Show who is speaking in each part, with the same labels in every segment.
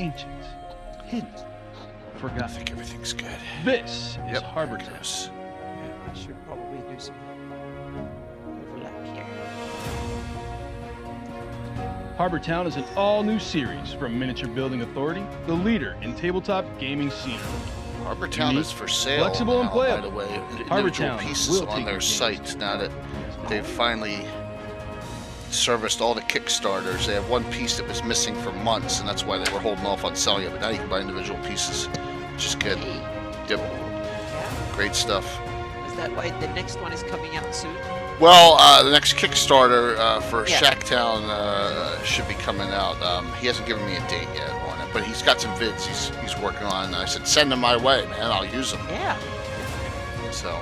Speaker 1: ancient, hidden,
Speaker 2: I
Speaker 1: forgotten.
Speaker 2: think everything's good.
Speaker 1: This is
Speaker 2: Yep,
Speaker 1: Harbor
Speaker 2: here it
Speaker 1: Town.
Speaker 2: goes.
Speaker 3: I should probably do some overlap here.
Speaker 1: Harbor Town is an all-new series from Miniature Building Authority, the leader in tabletop gaming scenery.
Speaker 2: Harbor Town
Speaker 1: Unique,
Speaker 2: is for sale
Speaker 1: flexible, and
Speaker 2: now, by
Speaker 1: playable.
Speaker 2: the way.
Speaker 1: Harbor
Speaker 2: Individual
Speaker 1: Town
Speaker 2: pieces
Speaker 1: will
Speaker 2: on
Speaker 1: take
Speaker 2: their
Speaker 1: your
Speaker 2: site
Speaker 1: games.
Speaker 2: now that they've finally serviced all the Kickstarters. They have one piece that was missing for months, and that's why they were holding off on selling it. But now you can buy individual pieces, which is good.
Speaker 3: Hey,
Speaker 2: Yep,
Speaker 3: yeah.
Speaker 2: great stuff.
Speaker 3: Is that why the next one is coming out soon?
Speaker 2: Well, the next Kickstarter for
Speaker 3: Yeah.
Speaker 2: Shacktown should be coming out. He hasn't given me a date yet on it, but he's got some vids he's working on. I said, send them my way, man. I'll use them.
Speaker 3: Yeah.
Speaker 2: So,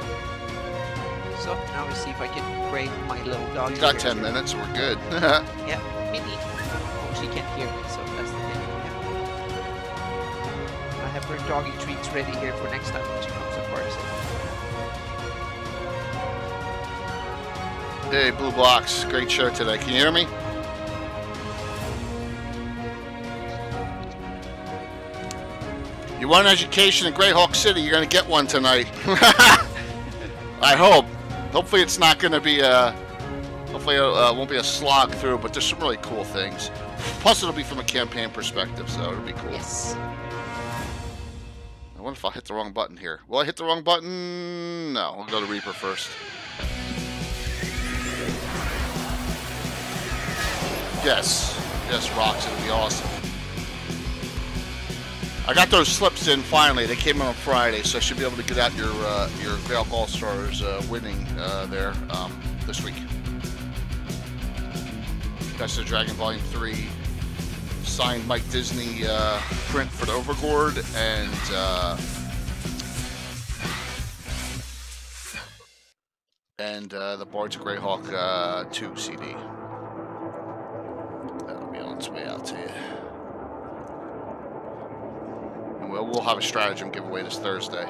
Speaker 3: So now we see if I can break my little dog.
Speaker 2: he's got 10 minutes. We're good.
Speaker 3: Yeah, Minnie. Oh, she can't hear me, so that's the thing. Yeah. I have her doggy treats ready here for next time when she comes to party.
Speaker 2: Hey, Blue Blocks. Great show today. Can you hear me? You want an education in Greyhawk City, you're going to get one tonight. I hope. Hopefully it's not going to be hopefully it won't be a slog through, but there's some really cool things. Plus it'll be from a campaign perspective, so it'll be cool.
Speaker 3: Yes.
Speaker 2: I wonder if I'll hit the wrong button here. Will I hit the wrong button? No, we'll go to Reaper first. Yes. Yes, rocks. It'll be awesome. I got those slips in finally. They came in on Friday, so I should be able to get out your Greyhawk All-Stars winning there this week. That's the Dragon Volume 3 signed Mike Disney print for the Overlord and the Bards of Greyhawk 2 CD. That'll be on its way out to you. And we'll have a stratagem giveaway this Thursday.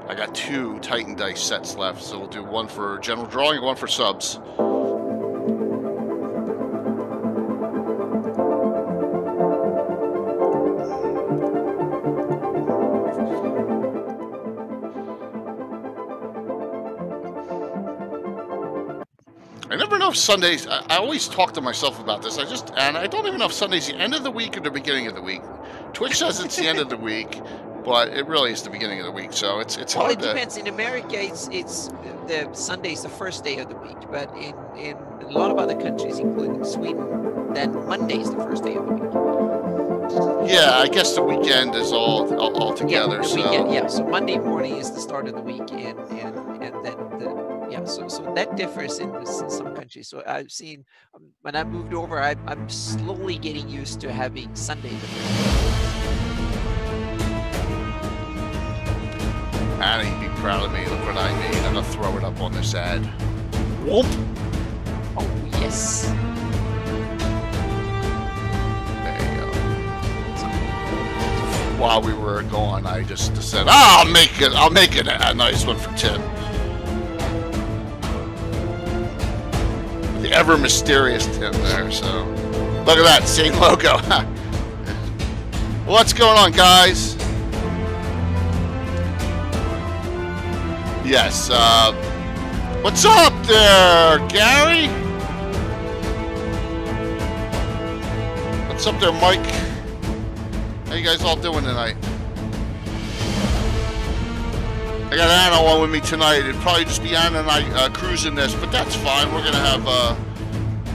Speaker 2: I got 2 Titan Dice sets left, so we'll do one for general drawing and one for subs. I never know if Sundays, I always talk to myself about this. And I don't even know if Sunday's the end of the week or the beginning of the week. Twitch says it's the end of the week, but it really is the beginning of the week. So it's
Speaker 3: Well,
Speaker 2: hard
Speaker 3: it
Speaker 2: to.
Speaker 3: depends. In America, it's the Sunday's the first day of the week, but in a lot of other countries, including Sweden, then Monday's the first day of the week.
Speaker 2: Yeah, I guess the weekend is all together.
Speaker 3: Yeah, the
Speaker 2: So
Speaker 3: weekend, yeah. So Monday morning is the start of the week, and then so that differs in some countries. So I've seen when I moved over, I'm slowly getting used to having Sunday the first day.
Speaker 2: Annie, be proud of me. Look what I made. I'm gonna throw it up on this ad. Whoop!
Speaker 3: Oh yes.
Speaker 2: There you go. While we were gone, I just said, I'll make it a nice one for Tim. The ever mysterious Tim there, so look at that, same logo. What's going on, guys? Yes, what's up there, Gary? What's up there, Mike? How you guys all doing tonight? I got Anna on with me tonight. It'd probably just be Anna and I cruising this, but that's fine. We're gonna have,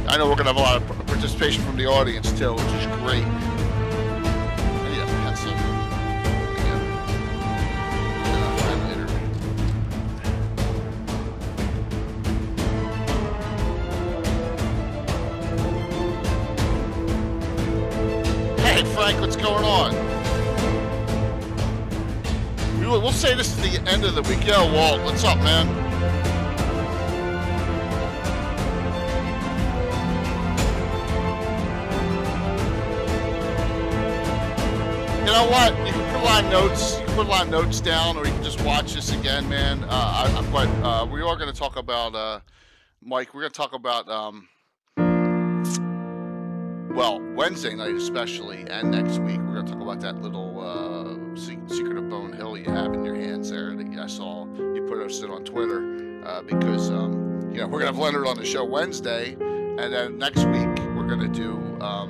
Speaker 2: I know we're gonna have a lot of participation from the audience too, which is great. I need a pencil. Hey Frank, what's going on? We'll say this is the end of the week. Yo, Walt, what's up, man? You know what? You can put a lot of notes. You can put a lot of notes down, or you can just watch this again, man. But we are going to talk about Mike. We're going to talk about well, Wednesday night especially, and next week we're going to talk that little Secret of Bone Hill you have in your hands there that I saw you posted on Twitter, because you know, we're gonna have Leonard on the show Wednesday, and then next week we're gonna do I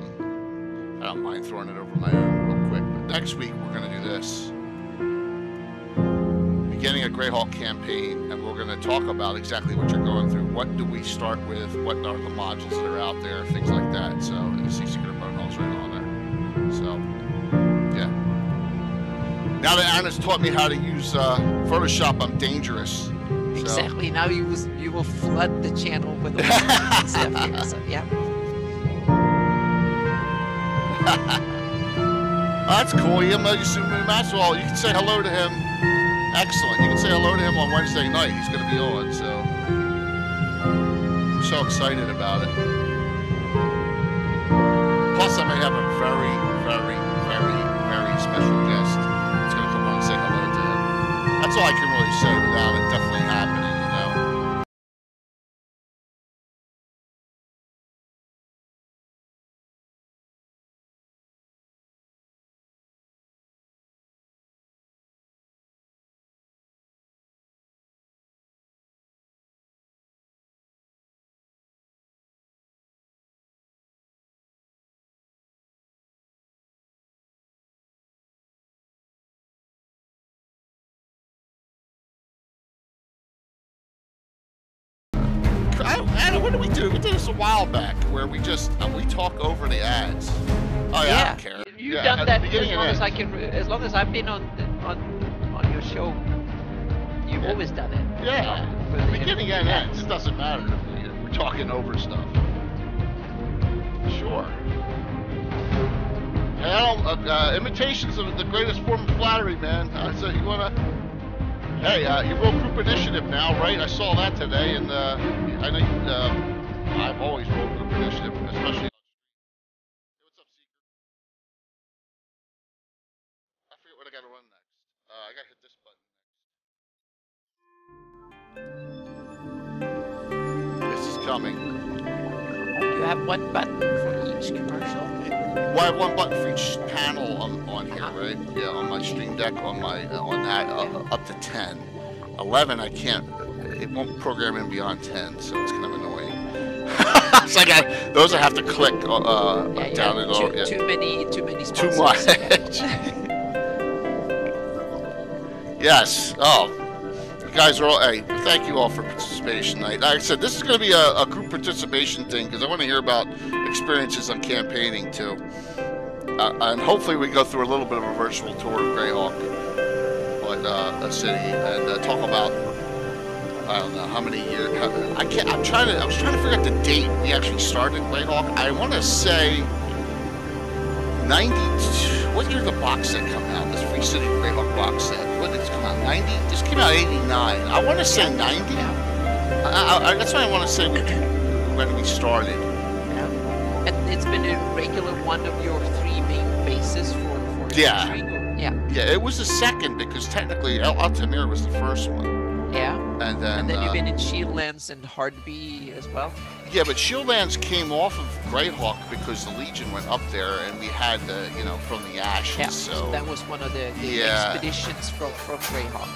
Speaker 2: don't mind throwing it over my own real quick, but next week we're gonna do this, beginning a Greyhawk campaign, and we're gonna talk about exactly what you're going through. What do we start with? What are the modules that are out there? Things like that. So you see Secret of Bone Hill's right on there. So yeah. Now that Anna's taught me how to use Photoshop, I'm dangerous.
Speaker 3: Exactly. So. Now you will flood the channel with all the stuff here. So, yeah.
Speaker 2: Oh, that's cool. You Maxwell. You can say hello to him. Excellent. You can say hello to him on Wednesday night. He's going to be on. So I'm so excited about it. Plus, I may have a very, very, very, very special guest that's going to come on and say hello to him. That's all I can really say without it definitely happening, you know. Anna, what did we do? We did this a while back, where we just we talk over the ads. Oh yeah, I don't care.
Speaker 3: You've done that as long as I can. As long as I've been on your show, you've always done it.
Speaker 2: Yeah, beginning and end. It doesn't matter if we're talking over stuff. Sure. Hey, imitations of the greatest form of flattery, man. So you wanna? Hey, you wrote group initiative now, right? I saw that today, and I know I've always wrote group initiative, especially. Hey, what's up, Seeker? I forget what I gotta run next. I gotta hit this button next. This is coming.
Speaker 3: You have one button for each commercial.
Speaker 2: Well, I have one button for each panel on here, right? Yeah, on my Stream Deck, on that up to 10. 11, I can't. It won't program in beyond 10, so it's kind of annoying. It's like those I have to click down and all. Yeah.
Speaker 3: Too many sponsors.
Speaker 2: Too much. Yes. Oh. You guys are all. Hey, thank you all for participation tonight. Like I said, this is going to be a group participation thing because I want to hear about experiences on campaigning too, and hopefully we go through a little bit of a virtual tour of Greyhawk, a city, and talk about I don't know how many years. I was trying to figure out the date we actually started Greyhawk. I want to say 92. What year did the box set come out? This Free City Greyhawk box set. What did it come out? 90? This came out 89. I want to say 90. That's what I want to say when we started.
Speaker 3: Yeah. And it's been a regular one of your 3 main bases for featuring. Yeah. Yeah,
Speaker 2: it was the second because technically Altamir was the first one.
Speaker 3: Yeah.
Speaker 2: And then
Speaker 3: you've been in Shieldlands and Hardby as well.
Speaker 2: Yeah, but Shieldlands came off of Greyhawk because the Legion went up there, and we had the from the ashes.
Speaker 3: Yeah,
Speaker 2: so
Speaker 3: that was one of the expeditions from Greyhawk.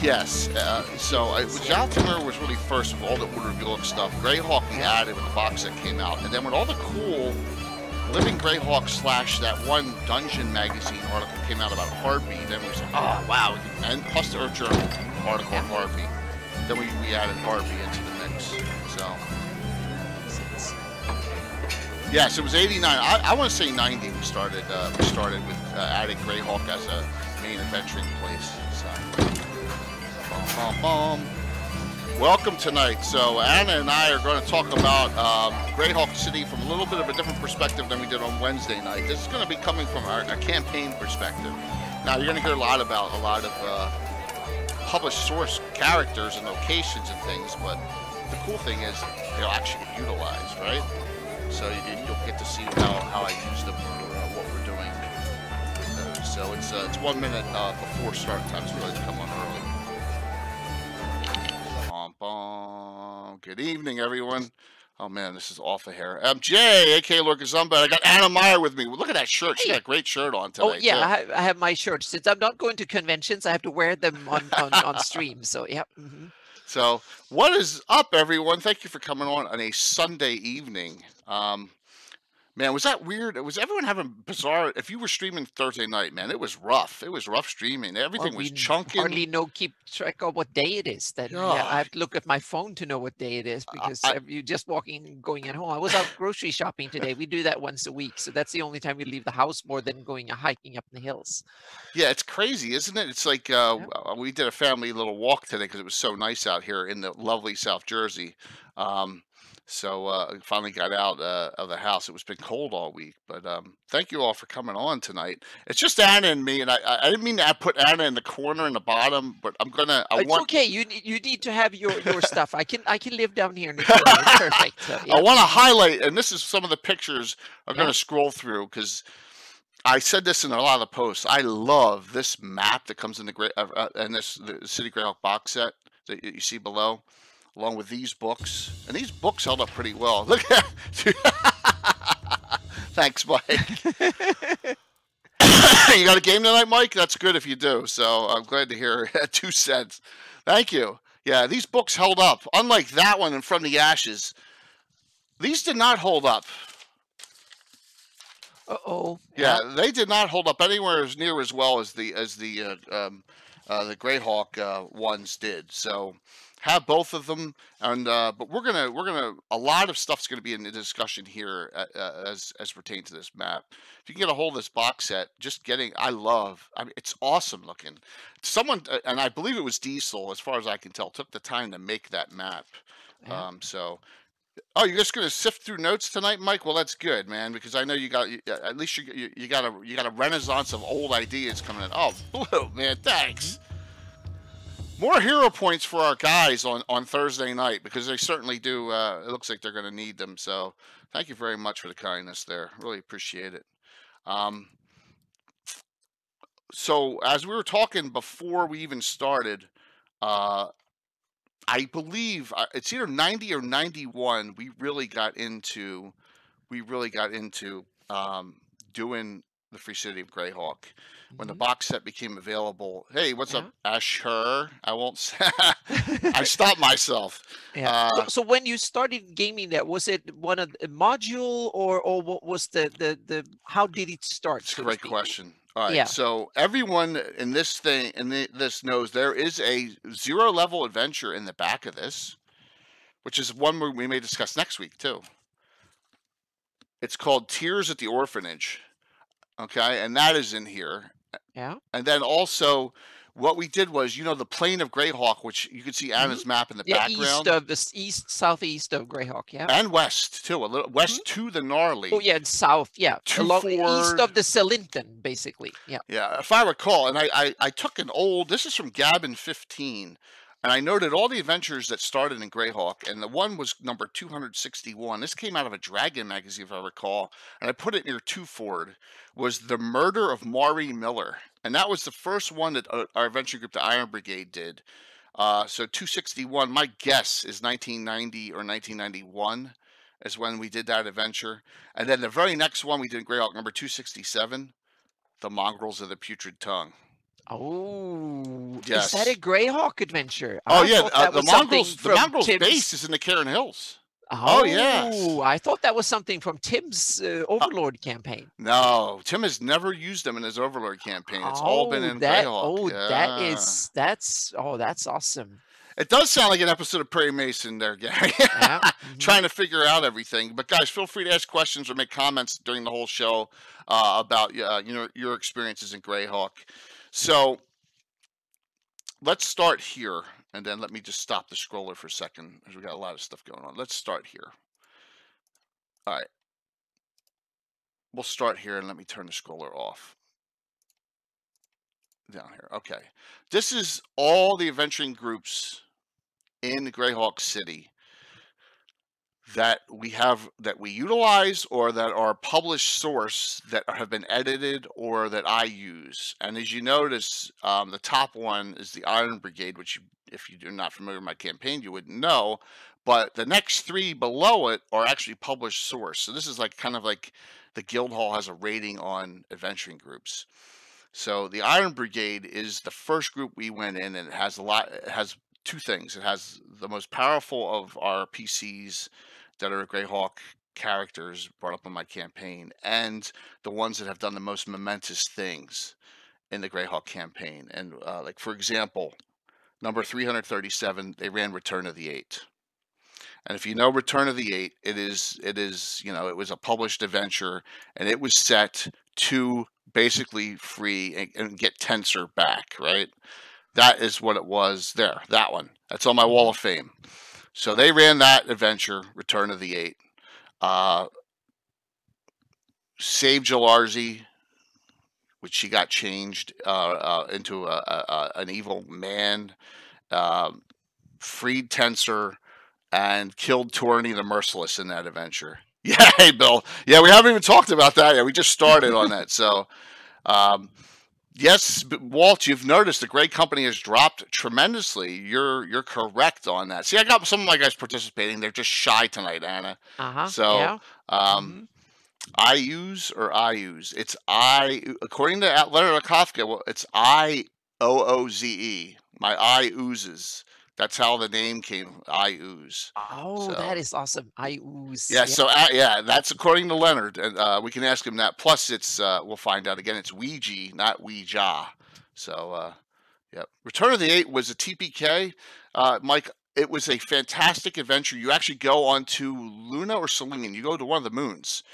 Speaker 2: Yes. So Altamir was really first with all the Order of Ulek stuff. Greyhawk we added when the box set came out, and then when all the cool Living Greyhawk / that one Dungeon magazine article came out about Hardby, then we was like, oh wow, and plus the Earth Journal article on Hardby. Then we added Hardby into the mix. So yes, it was 89. I want to say 90. We started with adding Greyhawk as a main adventuring place. So welcome tonight. So Anna and I are going to talk about Greyhawk City from a little bit of a different perspective than we did on Wednesday night. This is going to be coming from our campaign perspective. Now you're going to hear a lot of published source characters and locations and things, but the cool thing is they'll actually get utilized, right? So you'll get to see how I use them for what we're doing with those. So it's 1 minute before start time, so really to come on early. Good evening, everyone. Oh man, this is off the hair. Jay, aka Lord Gazumba. I got Anna Meyer with me. Look at that shirt. She got a great shirt on today.
Speaker 3: Oh yeah,
Speaker 2: too.
Speaker 3: I have my shirts. Since I'm not going to conventions, I have to wear them on stream. So yeah.
Speaker 2: So what is up, everyone? Thank you for coming on a Sunday evening. Man, was that weird? Was everyone having bizarre? If you were streaming Thursday night, man, it was rough. It was rough streaming. Everything was chunking.
Speaker 3: Hardly keep track of what day it is. Then yeah, I have to look at my phone to know what day it is because you just walking, going at home. I was out grocery shopping today. We do that once a week, so that's the only time we leave the house more than going hiking up in the hills.
Speaker 2: Yeah, it's crazy, isn't it? It's like we did a family little walk today because it was so nice out here in the lovely South Jersey. So finally got out of the house. It's been cold all week, but thank you all for coming on tonight. It's just Anna and me, and I didn't mean to put Anna in the corner in the bottom, but I'm gonna.
Speaker 3: It's okay. You need to have your stuff. I can live down here in the corner. It's perfect. So, yeah.
Speaker 2: I want to highlight, and this is some of the pictures I'm gonna scroll through because I said this in a lot of the posts. I love this map that comes in the City Greyhawk box set that you see below, along with these books. And these books held up pretty well. Look at Thanks, Mike. You got a game tonight, Mike? That's good if you do. So I'm glad to hear 2 cents. Thank you. Yeah, these books held up. Unlike that one in From the Ashes, these did not hold up.
Speaker 3: Uh-oh.
Speaker 2: Yeah, they did not hold up anywhere as near as well as the Greyhawk ones did. So have both of them, and but we're gonna a lot of stuff's gonna be in the discussion here as pertains to this map. If you can get a hold of this box set, I mean, it's awesome looking. Someone, and I believe it was Diesel, as far as I can tell, took the time to make that map.
Speaker 3: Yeah.
Speaker 2: So. Oh, you're just gonna sift through notes tonight, Mike? Well, that's good, man, because I know you got at least you got a renaissance of old ideas coming in. Oh, Blue, man, thanks. More hero points for our guys on Thursday night because they certainly do. It looks like they're gonna need them. So, thank you very much for the kindness there. Really appreciate it. So as we were talking before we even started, I believe it's either 90 or 91. We really got into doing the Free City of Greyhawk when the box set became available. Hey, what's up, Asher? I won't say. I stopped myself.
Speaker 3: Yeah. So when you started gaming, that was it one of the module or what was the how did it start?
Speaker 2: It's a great question. All right, so everyone in this this knows there is a 0-level adventure in the back of this, which is one we may discuss next week too. It's called Tears at the Orphanage, okay, and that is in here.
Speaker 3: Yeah.
Speaker 2: And then also, what we did was, the plain of Greyhawk, which you can see Anna's map in the background.
Speaker 3: Southeast of Greyhawk,
Speaker 2: and west too, a little west to the Gnarly.
Speaker 3: Oh yeah, and south, east of the Celinton, basically. Yeah.
Speaker 2: Yeah, if I recall, and I took this is from Gabbin 15, and I noted all the adventures that started in Greyhawk, and the one was number 261. This came out of a Dragon magazine, if I recall, and I put it near Twofold. Was The Murder of Maury Miller. And that was the first one that our adventure group, the Iron Brigade, did. So 261, my guess is 1990 or 1991 is when we did that adventure. And then the very next one we did in Greyhawk, number 267, The Mongrels of the Putrid Tongue.
Speaker 3: Oh,
Speaker 2: yes.
Speaker 3: Is that a Greyhawk adventure?
Speaker 2: Oh, yeah. The Mongrels base is in the Cairn Hills.
Speaker 3: Oh,
Speaker 2: yes.
Speaker 3: I thought that was something from Tim's Overlord campaign.
Speaker 2: No, Tim has never used them in his Overlord campaign. It's all been in Greyhawk.
Speaker 3: Oh, that's awesome.
Speaker 2: It does sound like an episode of Prairie Mason there, Gary. Trying to figure out everything. But guys, feel free to ask questions or make comments during the whole show about your experiences in Greyhawk. So let's start here. And then let me just stop the scroller for a second because we got a lot of stuff going on. Let's start here. All right. We'll start here and let me turn the scroller off. Down here. Okay. This is all the adventuring groups in Greyhawk City that we utilize or that are published source that have been edited or that I use. And as you notice, the top one is the Iron Brigade, which if you're not familiar with my campaign, you wouldn't know. but the next 3 below it are actually published source. So this is like kind of like the Guildhall has a rating on adventuring groups. So the Iron Brigade is the first group we went in, and it has it has 2 things. It has the most powerful of our PCs that are Greyhawk characters brought up in my campaign, and the ones that have done the most momentous things in the Greyhawk campaign. And like, for example, number 337, they ran Return of the Eight. And if you know Return of the Eight, it is, it was a published adventure, and it was set to basically free and get Tensor back, right? That is what it was there. That one. That's on my wall of fame. So they ran that adventure, Return of the Eight. Saved Jalarzi, which she got changed into an evil man. Freed Tensor, and killed Tourney the Merciless in that adventure. Yeah, hey, Bill. Yeah, we haven't even talked about that yet. We just started on that. So, yes, Walt, you've noticed the Grey Company has dropped tremendously. You're correct on that. See, I got some of my guys participating. They're just shy tonight, Anna. So,
Speaker 3: Yeah.
Speaker 2: I use. It's according to Leonard Kafka, well, it's IOOZE. My eye oozes. That's how the name came. I ooze.
Speaker 3: Oh,
Speaker 2: So,
Speaker 3: that is awesome. I ooze.
Speaker 2: yeah. So yeah, that's according to Leonard, and we can ask him that. Plus, it's we'll find out again. It's Ouija, not Ouija. So yeah. Return of the Eight was a TPK, Mike. It was a fantastic adventure. You actually go onto Luna or Selene. You go to one of the moons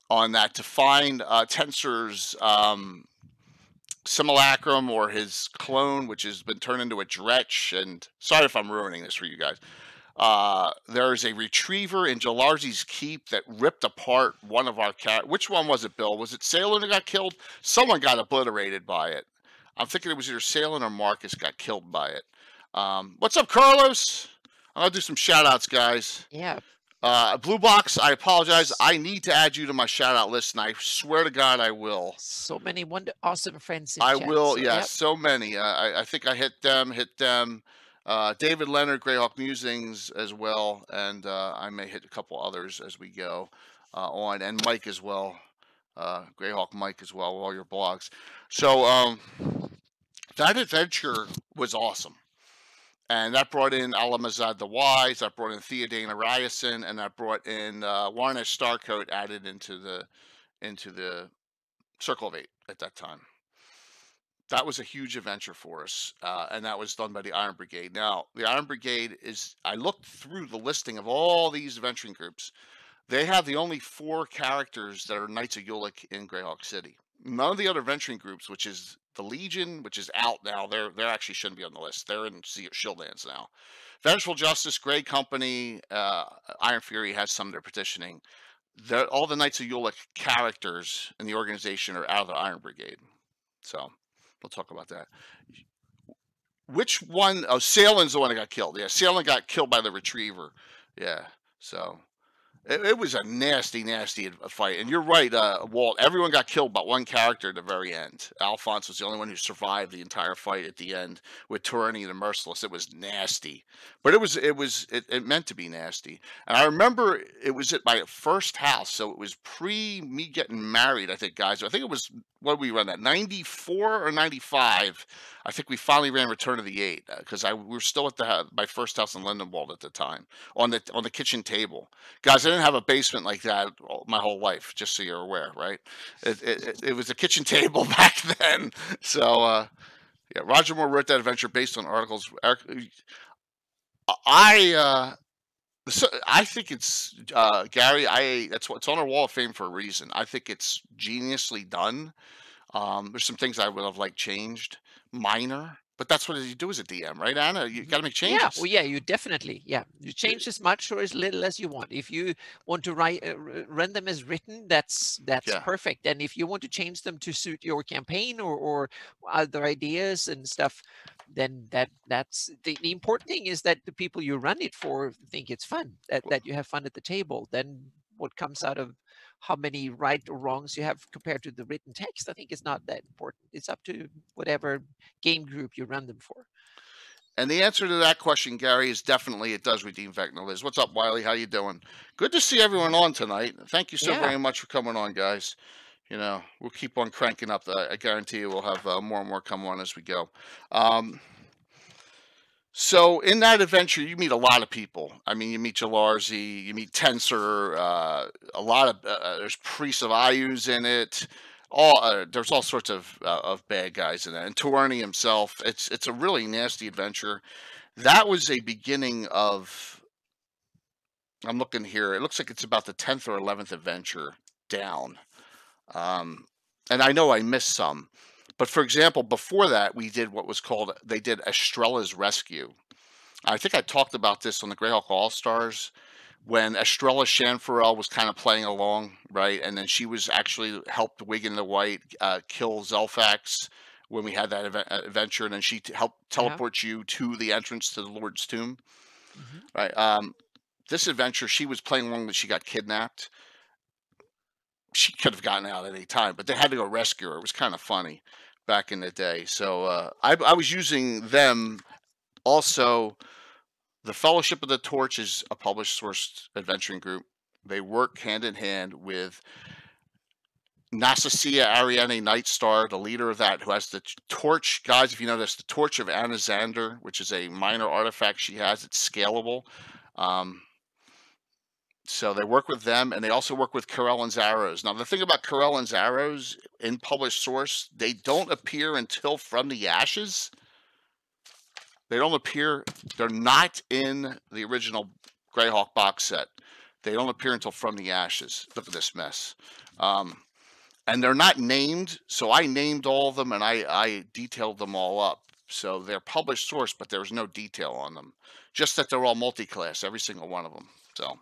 Speaker 2: on that to find Tensor's simulacrum, or his clone, which has been turned into a Dretch. And sorry if I'm ruining this for you guys. There's a retriever in Jalarzi's Keep that ripped apart one of our cat. Which one was it, Bill? Was it Salem that got killed? Someone got obliterated by it. I'm thinking it was either Salem or Marcus got killed by it. What's up, Carlos? I'm gonna do some shout outs, guys.
Speaker 3: Yeah.
Speaker 2: Blue Box, I apologize. I need to add you to my shout out list, and I swear to God I will.
Speaker 3: So many awesome friends in
Speaker 2: I
Speaker 3: chat,
Speaker 2: will,
Speaker 3: so,
Speaker 2: yeah,
Speaker 3: yep.
Speaker 2: so many. I think I hit them. David Leonard, Greyhawk Musings as well, and I may hit a couple others as we go on, and Mike as well, Greyhawk Mike as well, all your blogs. So that adventure was awesome. And that brought in Alamazad the Wise, that brought in Theodane Ariason, and that brought in Warnish Starcoat added into the Circle of Eight at that time. That was a huge adventure for us, and that was done by the Iron Brigade. Now, the Iron Brigade is, I looked through the listing of all these adventuring groups. They have the only 4 characters that are Knights of Ulek in Greyhawk City. None of the other adventuring groups, which is the Legion, which is out now, they're actually shouldn't be on the list. They're in Shieldlands now. Vengeful Justice, Grey Company, Iron Fury has some they're petitioning. All the Knights of Ulek characters in the organization are out of the Iron Brigade. So we'll talk about that. Which one? Oh, Salen's the one that got killed. Yeah, Salen got killed by the Retriever. Yeah, so it was a nasty fight. And you're right, Walt. Everyone got killed but one character at the very end. Alphonse was the only one who survived the entire fight at the end with Tourney the Merciless. It was nasty, but it meant to be nasty. And I remember it was at my first house, so it was pre me getting married. I think, guys. I think it was, what did we run that? 94 or 95. I think we finally ran Return of the Eight because we were still at my first house in Lindenwald at the time on the kitchen table. Guys, I didn't have a basement like that my whole life, just so you're aware, right? It was a kitchen table back then. So yeah, Roger Moore wrote that adventure based on articles. I think it's Gary. That's what's on our wall of fame for a reason. I think it's geniusly done. There's some things I would have liked changed, minor, but that's what you do as a DM, right, Anna? You got to make changes.
Speaker 3: Yeah, well, yeah, you definitely, yeah. You change as much or as little as you want. If you want to run them as written, that's perfect. And if you want to change them to suit your campaign or other ideas and stuff, then that's the important thing is that the people you run it for think it's fun, that you have fun at the table. Then what comes out of how many right or wrongs you have compared to the written text, I think is not that important. It's up to whatever game group you run them for.
Speaker 2: And the answer to that question, Gary, is definitely it does redeem Vecna Liz. What's up, Wiley? How you doing? Good to see everyone on tonight. Thank you so very much for coming on, guys. You know, we'll keep on cranking up. I guarantee you we'll have more and more come on as we go. So in that adventure, you meet a lot of people. I mean, you meet Jalarzi, you meet Tensor, a lot of there's priests of Ayus in it. There's all sorts of bad guys in it, and Tuerni himself. It's a really nasty adventure. That was a beginning of. I'm looking here. It looks like it's about the 10th or 11th adventure down, and I know I missed some. But for example, before that, we did what was called, they did Estrella's Rescue. I think I talked about this on the Greyhawk All-Stars when Estrella Shanfarel was kind of playing along, right? And then she was actually helped Wigan the White kill Zelfax when we had that adventure. And then she helped teleport you to the entrance to the Lord's Tomb, right? This adventure, she was playing along that she got kidnapped. She could have gotten out at any time, but they had to go rescue her. It was kind of funny back in the day. So I was using them. Also, the Fellowship of the Torch is a published sourced adventuring group. They work hand in hand with Nasasia Ariane Nightstar, the leader of that, who has the torch. Guys, if you notice, the Torch of Anaxander, which is a minor artifact she has. It's scalable. So they work with them, and they also work with Corellan's arrows. Now, the thing about Corellan's arrows in published source, they don't appear until From the Ashes. They don't appear. They're not in the original Greyhawk box set. They don't appear until From the Ashes. Look at this mess. And they're not named, so I named all of them, and I detailed them all up. So they're published source, but there's no detail on them. Just that they're all multi-class, every single one of them. So.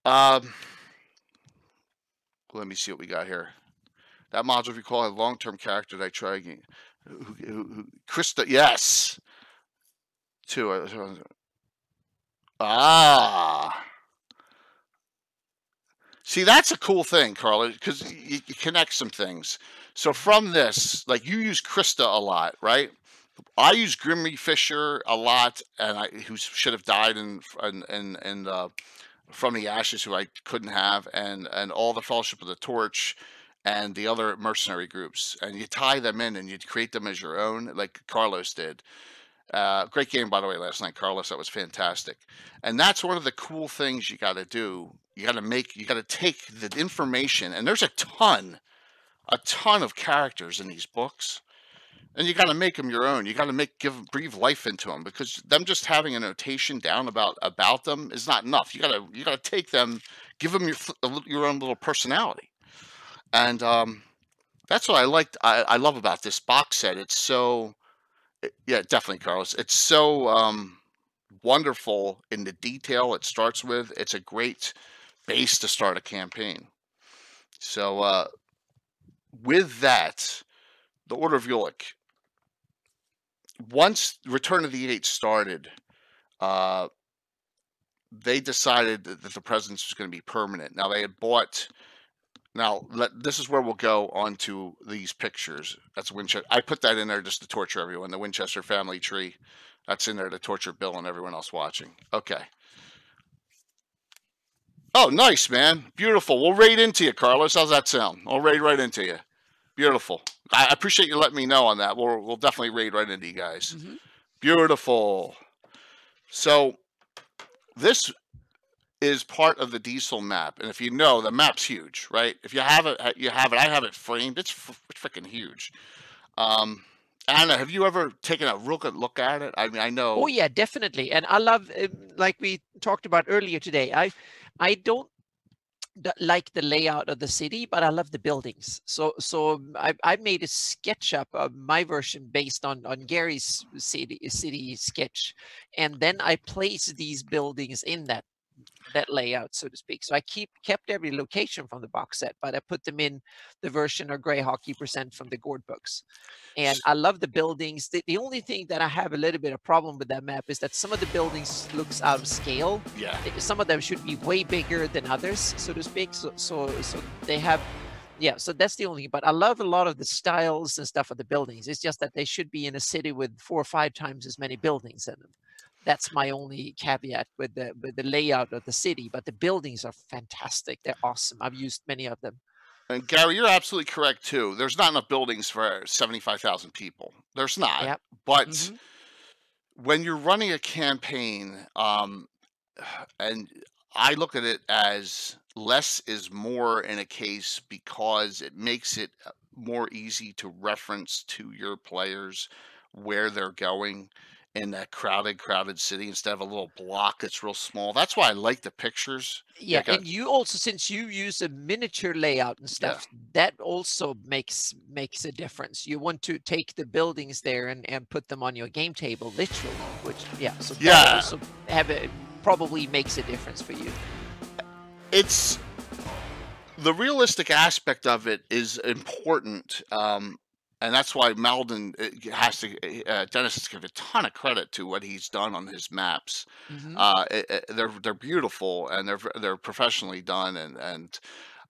Speaker 2: Let me see what we got here. That module, if you call it a long-term character that I try again. Krista, yes. Two. See, that's a cool thing, Carla, because you connect some things. So from this, like you use Krista a lot, right? I use Grimmy Fisher a lot, and who should have died in From the Ashes, who I couldn't have, and all the Fellowship of the Torch and the other mercenary groups, and you tie them in and you create them as your own, like Carlos did. Great game, by the way, last night, Carlos. That was fantastic. And that's one of the cool things you got to do. You got to take the information, and there's a ton of characters in these books, and you got to make them your own. You got to breathe life into them, because them just having a notation down about them is not enough. You got to take them, give them your own little personality, and that's what I liked. I love about this box set. It's so, yeah, definitely, Carlos. It's so wonderful in the detail it starts with. It's a great base to start a campaign. So with that, the Order of Ulek. Once Return of the Eight started, they decided that the presence was going to be permanent. Now, they had bought... Now, this is where we'll go on to these pictures. That's Winchester. I put that in there just to torture everyone. The Winchester family tree. That's in there to torture Bill and everyone else watching. Okay. Oh, nice, man. Beautiful. We'll raid into you, Carlos. How's that sound? I'll raid right into you. Beautiful. I appreciate you letting me know on that. We'll definitely raid right into you guys. Mm-hmm. Beautiful. So this is part of the Diesel map, and if you know, the map's huge, right? If you have it, you have it. I have it framed. It's freaking huge. Anna, have you ever taken a real good look at it? I mean, I know.
Speaker 3: Oh yeah, definitely. And I love, like we talked about earlier today. I don't like the layout of the city, but I love the buildings. So I made a SketchUp of my version based on Gary's city sketch, and then I placed these buildings in that layout, so to speak. So I kept every location from the box set, but I put them in the version of Greyhawk you present from the Gord books. And I love the buildings. The only thing that I have a little bit of problem with that map is that some of the buildings looks out of scale. Yeah. Some of them should be way bigger than others, so to speak. So they have Yeah, so that's the only. But I love a lot of the styles and stuff of the buildings. It's just that they should be in a city with 4 or 5 times as many buildings in them. That's my only caveat with the layout of the city. But the buildings are fantastic. They're awesome. I've used many of them.
Speaker 2: And Gary, you're absolutely correct too. There's not enough buildings for 75,000 people. There's not.
Speaker 3: Yeah.
Speaker 2: But when you're running a campaign, and I look at it as less is more in a case because it makes it more easy to reference to your players where they're going in that crowded city instead of a little block that's real small. That's why I like the pictures.
Speaker 3: Yeah, and you also, since you use a miniature layout and stuff, that also makes a difference. You want to take the buildings there and put them on your game table, literally, which so that also probably makes a difference for you.
Speaker 2: It's the realistic aspect of it is important. And that's why Malden has to. Dennis has to give a ton of credit to what he's done on his maps. They're beautiful and they're professionally done. And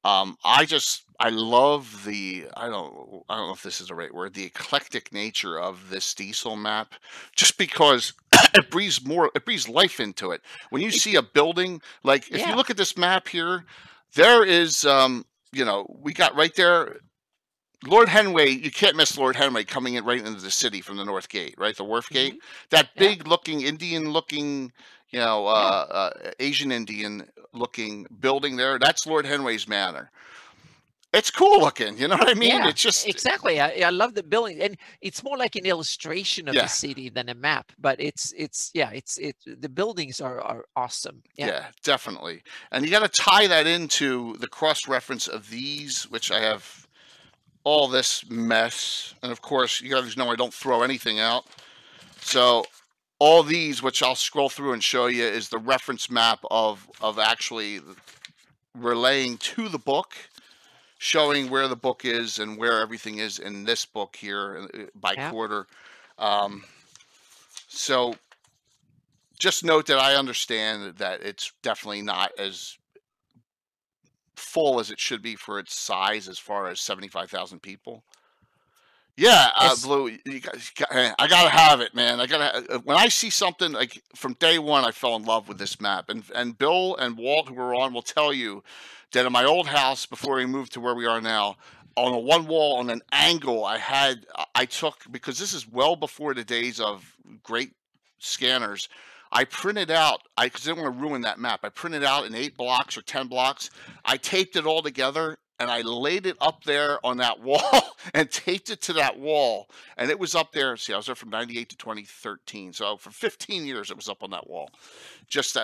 Speaker 2: I love the I don't know if this is the right word, the eclectic nature of this diesel map, just because it breathes life into it. When you see a building, like if you look at this map here, there is we got right there. Lord Henway, you can't miss Lord Henway coming in right into the city from the North Gate, right? The Wharf Gate. That big looking, Indian looking, Asian Indian looking building there. That's Lord Henway's manor. It's cool looking, you know what I mean?
Speaker 3: Yeah,
Speaker 2: it's just
Speaker 3: exactly. I love the building, and it's more like an illustration of the city than a map. But it's the buildings are awesome.
Speaker 2: Yeah, definitely. And you got to tie that into the cross reference of these, which I have. All this mess, and of course you guys know I don't throw anything out, so all these, which I'll scroll through and show you, is the reference map of actually relaying to the book, showing where the book is and where everything is in this book here by quarter. So just note that I understand that it's definitely not as full as it should be for its size as far as 75,000 people. Blue, you guys, I gotta have it, man. When I see something, like from day one, I fell in love with this map. And Bill and Walt, who were on, will tell you that in my old house before we moved to where we are now, on a one wall on an angle I took, because this is well before the days of great scanners. I printed out, because I didn't want to ruin that map. I printed out in 8 blocks or 10 blocks. I taped it all together and I laid it up there on that wall and taped it to that wall. And it was up there. See, I was there from 98 to 2013. So for 15 years, it was up on that wall. Just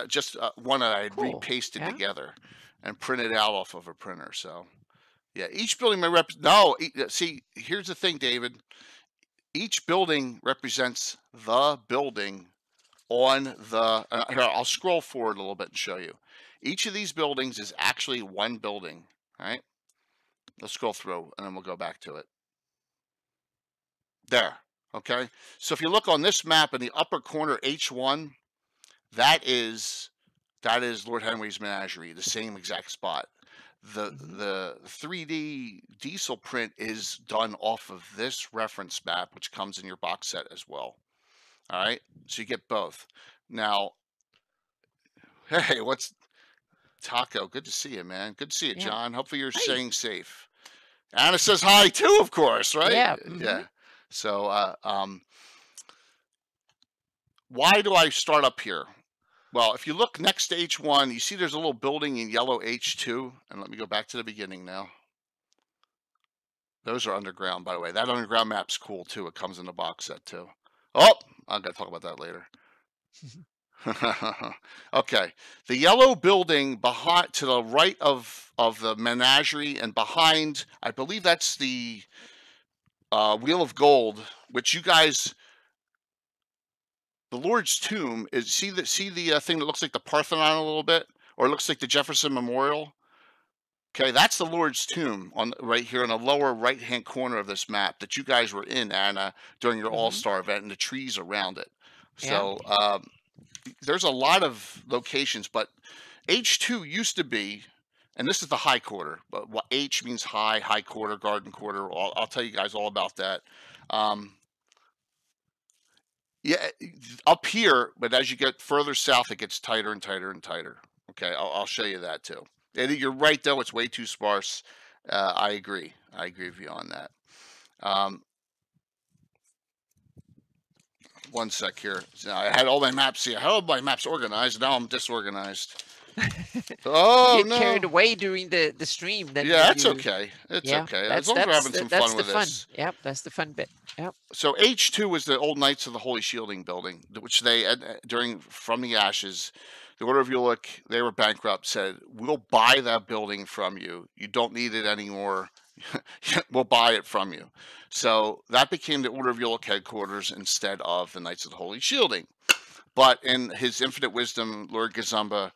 Speaker 2: one that I had repasted together and printed out off of a printer. So yeah, each building may see, here's the thing, David. Each building represents the building on the, here, I'll scroll forward a little bit and show you. Each of these buildings is actually one building, all right? Let's scroll through and then we'll go back to it. There, okay? So if you look on this map in the upper corner, H1, that is Lord Henry's Menagerie, the same exact spot. The 3D diesel print is done off of this reference map, which comes in your box set as well. All right, so you get both. Now, hey, what's Taco? Good to see you, man. Good to see you, John. Hopefully you're staying safe. Anna says hi too, of course, right?
Speaker 3: Yeah.
Speaker 2: Yeah. So, why do I start up here? Well, if you look next to H1, you see there's a little building in yellow H2. And let me go back to the beginning now. Those are underground, by the way. That underground map's cool too. It comes in the box set too. Oh, I'm going to talk about that later. Okay. The yellow building behind, to the right of the menagerie and behind, I believe that's the Wheel of Gold, which you guys, the Lord's Tomb is, see the thing that looks like the Parthenon a little bit, or it looks like the Jefferson Memorial. Okay, that's the Lord's Tomb on right here in the lower right-hand corner of this map that you guys were in, Anna, during your All-Star event, and the trees around it. So there's a lot of locations, but H2 used to be, and this is the high quarter, but what H means high quarter, garden quarter. I'll tell you guys all about that. Yeah, up here, but as you get further south, it gets tighter and tighter and tighter. Okay, I'll show you that too. And you're right, though. It's way too sparse. I agree. I agree with you on that. One sec here. So I had all my maps here. I had all my maps organized. Now I'm disorganized. Oh,
Speaker 3: you get
Speaker 2: no.
Speaker 3: carried away during the stream. Then
Speaker 2: Yeah, that's okay. It's
Speaker 3: yeah,
Speaker 2: okay. As long as we're having some fun with this.
Speaker 3: Yep, that's the fun bit. Yep.
Speaker 2: So H2 was the old Knights of the Holy Shielding building, which they, during From the Ashes, the Order of Ulek, they were bankrupt, said, we'll buy that building from you. You don't need it anymore. We'll buy it from you. So that became the Order of Ulek headquarters instead of the Knights of the Holy Shielding. But in his infinite wisdom, Lord Gazumba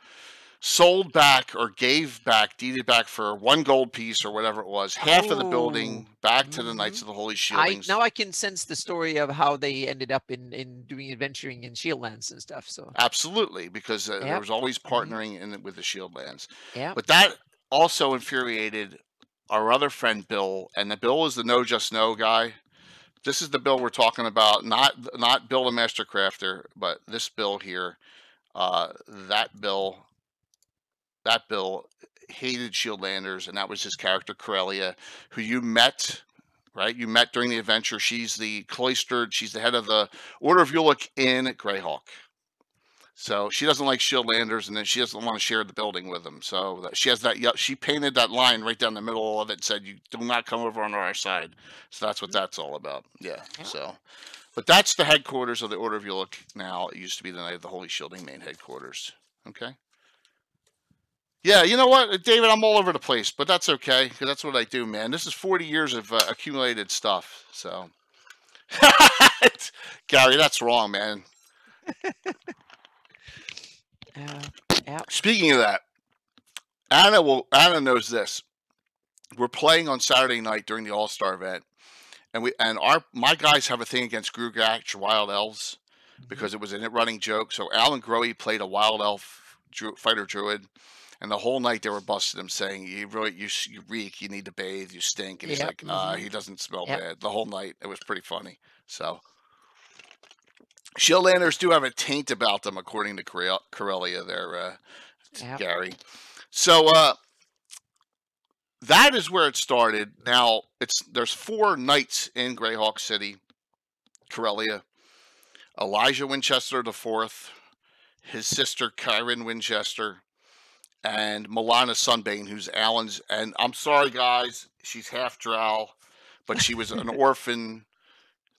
Speaker 2: sold back or gave back, deeded back for 1 gold piece or whatever it was, half of the building back to the Knights of the Holy Shieldings.
Speaker 3: Now I can sense the story of how they ended up in doing adventuring in Shieldlands and stuff. So
Speaker 2: absolutely, because there was always partnering with the Shieldlands.
Speaker 3: Yeah.
Speaker 2: But that also infuriated our other friend Bill, and the Bill is the No Just No guy. This is the Bill we're talking about, not Bill the Master Crafter, but this Bill here. That Bill hated Shieldlanders, and that was his character Corellia, who you met, right? You met during the adventure. She's the cloistered. She's the head of the Order of Ulek in Greyhawk. So she doesn't like Shieldlanders, and then she doesn't want to share the building with them. So she has that. She painted that line right down the middle of it and said, "You do not come over on our side." So that's what that's all about. Yeah. So, but that's the headquarters of the Order of Ulek now. It used to be the Holy Shielding main headquarters. Okay. Yeah, you know what, David? I'm all over the place, but that's okay because that's what I do, man. This is 40 years of accumulated stuff. So, Gary, that's wrong, man.
Speaker 3: Yeah.
Speaker 2: Speaking of that, Anna knows this. We're playing on Saturday night during the All-Star event, and my guys have a thing against Grugach Wild Elves because it was a running joke. So Alan Grohe played a Wild Elf fighter druid, and the whole night they were busting him, saying, "You reek. You need to bathe. You stink." And he's like, "He doesn't smell bad." The whole night, it was pretty funny. So. Shieldlanders do have a taint about them, according to Corellia there, Gary. So that is where it started. Now, there's 4 knights in Greyhawk City. Corellia, Elijah Winchester IV, his sister Kyron Winchester, and Milana Sunbane, who's Alan's. And I'm sorry, guys, she's half drow, but she was an orphan.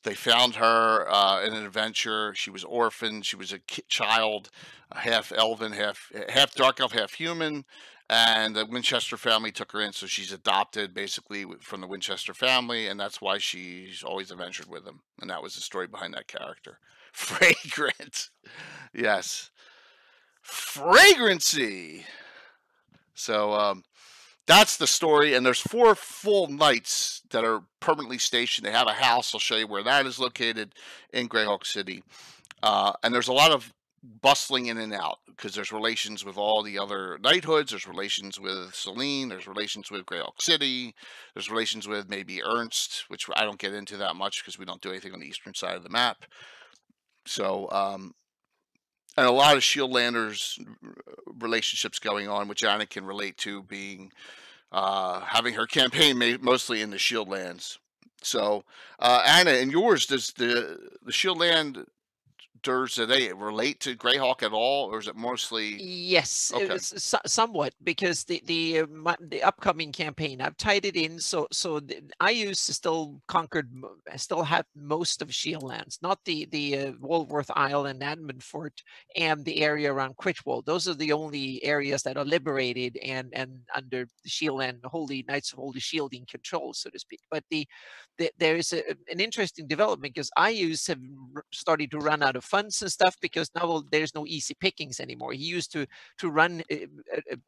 Speaker 2: They found her in an adventure. She was orphaned. She was a child, half elven, half dark elf, half human. And the Winchester family took her in, so she's adopted basically from the Winchester family, and that's why she's always adventured with them. And that was the story behind that character. Fragrant, yes, fragrancy. So that's the story, and there's 4 full knights that are permanently stationed. They have a house. I'll show you where that is located in Greyhawk City. And there's a lot of bustling in and out because there's relations with all the other knighthoods. There's relations with Selene. There's relations with Greyhawk City. There's relations with maybe Ernst, which I don't get into that much because we don't do anything on the eastern side of the map. So, and a lot of Shieldlanders relationships going on, which Anna can relate to, being having her campaign mostly in the Shieldlands. So, Anna, and yours, does the Shieldlanders, do they relate to Greyhawk at all, or is it mostly?
Speaker 3: Yes,
Speaker 2: Okay.
Speaker 3: it's somewhat, because the upcoming campaign, I've tied it in so I used to still have most of Shieldlands, not the Walworth Isle and Admin Fort and the area around Quitwall. Those are the only areas that are liberated and under the Shieldland Holy Knights of Holy Shielding control, so to speak. But there is an interesting development, because IUs have started to run out of funds and stuff, because now there's no easy pickings anymore. He used to run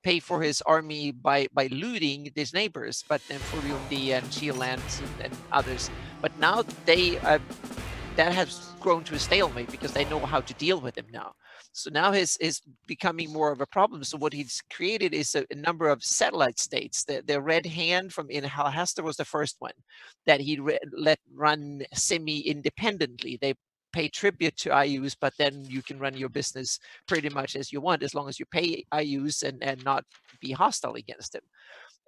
Speaker 3: pay for his army by looting his neighbors, but then Furiundi and Shieldlands and others. But now they that has grown to a stalemate because they know how to deal with him now. So now his is becoming more of a problem. So what he's created is a number of satellite states. The Red Hand from in Alhasta was the first one that he let run semi-independently. They pay tribute to IUs, but then you can run your business pretty much as you want, as long as you pay IUs and not be hostile against them.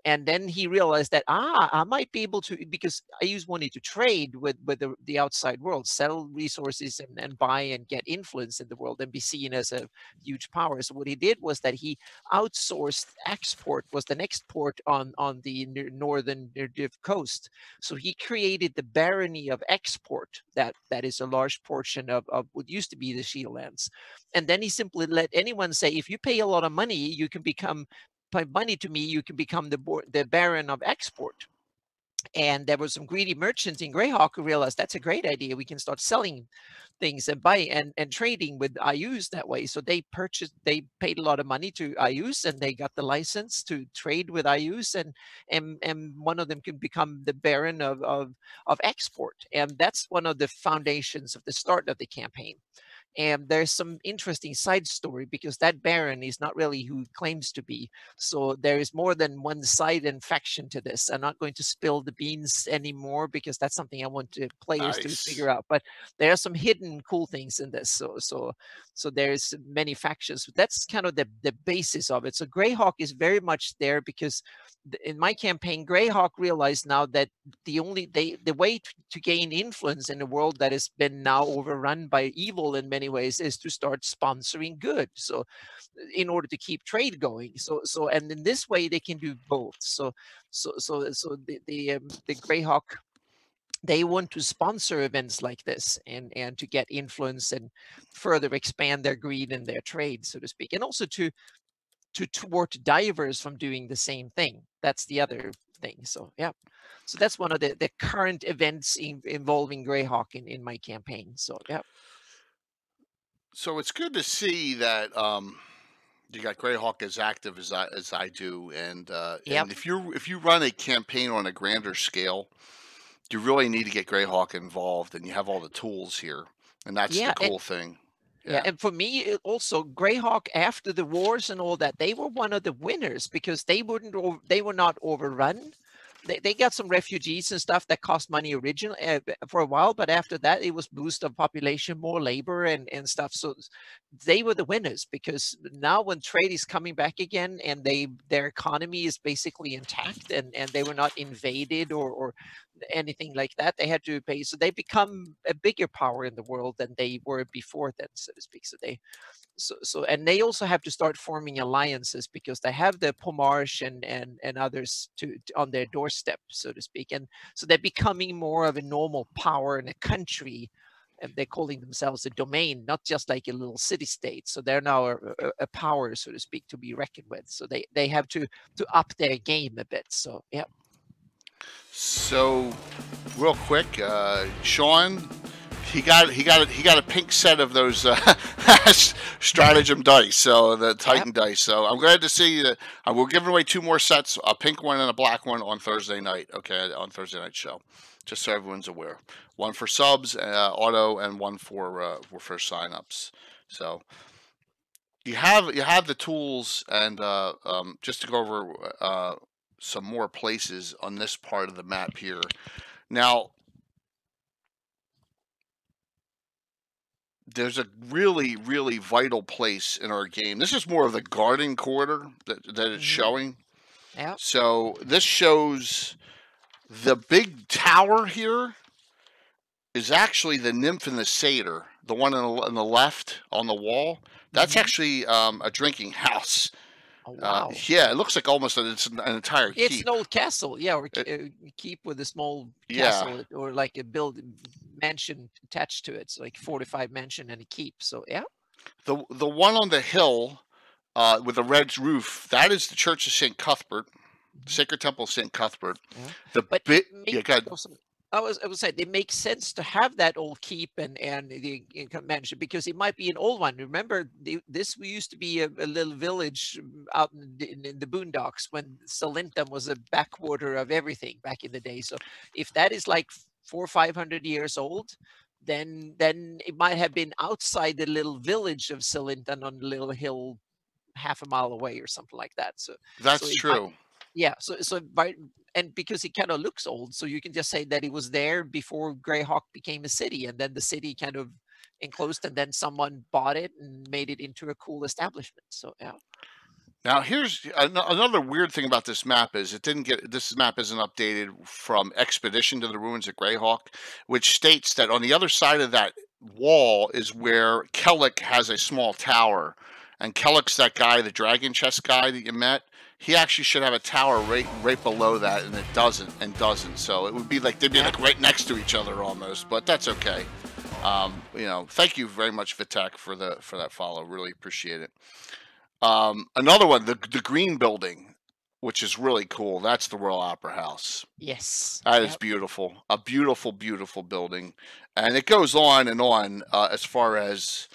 Speaker 3: And then he realized that I might be able to, because I use money to trade with the outside world, sell resources and buy and get influence in the world and be seen as a huge power. So what he did was that he outsourced export, was the next port on the northern coast. So he created the barony of export, that is a large portion of what used to be the Shield lands. And then he simply let anyone say, if you pay a lot of money, you can become, pay money to me, you can become the baron of export. And there were some greedy merchants in Greyhawk who realized that's a great idea. We can start selling things and buying and trading with IUs that way. So they paid a lot of money to IUs, and they got the license to trade with IUs, and one of them can become the baron of export. And that's one of the foundations of the start of the campaign. And there's some interesting side story, because that baron is not really who he claims to be. So there is more than one side and faction to this. I'm not going to spill the beans anymore, because that's something I want players to figure out. But there are some hidden cool things in this. So there's many factions. That's kind of the basis of it. So Greyhawk is very much there because in my campaign, Greyhawk realized now that the way to gain influence in a world that has been now overrun by evil in many ways is to start sponsoring good. So in order to keep trade going. So and in this way they can do both. So the Greyhawk, they want to sponsor events like this and to get influence and further expand their greed and their trade, so to speak, and also to thwart divers from doing the same thing. That's the other thing. So yeah, so that's one of the current events involving Greyhawk in my campaign. So yeah.
Speaker 2: So it's good to see that you got Greyhawk as active as I do, and if you run a campaign on a grander scale, you really need to get Greyhawk involved, and you have all the tools here, and that's the cool thing.
Speaker 3: Yeah, and for me also, Greyhawk, after the wars and all that, they were one of the winners because they were not overrun. They got some refugees and stuff that cost money originally for a while, but after that it was boost of population, more labor and stuff. So they were the winners, because now when trade is coming back again and their economy is basically intact and they were not invaded or anything like that, they had to pay. So they become a bigger power in the world than they were before then, so to speak. So and they also have to start forming alliances because they have the Pomarsh and others on their doorstep, so to speak. And so they're becoming more of a normal power in a country, and they're calling themselves a domain, not just like a little city state. So they're now a power, so to speak, to be reckoned with. So they have to up their game a bit. So yeah.
Speaker 2: So real quick, Sean, he got a pink set of those stratagem dice, so the Titan dice. So I'm glad to see that we're giving away 2 more sets, a pink one and a black one on Thursday night. Okay, on Thursday night show, just so everyone's aware. One for subs, auto, and one for signups. So you have the tools, and just to go over some more places on this part of the map here. Now, there's a really, really vital place in our game. This is more of the garden corridor that it's showing.
Speaker 3: Yeah.
Speaker 2: So this shows the big tower here is actually the nymph and the satyr. The one on the left on the wall, that's actually a drinking house.
Speaker 3: Oh, wow.
Speaker 2: Yeah, it looks like almost it's an entire keep.
Speaker 3: It's an old castle, yeah, or keep with a small castle, or like a mansion attached to it. So like fortified mansion and a keep. So yeah.
Speaker 2: The one on the hill with the red roof, that is the Church of St. Cuthbert, Sacred Temple of St. Cuthbert.
Speaker 3: Yeah. I would say they make sense to have that old keep and the mansion, because it might be an old one. Remember, this used to be a little village out in the boondocks when Salintum was a backwater of everything back in the day. So if that is like 400 or 500 years old, then it might have been outside the little village of Celinton on the little hill half a mile away or something like that. So
Speaker 2: That's true.
Speaker 3: yeah, and because it kind of looks old, so you can just say that it was there before Greyhawk became a city, and then the city kind of enclosed, and then someone bought it and made it into a cool establishment. So yeah.
Speaker 2: Now, here's another weird thing about this map is this map isn't updated from Expedition to the Ruins at Greyhawk, which states that on the other side of that wall is where Kellic has a small tower. And Kellic's that guy, the dragon chest guy that you met. He actually should have a tower right below that, and it doesn't. So it would be like they'd be like right next to each other almost, but that's okay. Thank you very much, Vitek, for that follow. Really appreciate it. Another one, the green building, which is really cool. That's the Royal Opera House.
Speaker 3: Yes.
Speaker 2: That is beautiful. A beautiful, beautiful building. And it goes on and on as far as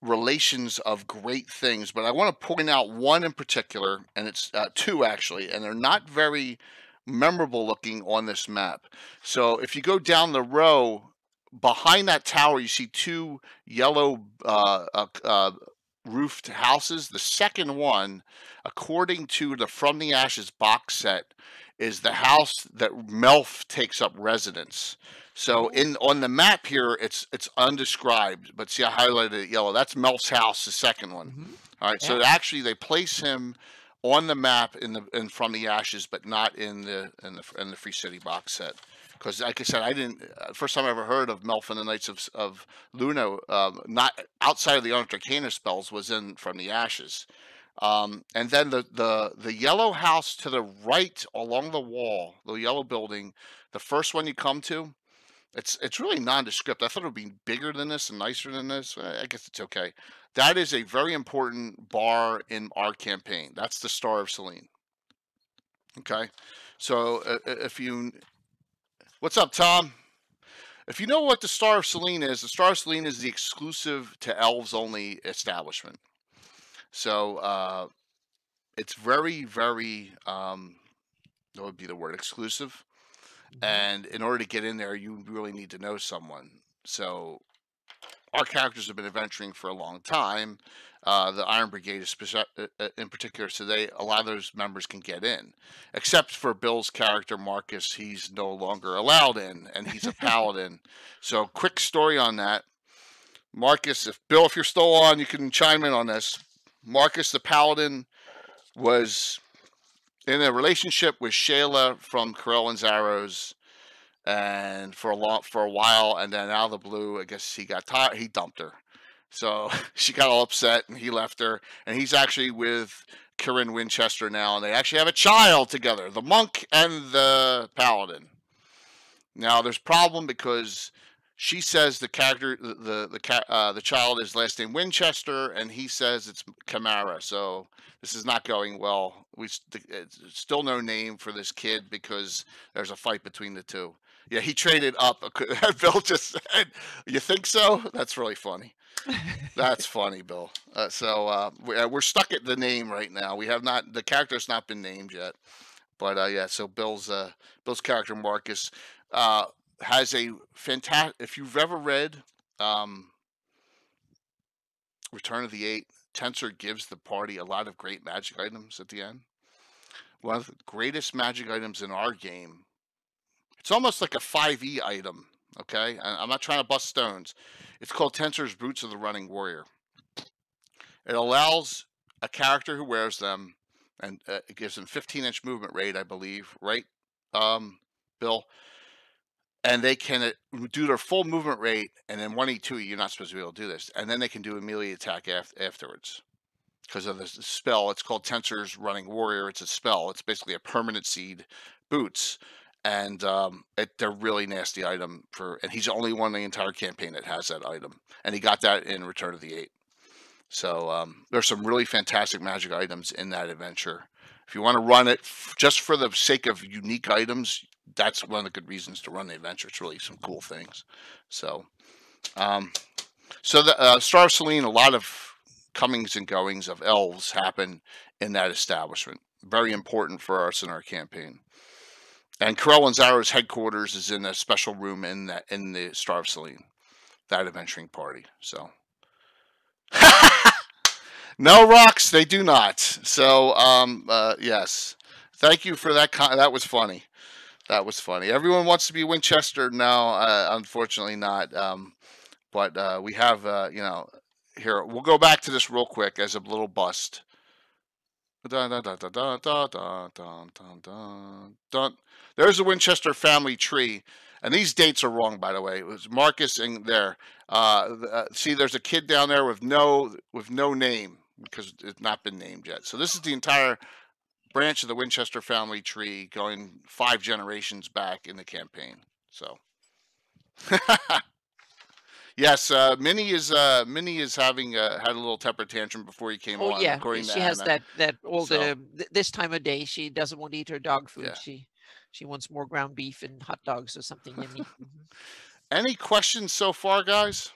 Speaker 2: relations of great things. But I want to point out one in particular, and it's two actually, and they're not very memorable looking on this map. So if you go down the row, behind that tower, you see two yellow roofed houses. The second one, according to the From the Ashes box set, is the house that Melf takes up residence. So on the map here, it's undescribed, but see I highlighted it yellow. That's Melf's house, the second one. All right, so actually they place him on the map in From the Ashes, but not in the Free City box set. Because, like I said, I didn't. First time I ever heard of Melf and the Knights of Luna, not outside of the Arcana spells, was in From the Ashes. And then the yellow house to the right along the wall, the yellow building, the first one you come to, it's really nondescript. I thought it would be bigger than this and nicer than this. I guess it's okay. That is a very important bar in our campaign. That's the Star of Selene. Okay, so if you. What's up, Tom? If you know what the Star of Selene is, the Star of Selene is the exclusive to elves only establishment. So it's very, very, that would be the word, exclusive. And in order to get in there, you really need to know someone. So our characters have been adventuring for a long time. The Iron Brigade is in particular, so a lot of those members can get in, except for Bill's character Marcus. He's no longer allowed in, and he's a paladin. So, quick story on that. Marcus, if you're still on, you can chime in on this. Marcus, the paladin, was in a relationship with Shayla from Corellan's Arrows, and for a while, and then out of the blue, I guess he got tired. He dumped her. So she got all upset, and he left her. And he's actually with Corinne Winchester now, and they actually have a child together, the monk and the paladin. Now there's a problem because she says the child is last name Winchester, and he says it's Camara. So this is not going well. It's still no name for this kid because there's a fight between the two. Yeah, he traded up. Bill just said, "You think so?" That's really funny. That's funny, Bill. We're stuck at the name right now. We have not. The character's not been named yet. But yeah. So Bill's character Marcus has a fantastic. If you've ever read Return of the Eight, Tensor gives the party a lot of great magic items at the end. One of the greatest magic items in our game. It's almost like a 5e item, okay? I'm not trying to bust stones. It's called Tensor's Boots of the Running Warrior. It allows a character who wears them, and it gives them 15-inch movement rate, I believe, right, Bill? And they can do their full movement rate, and then 1e2e, you're not supposed to be able to do this, and then they can do a melee attack afterwards. Because of the spell, it's called Tensor's Running Warrior. It's a spell. It's basically a permanent seed boots. And they're really nasty item and he's the only one in the entire campaign that has that item, and he got that in Return of the Eight. So there's some really fantastic magic items in that adventure. If you want to run it just for the sake of unique items, that's one of the good reasons to run the adventure. It's really some cool things. So, the Star of Selene, a lot of comings and goings of elves happen in that establishment. Very important for us in our campaign. And Corellan's Arrows headquarters is in a special room in the Star of Selene. that adventuring party. So no rocks, they do not. So yes, thank you for that. That was funny. That was funny. Everyone wants to be Winchester. No, unfortunately not. But we have, here, we'll go back to this real quick as a little bust. Dun, dun, dun, dun, dun, dun, dun, dun, dun, dun. There's the Winchester family tree. And these dates are wrong, by the way. It was Marcus and there. See, there's a kid down there with no name because it's not been named yet. So this is the entire branch of the Winchester family tree going 5 generations back in the campaign. So yes, Minnie is having had a little temper tantrum before he came on.
Speaker 3: Yeah,
Speaker 2: According
Speaker 3: she
Speaker 2: to
Speaker 3: has
Speaker 2: Anna.
Speaker 3: that all
Speaker 2: So,
Speaker 3: this time of day. She doesn't want to eat her dog food.
Speaker 2: Yeah.
Speaker 3: She wants more ground beef and hot dogs or something yummy.
Speaker 2: Any questions so far, guys?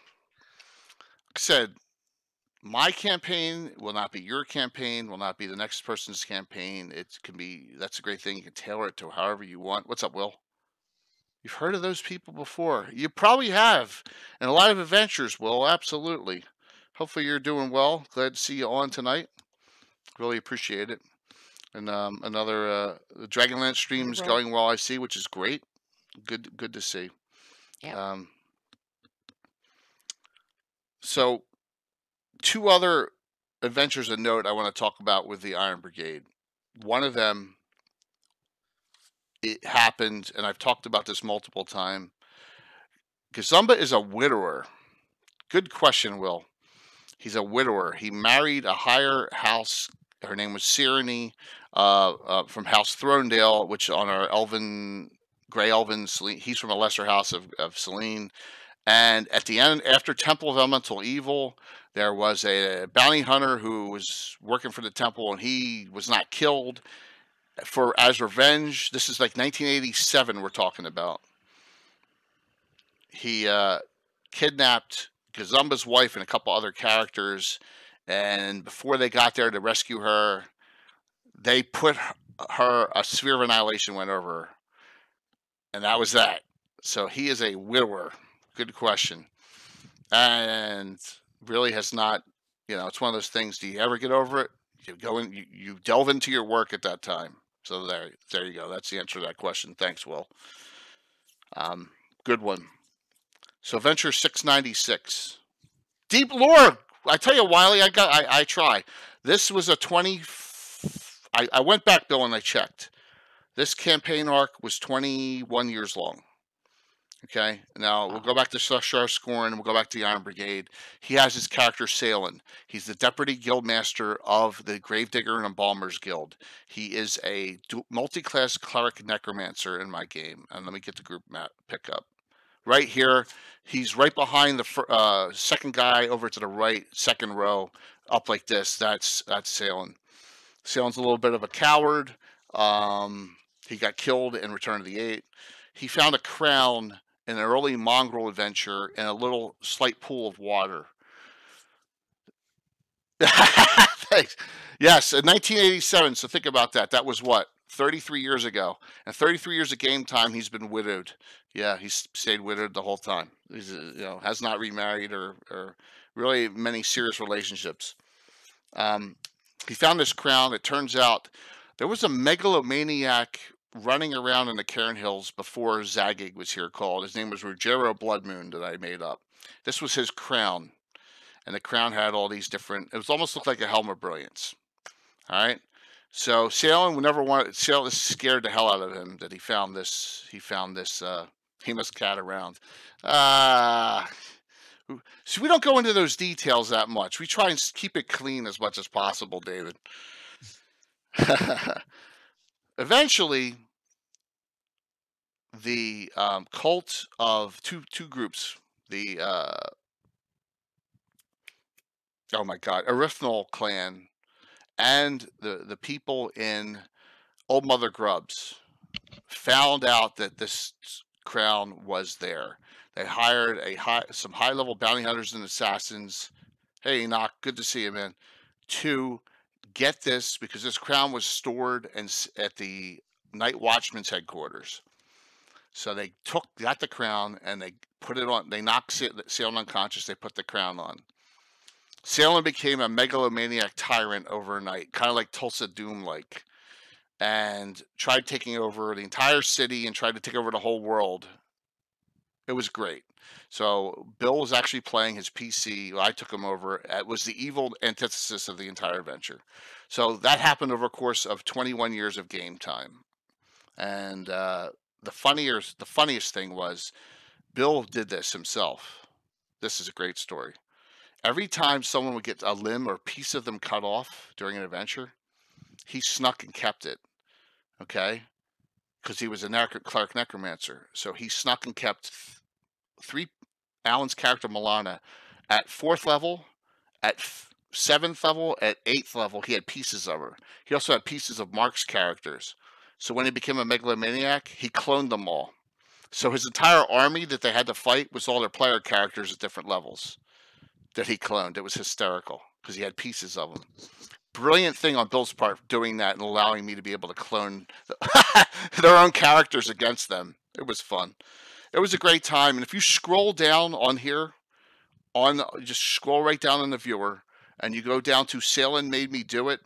Speaker 2: Like I said, my campaign will not be your campaign, will not be the next person's campaign. It can be, that's a great thing. You can tailor it to however you want. What's up, Will? You've heard of those people before. You probably have. And a lot of adventures, Will, absolutely. Hopefully you're doing well. Glad to see you on tonight. Really appreciate it. And another the Dragonlance stream is going well, I see, which is great. Good to see.
Speaker 3: Yeah.
Speaker 2: So 2 other adventures of note I want to talk about with the Iron Brigade. One of them, it happened, and I've talked about this multiple times. Gazumba is a widower. Good question, Will. He's a widower. He married a higher house. Her name was Cyreney, from House Thronedale, which on our Grey Elven, he's from a lesser house of Selene. And at the end, after Temple of Elemental Evil, there was a bounty hunter who was working for the temple, and he was not killed as revenge. This is like 1987 we're talking about. He kidnapped Gazumba's wife and a couple other characters, and before they got there to rescue her, they put her, a sphere of annihilation went over her. And that was that. So he is a widower. Good question. And really has not, it's one of those things. Do you ever get over it? You go in, you delve into your work at that time. So there you go. That's the answer to that question. Thanks, Will. Good one. So Venture 696. Deep lore. I tell you, Wiley, I try. This was a 20. I went back, Bill, and I checked. This campaign arc was 21 years long. Okay, now we'll go back to Shar Scorn, and we'll go back to the Iron Brigade. He has his character Salen. He's the deputy guildmaster of the Gravedigger and Embalmers Guild. He is a multi-class cleric necromancer in my game. And let me get the group map pick up. Right here, he's right behind the second guy over to the right, second row, up like this. That's Salen. Salen's a little bit of a coward. He got killed in Return of the Eight. He found a crown in an early mongrel adventure in a little slight pool of water. Thanks. Yes, in 1987. So think about that. That was what? 33 years ago. And 33 years of game time, he's been widowed. Yeah, he's stayed widowed the whole time. He's, has not remarried or really many serious relationships. He found this crown. It turns out there was a megalomaniac running around in the Cairn Hills before Zagig was here called. His name was Ruggiero Bloodmoon that I made up. This was his crown. And the crown had all these different, it was almost looked like a helm of brilliance. All right. So Salen would never want, Salen scared the hell out of him that he found this famous cat around. So we don't go into those details that much. We try and keep it clean as much as possible, David. Eventually, the cult of two groups, the oh my God, Arithmal clan, and the people in Old Mother Grubbs found out that this crown was there. They hired some high-level bounty hunters and assassins. Hey, Enoch, good to see you, man. To get this, because this crown was stored at the Night Watchman's headquarters. So they got the crown and they put it on. They knocked Salem unconscious. They put the crown on. Salem became a megalomaniac tyrant overnight, kind of like Tulsa Doom-like, and tried taking over the entire city and tried to take over the whole world. It was great. So Bill was actually playing his PC. I took him over. It was the evil antithesis of the entire adventure. So that happened over a course of 21 years of game time. And the funniest thing was Bill did this himself. This is a great story. Every time someone would get a limb or piece of them cut off during an adventure, he snuck and kept it. Okay? Because he was a cleric necromancer. So he snuck and kept Alan's character Milana at 4th level, at 7th level, at 8th level. He had pieces of her. He also had pieces of Mark's characters. So when he became a megalomaniac, he cloned them all. So his entire army that they had to fight was all their player characters at different levels that he cloned. It was hysterical because he had pieces of them. Brilliant thing on Bill's part doing that and allowing me to be able to clone their own characters against them. It was fun. It was a great time. And if you scroll down on here, just scroll right down on the viewer, and you go down to Salem Made Me Do It,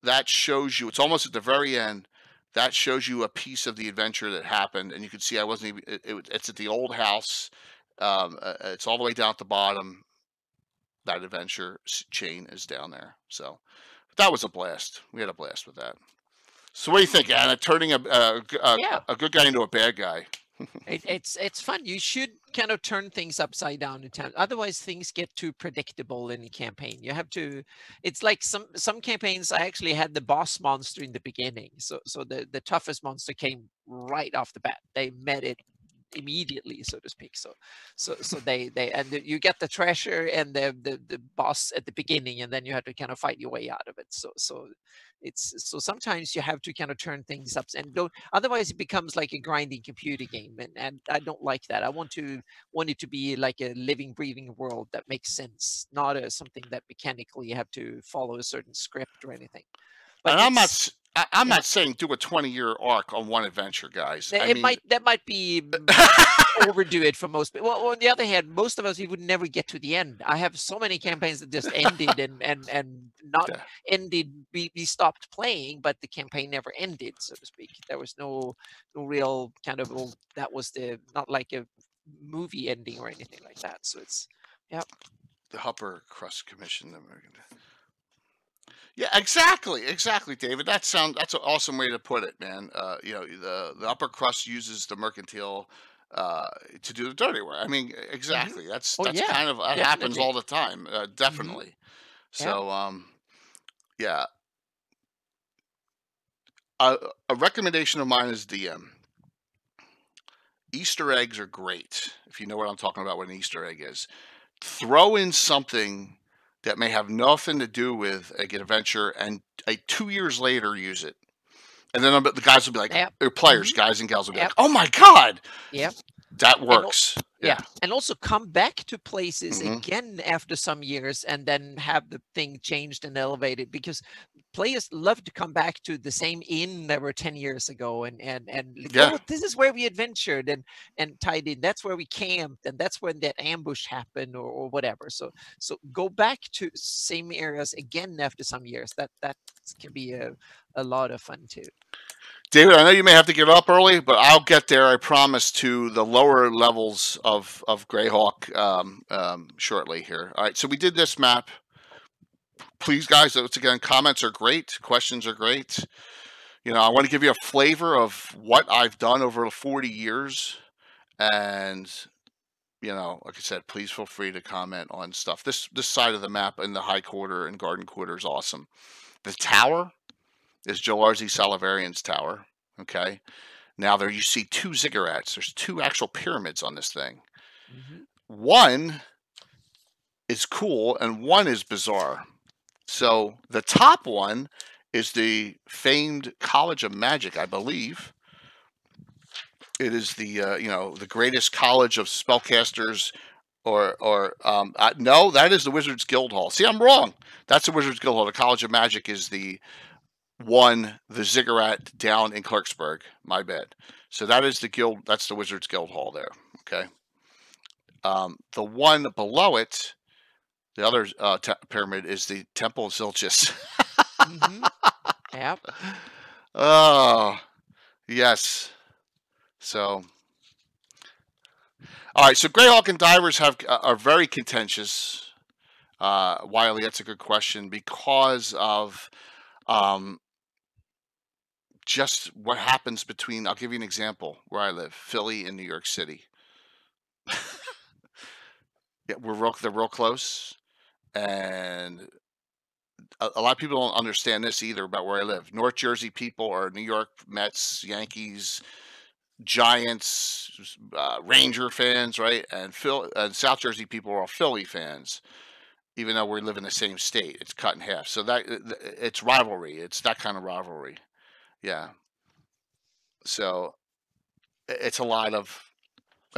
Speaker 2: that shows you, it's almost at the very end, that shows you a piece of the adventure that happened. And you can see I wasn't even, it's at the old house. It's all the way down at the bottom. That adventure chain is down there. So that was a blast. We had a blast with that. So what do you think, Anna? Turning a good guy into a bad guy.
Speaker 3: It's fun. You should kind of turn things upside down in time. Otherwise, things get too predictable in a campaign. You have to. It's like some campaigns. I actually had the boss monster in the beginning, so the toughest monster came right off the bat. They met it immediately, so to speak. So they and you get the treasure and the boss at the beginning, and then you have to kind of fight your way out of it. So sometimes you have to kind of turn things up and don't, otherwise it becomes like a grinding computer game, and I don't like that. I want it to be like a living, breathing world that makes sense, not something that mechanically you have to follow a certain script or anything. But
Speaker 2: and I'm not saying do a 20-year arc on one adventure, guys.
Speaker 3: That might be overdo it for most people. Well, on the other hand, most of us, we would never get to the end. I have so many campaigns that just ended and not ended. We stopped playing, but the campaign never ended, so to speak. There was no real kind of, well, that was not like a movie ending or anything like that. So it's, yeah.
Speaker 2: The Upper Crust Commission. Yeah, exactly, David. That's an awesome way to put it, man. The upper crust uses the mercantile to do the dirty work. I mean, exactly.
Speaker 3: Mm-hmm.
Speaker 2: That's kind of that happens all the time. Definitely.
Speaker 3: Mm-hmm.
Speaker 2: So, yeah. A recommendation of mine is DM. Easter eggs are great. If you know what I'm talking about, what an Easter egg is, throw in something that may have nothing to do with an adventure, and 2 years later use it, and then the guys will be like, or players, guys and gals will be like, "Oh my god, that works."
Speaker 3: And also come back to places again after some years, and then have the thing changed and elevated, because players love to come back to the same inn that were 10 years ago and oh, this is where we adventured and tied in. That's where we camped, and that's when that ambush happened or whatever. So go back to same areas again after some years. That can be a lot of fun too.
Speaker 2: David, I know you may have to get up early, but I'll get there, I promise, to the lower levels of Greyhawk shortly here. All right, so we did this map. Please, guys, once again, comments are great. Questions are great. I want to give you a flavor of what I've done over 40 years. And, like I said, please feel free to comment on stuff. This side of the map in the High Quarter and Garden Quarter is awesome. The tower is Joe Arzi Salavarian's tower. Okay. Now there you see 2 ziggurats. There's 2 actual pyramids on this thing. One is cool and one is bizarre. So the top one is the famed College of Magic, I believe. It is the greatest college of spellcasters, no, that is the Wizards Guild Hall. See, I'm wrong. That's the Wizards Guild Hall. The College of Magic is the won the Ziggurat down in Clarksburg. My bad. So that is the guild. That's the Wizards Guild Hall there. Okay. The one below it, the other pyramid, is the Temple of Zilchis.
Speaker 3: Mm-hmm. Yep.
Speaker 2: Oh, yes. So, all right. So Greyhawk and Divers are very contentious. Wiley, that's a good question because of just what happens between. I'll give you an example where I live, Philly and New York City. Yeah, they're real close, and a lot of people don't understand this either about where I live. North Jersey people are New York Mets, Yankees, Giants, Ranger fans, right? And South Jersey people are all Philly fans, even though we live in the same state. It's cut in half. So that it's rivalry. It's that kind of rivalry. Yeah. So it's a lot of.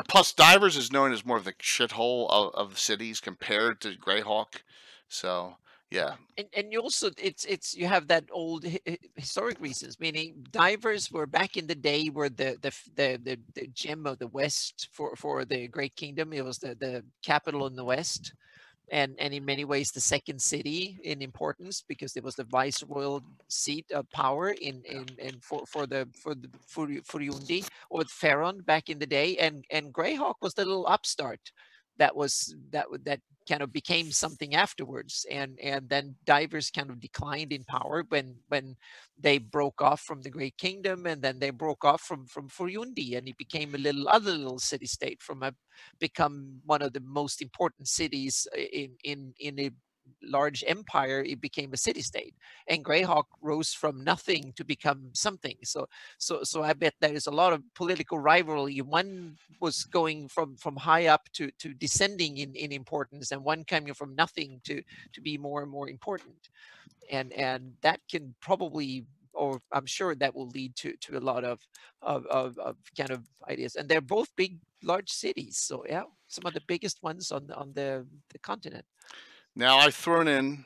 Speaker 2: Plus, Divers is known as more of the shithole of the cities compared to Greyhawk. So yeah.
Speaker 3: And you also you have that old historic reasons, meaning Divers were back in the day were the gem of the West for the Great Kingdom. It was the capital in the West. And in many ways the second city in importance because it was the viceroyal seat of power for the Furyundi or Pharaon back in the day, and Greyhawk was the little upstart that kind of became something afterwards, and then Divers kind of declined in power when they broke off from the Great Kingdom, and then they broke off from Furyundi, and it became a other little city state become one of the most important cities in a large empire. It became a city state, and Greyhawk rose from nothing to become something. So I bet there is a lot of political rivalry. One was going from high up to descending in importance, and one coming from nothing to be more and more important, and that can probably, or I'm sure that will lead to a lot of kind of ideas. And they're both large cities. So yeah, some of the biggest ones on the continent.
Speaker 2: Now I've thrown in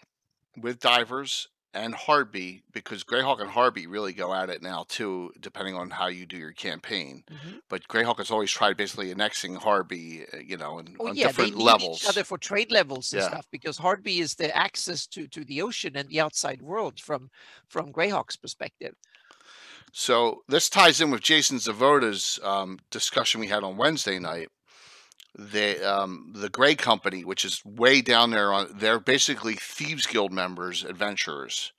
Speaker 2: with Divers and Hardby because Greyhawk and Hardby really go at it now too, depending on how you do your campaign.
Speaker 3: Mm-hmm.
Speaker 2: But Greyhawk has always tried basically annexing Hardby, on
Speaker 3: Yeah,
Speaker 2: different
Speaker 3: they
Speaker 2: levels.
Speaker 3: each other for trade levels and stuff, because Hardby is the access to the ocean and the outside world from Greyhawk's perspective.
Speaker 2: So this ties in with Jason Zavoda's discussion we had on Wednesday night. The Grey Company, which is way down there, they're basically Thieves Guild members, adventurers.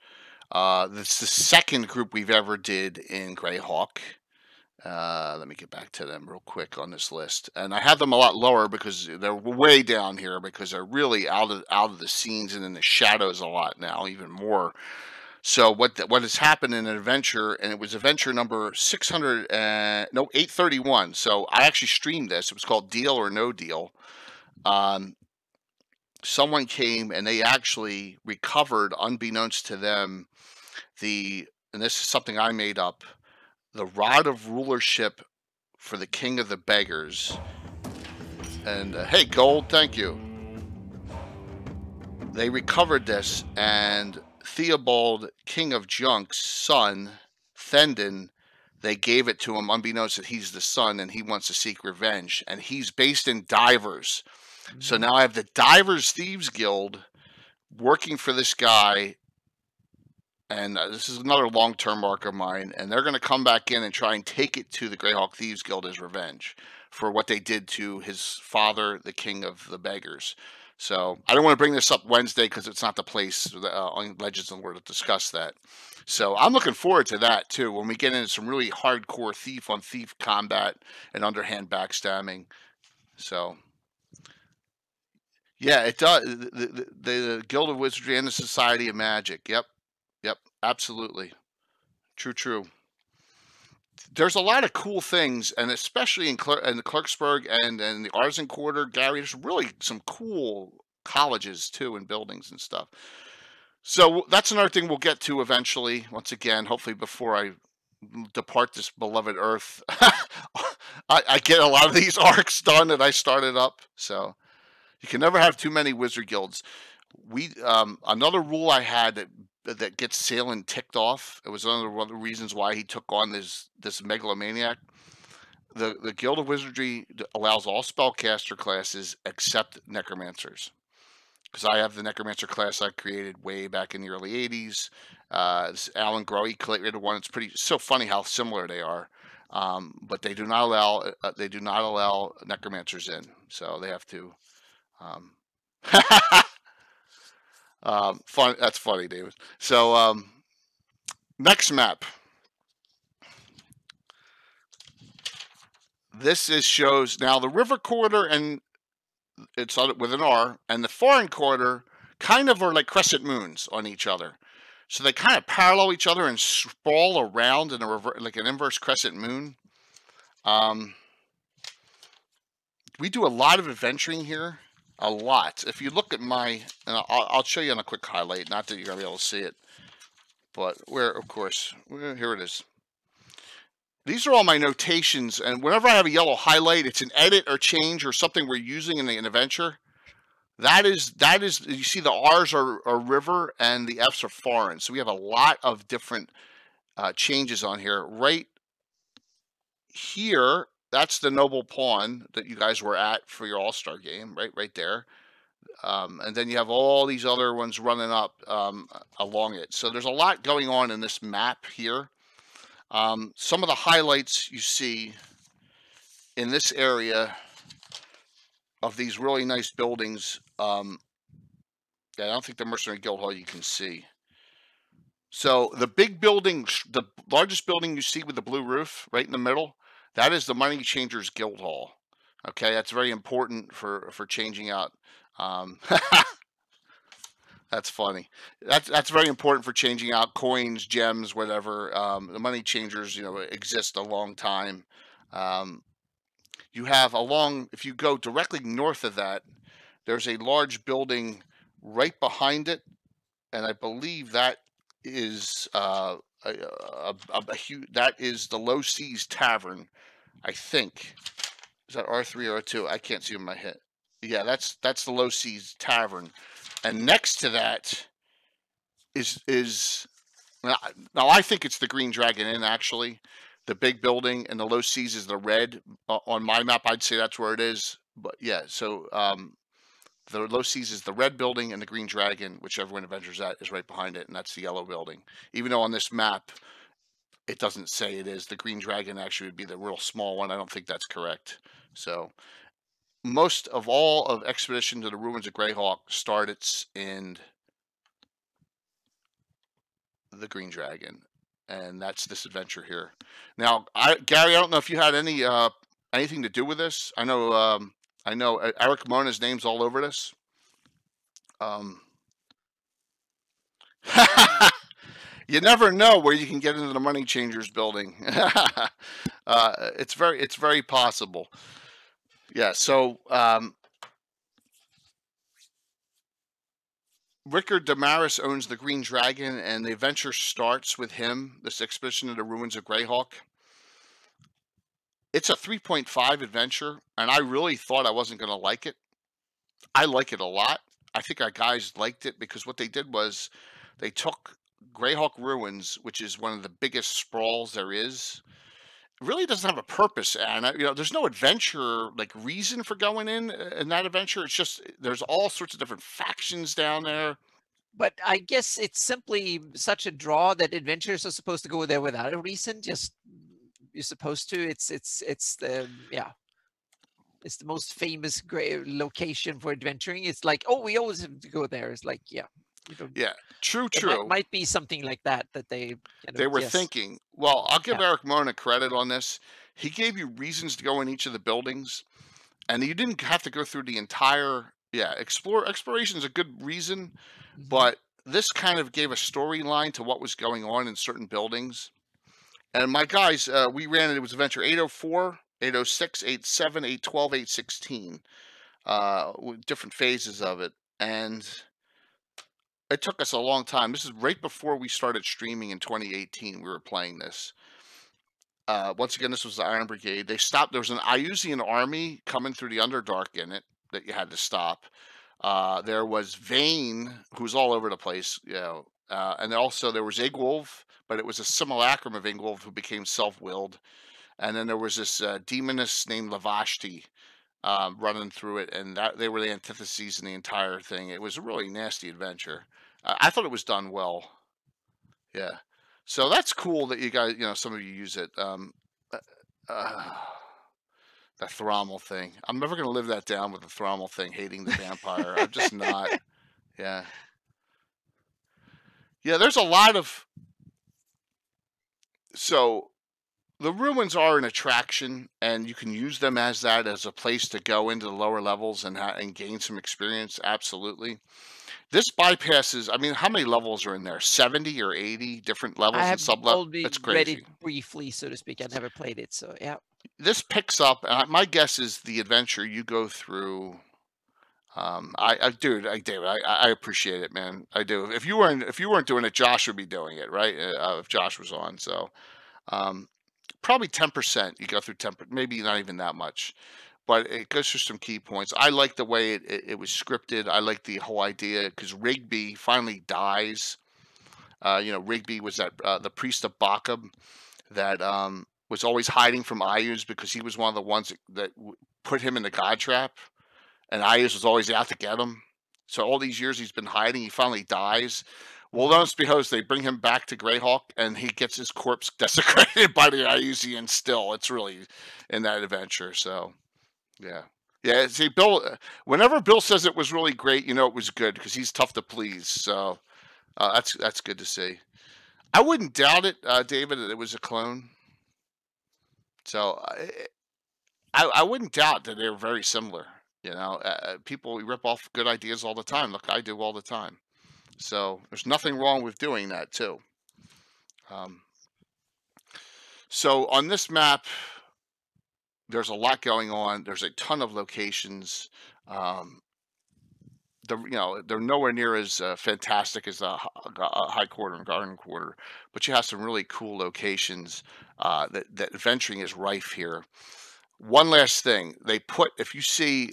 Speaker 2: That's the second group we've ever did in Greyhawk. Let me get back to them real quick on this list, and I have them a lot lower because they're way down here because they're really out of the scenes and in the shadows a lot now, even more. So what has happened in an adventure, and it was adventure number 831. So I actually streamed this. It was called Deal or No Deal. Someone came and they actually recovered, unbeknownst to them, and this is something I made up, the Rod of Rulership for the King of the Beggars. And hey, Gold, thank you. They recovered this, and Theobald, King of Junk's son, Thendon, they gave it to him unbeknownst that he's the son and he wants to seek revenge. And he's based in Divers. Mm-hmm. So now I have the Divers Thieves Guild working for this guy. And this is another long-term arc of mine. And they're going to come back in and try and take it to the Greyhawk Thieves Guild as revenge for what they did to his father, the King of the Beggars. So I don't want to bring this up Wednesday because it's not the place on Legends and Lore to discuss that. So I'm looking forward to that too when we get into some really hardcore thief on thief combat and underhand backstabbing. So yeah, it does. The Guild of Wizardry and the Society of Magic. Yep, absolutely, true. There's a lot of cool things, and especially in the Clarksburg and the Arzen Quarter, Gary, there's really some cool colleges too and buildings and stuff. So that's another thing we'll get to eventually. Once again, hopefully before I depart this beloved earth, I get a lot of these arcs done that I started up. So you can never have too many wizard guilds. Another rule I had that that gets Salen ticked off. It was one of the reasons why he took on this megalomaniac. The Guild of Wizardry allows all spellcaster classes except necromancers. Because I have the necromancer class I created way back in the early '80s. This Alan Grohe created one. It's so funny how similar they are. But they do not allow necromancers in, so they have to. Fun. That's funny, David. So next map. This shows now the river quarter, and it's with an R, and the foreign quarter kind of are like crescent moons on each other. So they kind of parallel each other and sprawl around in like an inverse crescent moon. We do a lot of adventuring here, a lot. If you look at and I'll show you on a quick highlight, not that you're going to be able to see it, but of course, here it is. These are all my notations, and whenever I have a yellow highlight, it's an edit or change or something we're using in an adventure. That is, you see the R's are river and the F's are foreign. So we have a lot of different changes on here. Right here, that's the noble pawn that you guys were at for your All-Star game, right there. And then you have all these other ones running up along it. So there's a lot going on in this map here. Some of the highlights you see in this area of these really nice buildings. I don't think the Mercenary Guild Hall you can see. So the big building, the largest building you see with the blue roof right in the middle, that is the Money Changers Guild Hall. Okay, that's very important for changing out. That's funny. That's very important for changing out coins, gems, whatever. The Money Changers, exist a long time. You have if you go directly north of that, there's a large building right behind it, and I believe that is that is the Low Seas Tavern, I think. Is that R3 or R2? I can't see in my head. Yeah, that's the Low Seas Tavern, and next to that is now I think it's the Green Dragon Inn actually. The big building, and the Low Seas is the red. On my map, I'd say that's where it is. But yeah, so the Low Seas is the red building, and the Green Dragon, which everyone adventures at, is right behind it, and that's the yellow building. Even though on this map, it doesn't say it is. The Green Dragon actually would be the real small one. I don't think that's correct. So most of all of Expedition to the Ruins of Greyhawk starts in the Green Dragon. And that's this adventure here. Now, Gary, I don't know if you had anything to do with this. I know Eric Mona's name's all over this. You never know where you can get into the Money Changers building. It's very possible. Yeah. So Rickard Damaris owns the Green Dragon, and the adventure starts with him, this Expedition to the Ruins of Greyhawk. It's a 3.5 adventure, and I really thought I wasn't going to like it. I like it a lot. I think our guys liked it because what they did was they took Greyhawk Ruins, which is one of the biggest sprawls there is. It really doesn't have a purpose, and there's no adventure reason for going in that adventure. It's just there's all sorts of different factions down there.
Speaker 3: But I guess it's simply such a draw that adventurers are supposed to go there without a reason. Just you're supposed to. It's the it's the most famous location for adventuring. It's like, oh, we always have to go there. It's like, yeah.
Speaker 2: Yeah, true.
Speaker 3: Might be something like that they
Speaker 2: were thinking. Well, I'll give Eric Mona credit on this. He gave you reasons to go in each of the buildings, and you didn't have to go through the entire. Yeah, exploration is a good reason, but this kind of gave a storyline to what was going on in certain buildings. And my guys, we ran it. It was adventure 804, 806, 87, 812, 816, with different phases of it, and it took us a long time. This is right before we started streaming in 2018. We were playing this. Once again, this was the Iron Brigade. They stopped. There was an Iusian army coming through the Underdark in it that you had to stop. There was Vane, who's all over the place. And then also there was Igwolf, but it was a simulacrum of Igwolf who became self-willed. And then there was this demoness named Lavashti running through it, and they were the antitheses in the entire thing. It was a really nasty adventure. I thought it was done well. Yeah. So that's cool that you guys, some of you use it. That Thrommel thing. I'm never going to live that down with the Thrommel thing, hating the vampire. I'm just not. Yeah. Yeah, there's a lot of... So the ruins are an attraction, and you can use them as that, as a place to go into the lower levels and gain some experience. Absolutely. This bypasses, I mean, how many levels are in there? 70 or 80 different levels and sub-levels? That's crazy.
Speaker 3: Read it briefly, so to speak. I never played it, so yeah.
Speaker 2: This picks up, my guess is the adventure you go through. David, I appreciate it, man. I do. If you weren't doing it, Josh would be doing it, right? If Josh was on, so probably 10%. You go through 10%, maybe not even that much, but it goes through some key points. I like the way it was scripted. I like the whole idea because Rigby finally dies. Rigby was that the priest of Bakum that was always hiding from Ayuz because he was one of the ones that put him in the god trap. And Ayuz was always out to get him. So all these years he's been hiding. He finally dies. Well, notice because they bring him back to Greyhawk, and he gets his corpse desecrated by the Ayuzians still. It's really in that adventure. So, yeah. Yeah, see, Bill, whenever Bill says it was really great, it was good because he's tough to please. So that's good to see. I wouldn't doubt it, David, that it was a clone. So I wouldn't doubt that they're very similar. People rip off good ideas all the time. Look, I do all the time. So there's nothing wrong with doing that too. So on this map, there's a lot going on. There's a ton of locations. They're nowhere near as fantastic as the High Quarter and Garden Quarter, but you have some really cool locations. That adventuring is rife here. One last thing, if you see.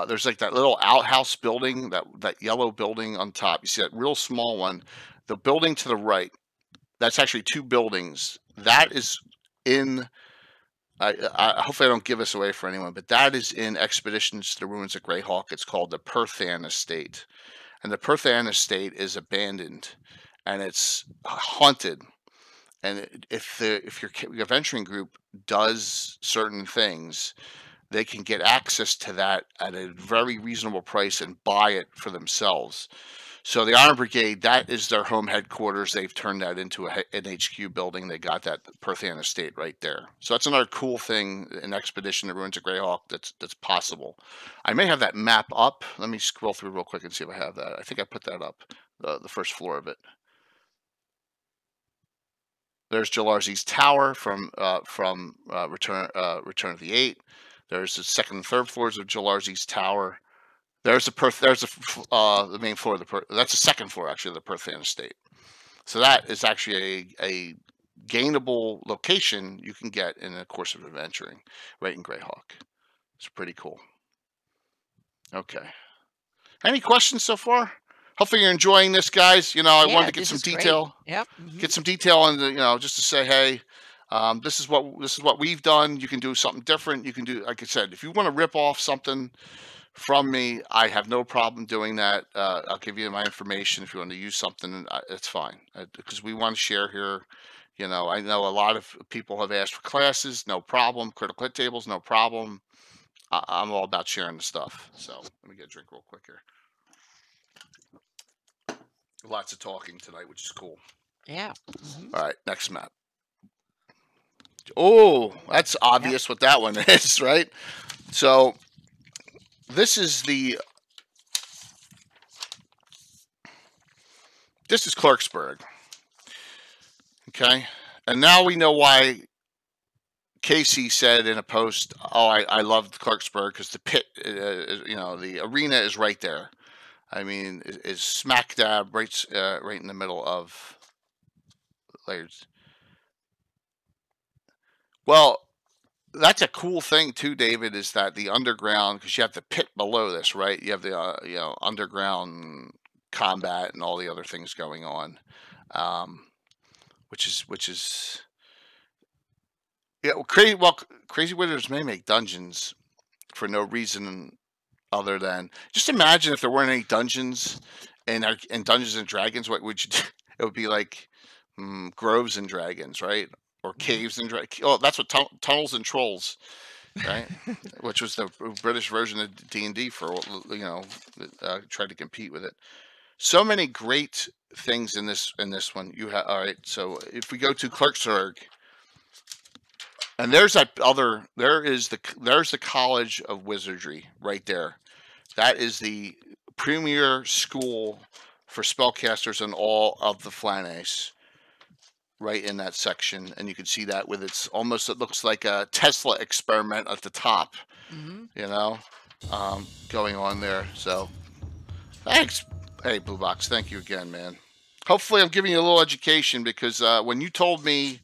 Speaker 2: There's like that little outhouse building, that yellow building on top. You see that real small one. The building to the right, that's actually two buildings. That is in, hopefully I don't give this away for anyone, but that is in Expeditions to the Ruins of Greyhawk. It's called the Perthan Estate. And the Perthan Estate is abandoned, and it's haunted. And if your adventuring group does certain things, they can get access to that at a very reasonable price and buy it for themselves. So the Iron Brigade, that is their home headquarters. They've turned that into an HQ building. They got that Perthan Estate right there. So that's another cool thing in Expedition to Ruins of Greyhawk that's possible. I may have that map up. Let me scroll through real quick and see if I have that. I think I put that up, the first floor of it. There's Jalarzi's Tower from Return of the Eight. There's the second and third floors of Jalarzi's Tower. There's the main floor of that's the second floor actually of the Perthan Estate. So that is actually a gainable location you can get in the course of adventuring right in Greyhawk. It's pretty cool. Okay. Any questions so far? Hopefully you're enjoying this, guys. I wanted to get some detail.
Speaker 3: Yep.
Speaker 2: Get some detail on the, just to say, hey, this is what we've done. You can do something different. You can do, like I said, if you want to rip off something from me, I have no problem doing that. I'll give you my information if you want to use something. It's fine because we want to share here. I know a lot of people have asked for classes. No problem. Critical hit tables. No problem. I'm all about sharing the stuff. So let me get a drink real quick here. Lots of talking tonight, which is cool.
Speaker 3: Yeah.
Speaker 2: All right, next map. Oh, that's obvious what that one is, right? So this is Clarksburg. Okay, and now we know why Casey said in a post, "Oh, I loved Clarksburg because the pit, the arena is right there. I mean, is smack dab right in the middle of layers." Well, that's a cool thing too, David. Is that the underground? Because you have the pit below this, right? You have the underground combat and all the other things going on, which is yeah. Crazy Wizards may make dungeons for no reason other than just imagine if there weren't any dungeons in Dungeons and Dragons. What would you do? It would be like Groves and Dragons, right? Or Caves and Dragons. Oh, that's what Tunnels and Trolls, right? Which was the British version of D&D for, tried to compete with it. So many great things in this one. All right. So if we go to Klerksburg, and there's the College of Wizardry right there. That is the premier school for spellcasters in all of the Flanaes, right in that section. And you can see that with it looks like a Tesla experiment at the top, going on there. So thanks. Hey, Blue Box, thank you again, man. Hopefully I'm giving you a little education, because when you told me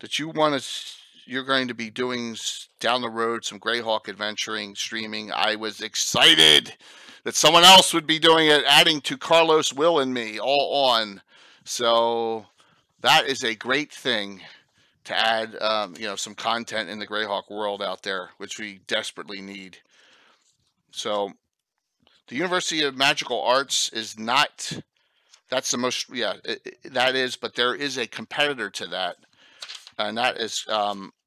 Speaker 2: that you're going to be doing down the road some Greyhawk adventuring streaming, I was excited that someone else would be doing it, adding to Carlos, Will, and me all on. So that is a great thing to add, some content in the Greyhawk world out there, which we desperately need. So the University of Magical Arts is not, that's the most, that is, but there is a competitor to that. And that is,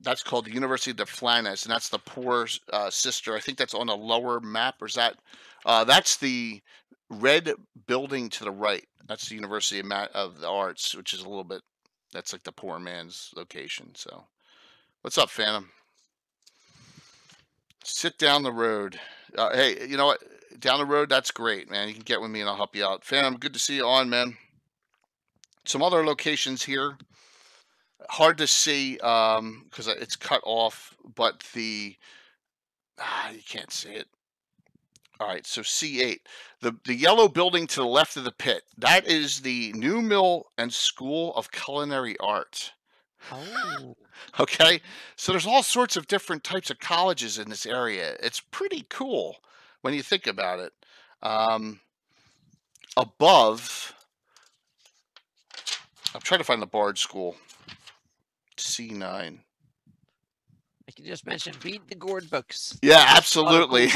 Speaker 2: that's called the University of the Flanaes, and that's the poor sister. I think that's on a lower map, or is that, that's the red building to the right. That's the University of the Arts, which is a little bit, that's like the poor man's location. So, what's up, Phantom? Sit down the road. Hey, you know what? Down the road, that's great, man. You can get with me and I'll help you out. Phantom, good to see you on, man. Some other locations here. Hard to see because it's cut off, but you can't see it. All right, so C8, the yellow building to the left of the pit, that is the New Mill and School of Culinary Art.
Speaker 3: Oh.
Speaker 2: Okay, so there's all sorts of different types of colleges in this area. It's pretty cool when you think about it. Above, I'm trying to find the Bard School. C9.
Speaker 3: I can just mention, read the Gord books.
Speaker 2: Yeah, absolutely.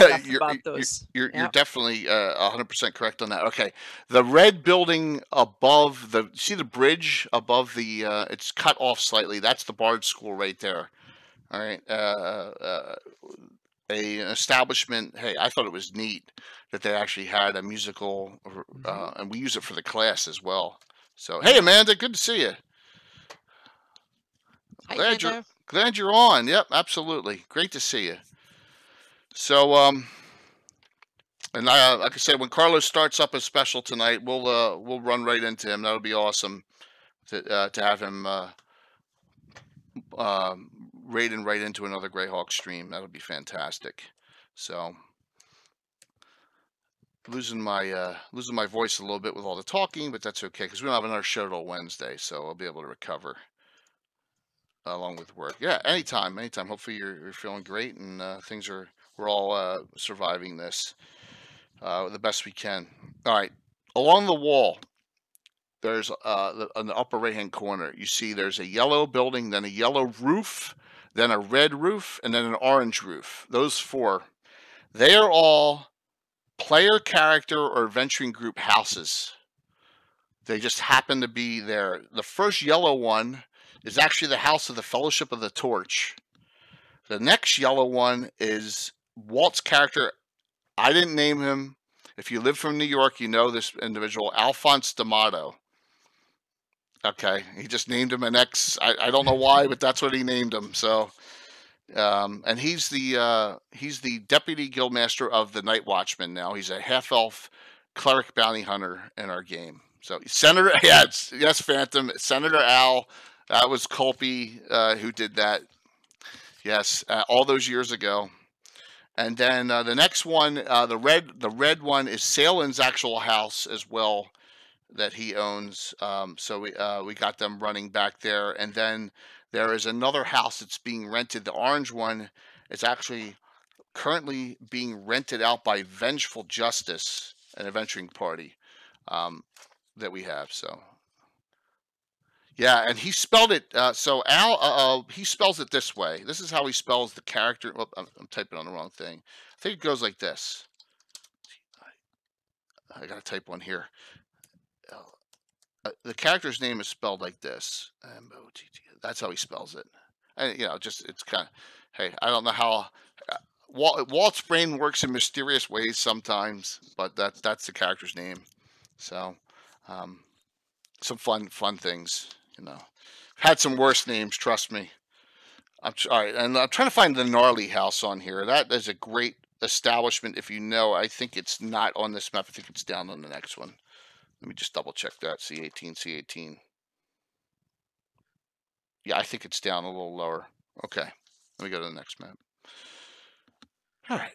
Speaker 3: You're
Speaker 2: definitely 100% correct on that. Okay, the red building above see the bridge above the, it's cut off slightly. That's the Bard School right there. All right, an establishment. Hey, I thought it was neat that they actually had a musical, and we use it for the class as well. So, hey, Amanda, good to see you. Glad you're on. Yep, absolutely. Great to see you. So, and like I said, when Carlos starts up a special tonight, we'll run right into him. That'll be awesome to have him raiding right into another Greyhawk stream. That'll be fantastic. So, losing my voice a little bit with all the talking, but that's okay because we don't have another show till Wednesday, so I'll be able to recover along with work. Yeah, anytime. Hopefully you're feeling great and we're all surviving this the best we can. All right, along the wall, there's on the upper right hand corner, you see there's a yellow building, then a yellow roof, then a red roof, and then an orange roof. Those four, they are all player, character, or adventuring group houses. They just happen to be there. The first yellow one is actually the House of the Fellowship of the Torch. The next yellow one is Walt's character. I didn't name him. If you live from New York, you know this individual, Alphonse D'Amato. Okay, he just named him an X. I don't know why, but that's what he named him. So, and he's the deputy guildmaster of the Night Watchman now. He's a half-elf cleric bounty hunter in our game. So, Senator, yes, Phantom, Senator Al. That was Colby who did that. Yes, all those years ago. And then the next one, the red one is Salen's actual house as well that he owns. So we got them running back there. And then there is another house that's being rented. The orange one is actually currently being rented out by Vengeful Justice, an adventuring party. that we have. So yeah, and he spelled it. So Al, he spells it this way. This is how he spells the character. Oh, I'm typing on the wrong thing. I think it goes like this. I gotta type one here. The character's name is spelled like this. M-O-T-T. That's how he spells it. And you know, just it's kind of. Hey, I don't know how. Walt's brain works in mysterious ways sometimes, but that's the character's name. So, some fun things, you know. Had some worse names, trust me. All right, and I'm trying to find the Gnarly House on here. That is a great establishment. If you know, I think it's not on this map. I think it's down on the next one. Let me just double check that. C18. Yeah, I think it's down a little lower. Okay, let me go to the next map. All right.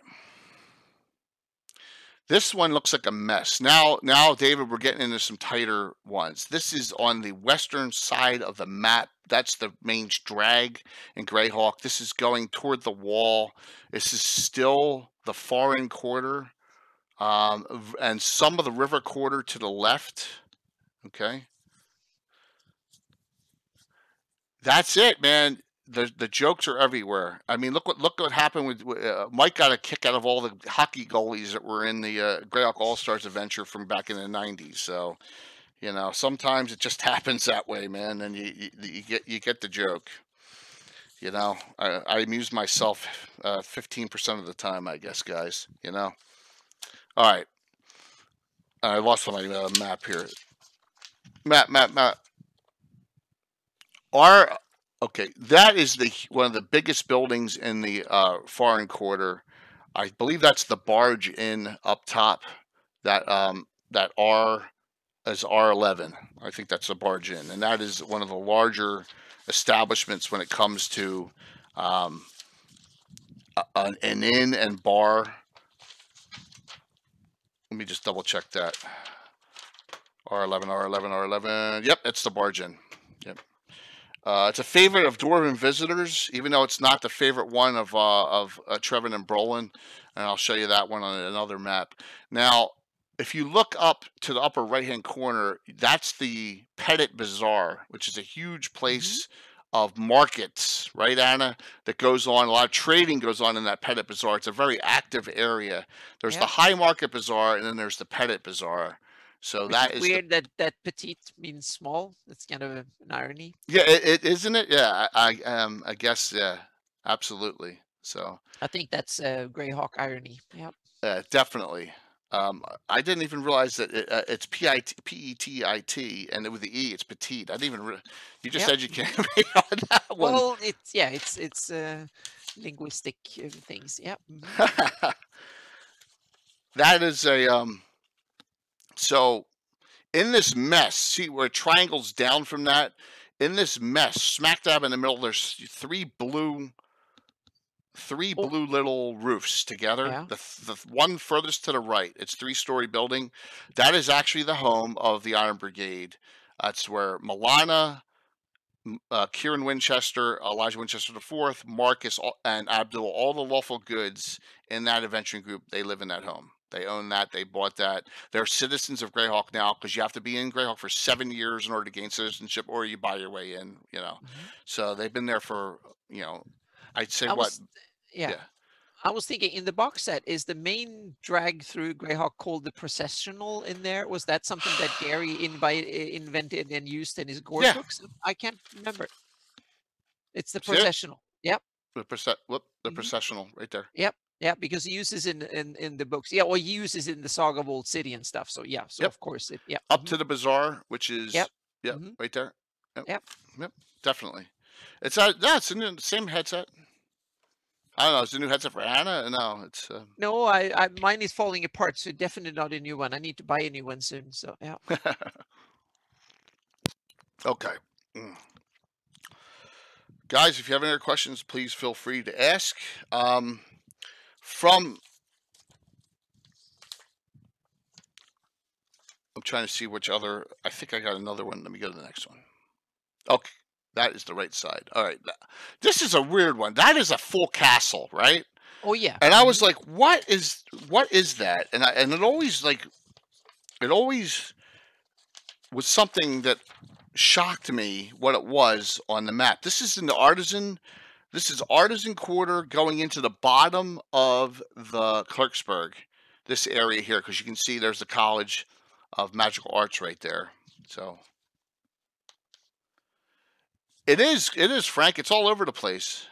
Speaker 2: This one looks like a mess. Now, David, we're getting into some tighter ones. This is on the western side of the map. That's the main drag in Greyhawk. This is going toward the wall. This is still the foreign quarter, and some of the river quarter to the left. Okay. That's it, man. The jokes are everywhere. I mean, look what happened with Mike. Got a kick out of all the hockey goalies that were in the Greyhawk All Stars adventure from back in the '90s. So, you know, sometimes it just happens that way, man, and you get the joke. You know, I amuse myself 15% of the time, I guess, guys. You know. All right, I lost my map here. Map. Okay, that is one of the biggest buildings in the foreign quarter. I believe that's the barge inn up top. That R is R11. I think that's the barge inn, and that is one of the larger establishments when it comes to an inn and bar. Let me just double check that. R11. Yep, it's the barge inn. Yep. It's a favorite of Dwarven visitors, even though it's not the favorite one of Trevin and Brolin, and I'll show you that one on another map. Now, if you look up to the upper right-hand corner, that's the Petit Bazaar, which is a huge place of markets, right, Anna? That goes on. A lot of trading goes on in that Petit Bazaar. It's a very active area. There's the High Market Bazaar, and then there's the Petit Bazaar. So that is
Speaker 3: weird that petite means small. That's kind of an irony.
Speaker 2: Yeah, it isn't it? Yeah, I guess absolutely. So
Speaker 3: I think that's Greyhawk irony. Yep.
Speaker 2: Definitely. I didn't even realize that it's P-E-T-I-T, and with the E, it's petite. I didn't even. You just educated me on that one.
Speaker 3: Well, it's linguistic things. Yep.
Speaker 2: That is a So, in this mess, see where it triangles down from that? In this mess, smack dab in the middle, there's three blue little roofs together.
Speaker 3: Yeah.
Speaker 2: The one furthest to the right, it's a 3-story building. That is actually the home of the Iron Brigade. That's where Milana, Kieran Winchester, Elijah Winchester IV, Marcus, and Abdul, all the lawful goods in that adventuring group, they live in that home. They own that. They bought that. They're citizens of Greyhawk now because you have to be in Greyhawk for 7 years in order to gain citizenship, or you buy your way in. You know, so they've been there for I'd say
Speaker 3: Yeah. I was thinking in the box set, is the main drag through Greyhawk called the processional in there? Was that something that Gary invented and used in his gore books? I can't remember. It's the processional. Yep.
Speaker 2: The processional right there.
Speaker 3: Yep. Yeah, because he uses in the books. Yeah, well, he uses in the Saga of Old City and stuff. So yeah, so of course it. Yeah.
Speaker 2: Up to the bazaar, which is right there. Yep. Definitely. It's it's in the same headset. I don't know. It's a new headset for Anna. No, it's.
Speaker 3: No, mine is falling apart, so definitely not a new one. I need to buy a new one soon. So yeah.
Speaker 2: Okay. Guys, if you have any other questions, please feel free to ask. I'm trying to see which other. I think I got another one. Let me go to the next one. Okay, that is the right side. All right, this is a weird one. That is a full castle, right?
Speaker 3: Oh yeah.
Speaker 2: And I was like, what is that? And it always was something that shocked me what it was on the map. This is in the Artisan. This is Artisan Quarter going into the bottom of the Clarksburg, this area here, because you can see there's the College of Magical Arts right there. So it is, Frank. It's all over the place.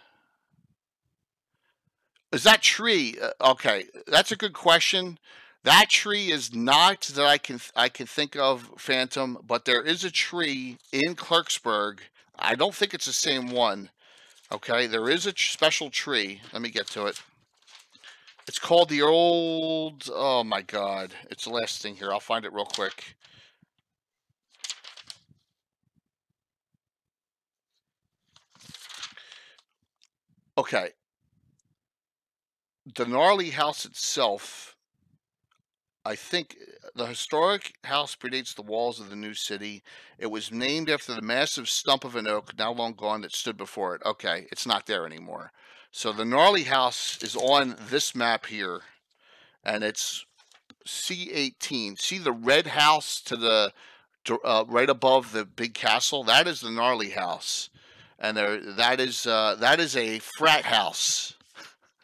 Speaker 2: Is that tree? Okay, that's a good question. That tree is not that I can think of, Phantom, but there is a tree in Clarksburg. I don't think it's the same one. Okay, there is a special tree. Let me get to it. It's called the old. Oh my God! It's the last thing here. I'll find it real quick. Okay. The gnarly house itself, I think the historic house predates the walls of the new city. It was named after the massive stump of an oak, now long gone, that stood before it. Okay, it's not there anymore. So the gnarly house is on this map here, and it's C18. See the red house to the right above the big castle? That is the gnarly house, and that is a frat house.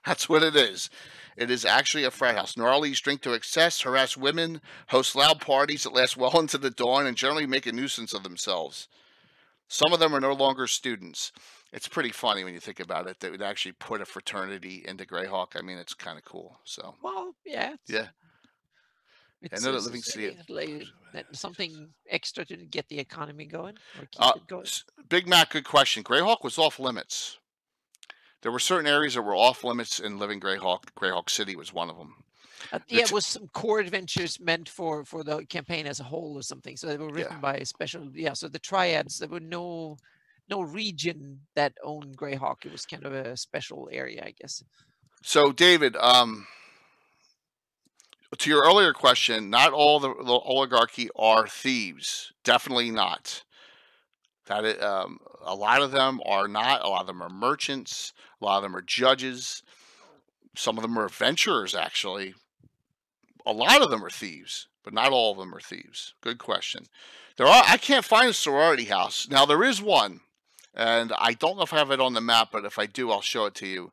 Speaker 2: That's what it is. It is actually a frat house. Gnarlies drink to excess, harass women, host loud parties that last well into the dawn, and generally make a nuisance of themselves. Some of them are no longer students. It's pretty funny when you think about it. They would actually put a fraternity into Greyhawk. I mean, it's kind of cool. So,
Speaker 3: well, yeah.
Speaker 2: Yeah.
Speaker 3: It's,
Speaker 2: Another living city.
Speaker 3: like something extra to get the economy going or keep it going.
Speaker 2: Big Mac, good question. Greyhawk was off limits. There were certain areas that were off limits in living Greyhawk. Greyhawk City was one of them.
Speaker 3: Yeah, it was some core adventures meant for the campaign as a whole or something. So they were written by a special. Yeah, so the triads. There were no region that owned Greyhawk. It was kind of a special area, I guess.
Speaker 2: So David, to your earlier question, not all the oligarchy are thieves. Definitely not. That a lot of them are not. A lot of them are merchants. A lot of them are judges. Some of them are adventurers, actually. A lot of them are thieves, but not all of them are thieves. Good question. I can't find a sorority house. Now, there is one, and I don't know if I have it on the map, but if I do, I'll show it to you.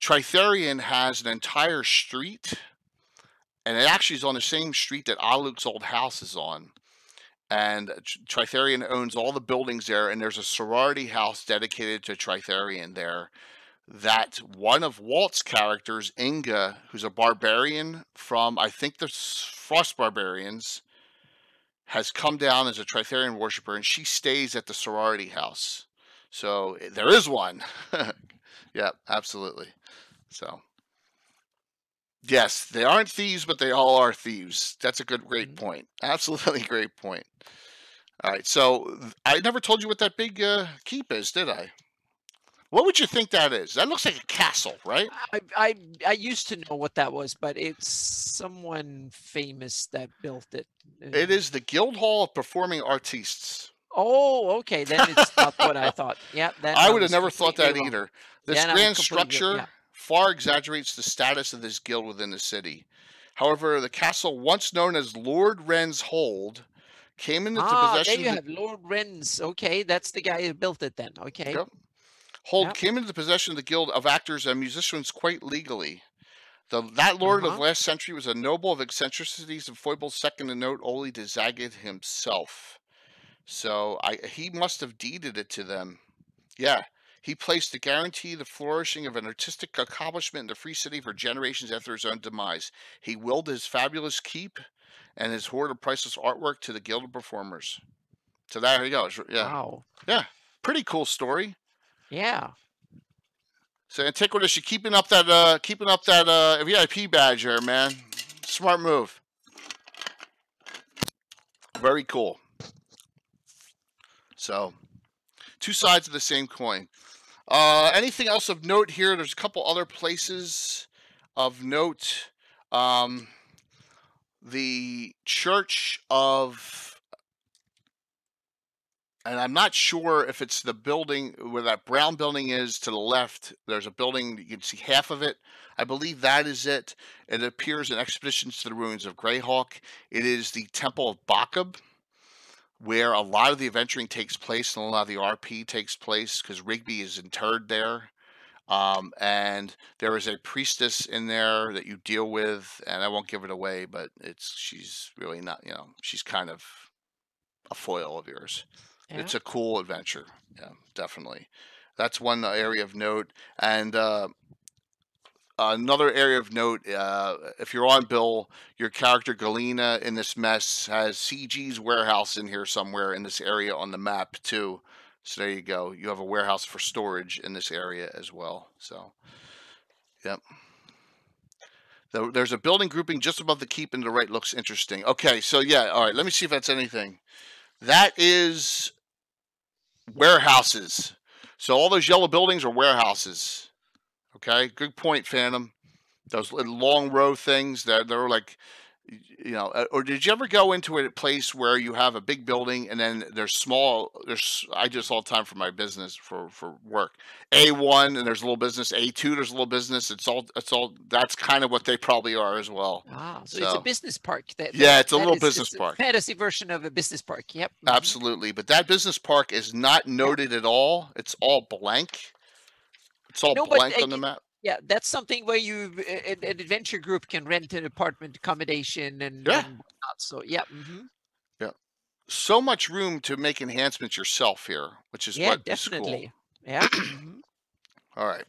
Speaker 2: Tritherian has an entire street, and it actually is on the same street that Ulek's old house is on. And Tritherian owns all the buildings there, and there's a sorority house dedicated to Tritherian there. That one of Walt's characters, Inga, who's a barbarian from, I think, the Frost Barbarians, has come down as a Tritherian worshiper, and she stays at the sorority house. So there is one. Yeah, absolutely. So, yes, they aren't thieves, but they all are thieves. That's a great point. Absolutely great point. All right, so I never told you what that big keep is, did I? What would you think that is? That looks like a castle, right?
Speaker 3: I used to know what that was, but it's someone famous that built it.
Speaker 2: It is the Guildhall of Performing Artistes.
Speaker 3: Oh, okay. Then it's not what I thought. Yeah,
Speaker 2: I would have never thought that either. This grand structure far exaggerates the status of this guild within the city. However, the castle, once known as Lord Wren's Hold, came into possession.
Speaker 3: There you have Lord Wren's. Okay, that's the guy who built it then. Okay.
Speaker 2: Yep. Hold came into the possession of the Guild of Actors and Musicians quite legally. That lord of last century was a noble of eccentricities and foibles, second to note only to Zagat himself. So he must have deeded it to them. Yeah. He placed to guarantee the flourishing of an artistic accomplishment in the free city for generations after his own demise. He willed his fabulous keep and his hoard of priceless artwork to the Guild of Performers. So there you go. Yeah.
Speaker 3: Wow.
Speaker 2: Yeah. Pretty cool story.
Speaker 3: Yeah.
Speaker 2: So Antiquitous, you're keeping up that VIP badge there, man. Smart move. Very cool. So, two sides of the same coin. Anything else of note here? There's a couple other places of note. The Church of... And I'm not sure if it's the building where that brown building is to the left. There's a building, you can see half of it. I believe that is it. It appears in Expeditions to the Ruins of Greyhawk. It is the Temple of Bakab. where a lot of the adventuring takes place and a lot of the RP takes place, because Rigby is interred there. And there is a priestess in there that you deal with, and I won't give it away, but she's really not, she's kind of a foil of yours.
Speaker 3: Yeah.
Speaker 2: It's a cool adventure. Yeah, definitely. That's one area of note. And another area of note, if you're on Bill, your character Galena in this mess has CG's warehouse in here somewhere in this area on the map too. So there you go. You have a warehouse for storage in this area as well. So, yep. There's a building grouping just above the keep and to the right. Looks interesting. Okay, so yeah, all right. Let me see if that's anything. That is warehouses. So all those yellow buildings are warehouses. Okay, good point, Phantom. Those long row things they're like, or did you ever go into a place where you have a big building and then there's I do this all the time for my business, for work. A1 and there's a little business. A2 there's a little business. It's all that's kind of what they probably are as well.
Speaker 3: Ah, so it's a business park.
Speaker 2: Yeah, it's a little business park.
Speaker 3: Fantasy version of a business park. Yep.
Speaker 2: Absolutely, but that business park is not noted at all. It's all blank. It's all blank on the map.
Speaker 3: Yeah, that's something where an adventure group can rent an apartment accommodation and whatnot. So yeah.
Speaker 2: Yeah. So much room to make enhancements yourself here, which is
Speaker 3: definitely. Cool. Yeah.
Speaker 2: All right.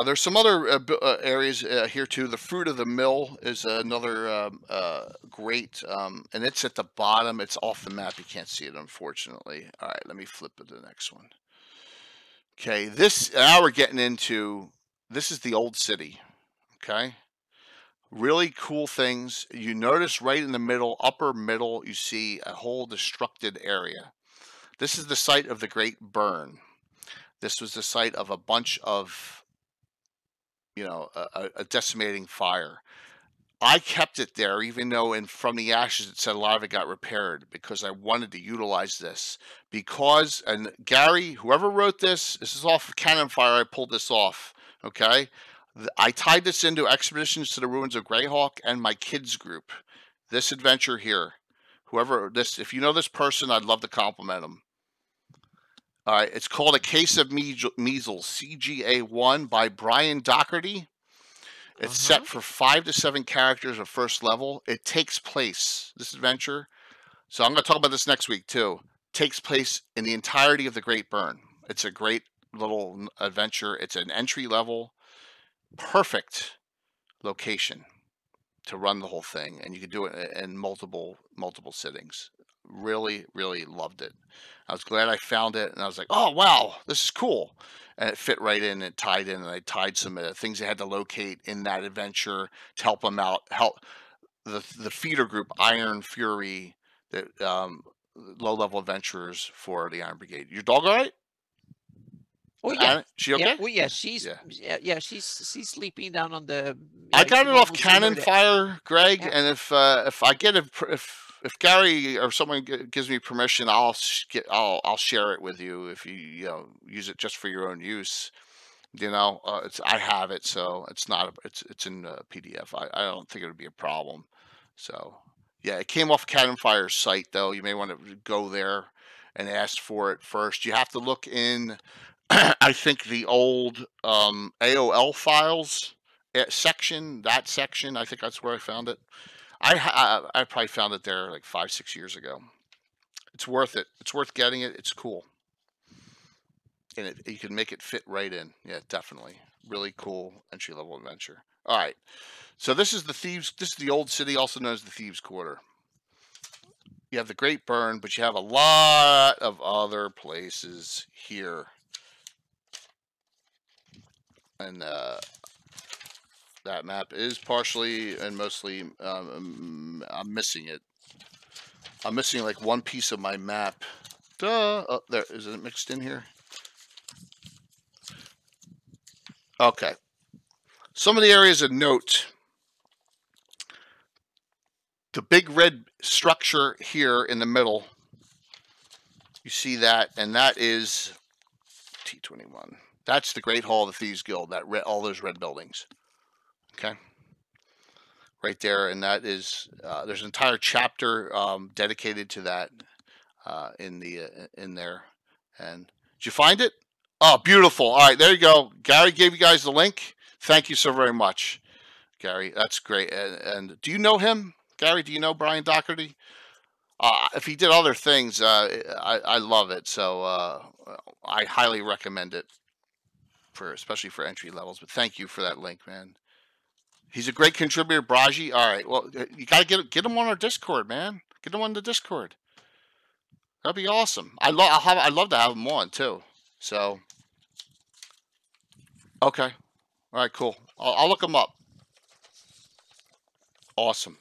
Speaker 2: There's some other areas here too. The Fruit of the Mill is another great, and it's at the bottom. It's off the map. You can't see it, unfortunately. All right, let me flip to the next one. Okay, now we're getting into, this is the old city. Okay, really cool things. You notice right in the middle, upper middle, you see a whole destructed area. This is the site of the Great Burn. This was the site of a bunch of, a decimating fire. I kept it there, even though from the ashes it said a lot of it got repaired, because I wanted to utilize this. And Gary, whoever wrote this is off of Cannon Fire. I pulled this off. Okay, I tied this into Expeditions to the Ruins of Greyhawk and my kids group. This adventure here, if you know this person, I'd love to compliment them. All right, it's called A Case of Measles, CGA1 by Brian Doherty. It's set for 5 to 7 characters of first level. It takes place, this adventure, so I'm going to talk about this next week too, takes place in the entirety of the Great Burn. It's a great little adventure. It's an entry level, perfect location to run the whole thing, and you can do it in multiple sittings. Really, really loved it. I was glad I found it, and I was like, oh wow, this is cool. And it fit right in, and tied in, and I tied some things they had to locate in that adventure to help them out, help the feeder group Iron Fury, the low-level adventurers for the Iron Brigade. Your dog all right?
Speaker 3: Oh yeah,
Speaker 2: she okay?
Speaker 3: Yeah, well, yeah, she's sleeping down on the.
Speaker 2: I got it off Cannon Fire, Greg, and if I get if Gary or someone gives me permission, I'll share it with you. If you use it just for your own use, I have it, so it's not it's in PDF. I don't think it would be a problem. So yeah, it came off Cannon Fire's site though. You may want to go there and ask for it first. You have to look in, I think, the old AOL files section. That section, I think that's where I found it. I probably found it there like 5-6 years ago. It's worth it. It's worth getting it. It's cool, and you can make it fit right in. Yeah, definitely. Really cool entry level adventure. All right, so this is the Thieves. This is the old city, also known as the Thieves' Quarter. You have the Great Burn, but you have a lot of other places here, and that map is partially and mostly, I'm missing it. I'm missing like one piece of my map. Duh. Oh, there. Is it mixed in here? Okay. Some of the areas of note. The big red structure here in the middle. You see that, and that is T21. That's the Great Hall of the Thieves Guild, all those red buildings. Okay. right there, and that is there's an entire chapter dedicated to that in there. And did you find it? Oh, beautiful! All right, there you go. Gary gave you guys the link. Thank you so very much, Gary. That's great. And do you know him, Gary? Do you know Brian Doherty? If he did other things, I love it. So I highly recommend it especially for entry levels. But thank you for that link, man. He's a great contributor, Braji. All right, well, you gotta get him on our Discord, man. Get him on the Discord. That'd be awesome. I'd love to have him on too. So, okay, all right, cool. I'll look him up. Awesome.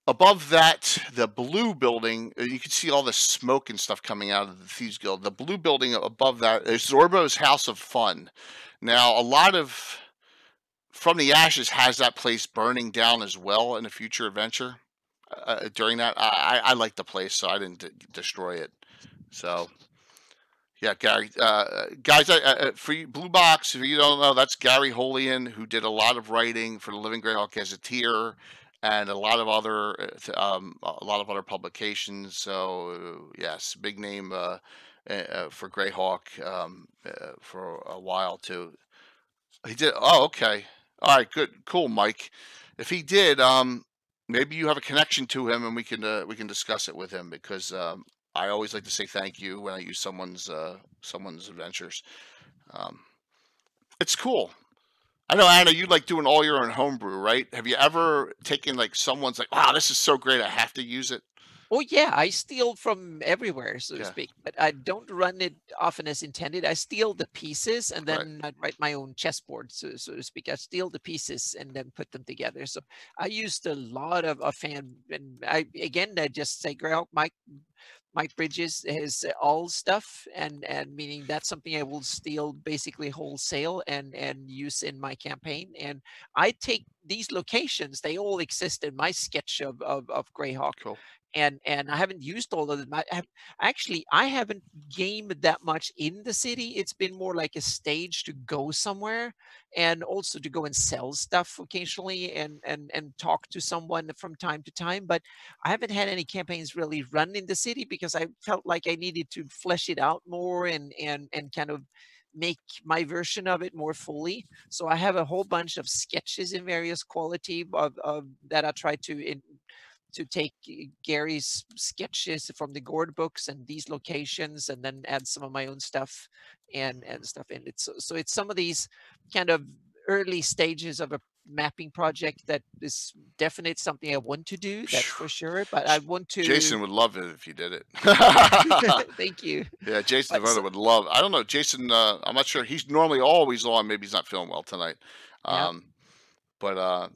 Speaker 2: Above that, the blue building, you can see all the smoke and stuff coming out of the Thieves Guild. The blue building above that is Zorbo's House of Fun. Now, a lot of From the Ashes has that place burning down as well in a future adventure. During that, I like the place, so I didn't destroy it. So, yeah, Gary, guys, for you, Blue Box, if you don't know, that's Gary Holian, who did a lot of writing for the Living Greyhawk Gazetteer and a lot of other publications. So, yes, big name for Greyhawk for a while too. He did. Oh, okay. All right, good, cool, Mike. If he did, maybe you have a connection to him, and we can discuss it with him, because I always like to say thank you when I use someone's adventures. It's cool. I know, Anna, you like doing all your own homebrew, right? Have you ever taken like someone's like, wow, this is so great, I have to use it?
Speaker 3: Oh yeah, I steal from everywhere, so to
Speaker 2: Yeah.
Speaker 3: speak, but I don't run it often as intended. I steal the pieces and
Speaker 2: Right.
Speaker 3: then I write my own chessboard, so to speak. I steal the pieces and then put them together. So I used a lot of fan, and I just say Greyhawk Mike Bridges has all stuff, and meaning that's something I will steal basically wholesale and use in my campaign. And I take these locations; they all exist in my sketch of Greyhawk,
Speaker 2: Cool.
Speaker 3: and I haven't used all of them. I haven't gamed that much in the city. It's been more like a stage to go somewhere, and also to go and sell stuff occasionally, and talk to someone from time to time. But I haven't had any campaigns really run in the city because I felt like I needed to flesh it out more and kind of make my version of it more fully. So I have a whole bunch of sketches in various quality of that I try to take Gary's sketches from the Gord books and these locations, and then add some of my own stuff and stuff in it. So it's some of these kind of early stages of a mapping project that is definitely something I want to do. That's for sure. But I want to.
Speaker 2: Jason would love it if you did it.
Speaker 3: Thank you.
Speaker 2: Yeah, Jason Devoto would love. I don't know, Jason. I'm not sure. He's normally always on. Maybe he's not feeling well tonight. But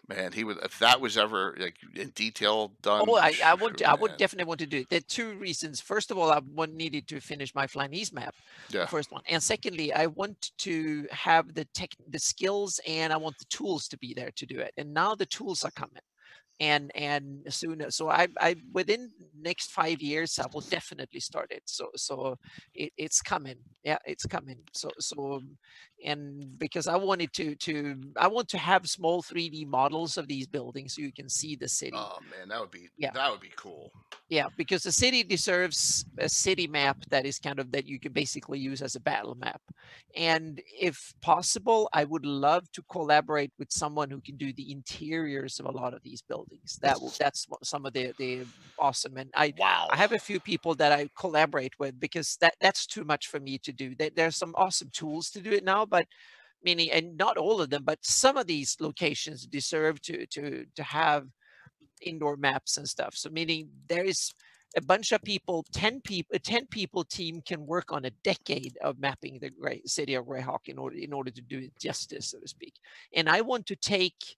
Speaker 2: man, he would, if that was ever like in detail done.
Speaker 3: Oh, I would definitely want to do it. There are two reasons. First of all, I needed to finish my Flanese map, the first one, and secondly, I want to have the skills, and I want the tools to be there to do it. And now the tools are coming, and soon. So I within next 5 years, I will definitely start it. So it's coming. Yeah, it's coming. So and because I wanted I want to have small 3D models of these buildings so you can see the city.
Speaker 2: Oh man, that would be cool.
Speaker 3: Yeah, because the city deserves a city map that is kind of that you can basically use as a battle map. And if possible, I would love to collaborate with someone who can do the interiors of a lot of these buildings. That's some of the awesome. And I have a few people that I collaborate with, because that's too much for me to do. There's some awesome tools to do it now, but meaning, and not all of them, but some of these locations deserve to have indoor maps and stuff. So meaning there is a bunch of people, 10 people, a 10 people team can work on a decade of mapping the city of Greyhawk in order to do it justice, so to speak. And I want to take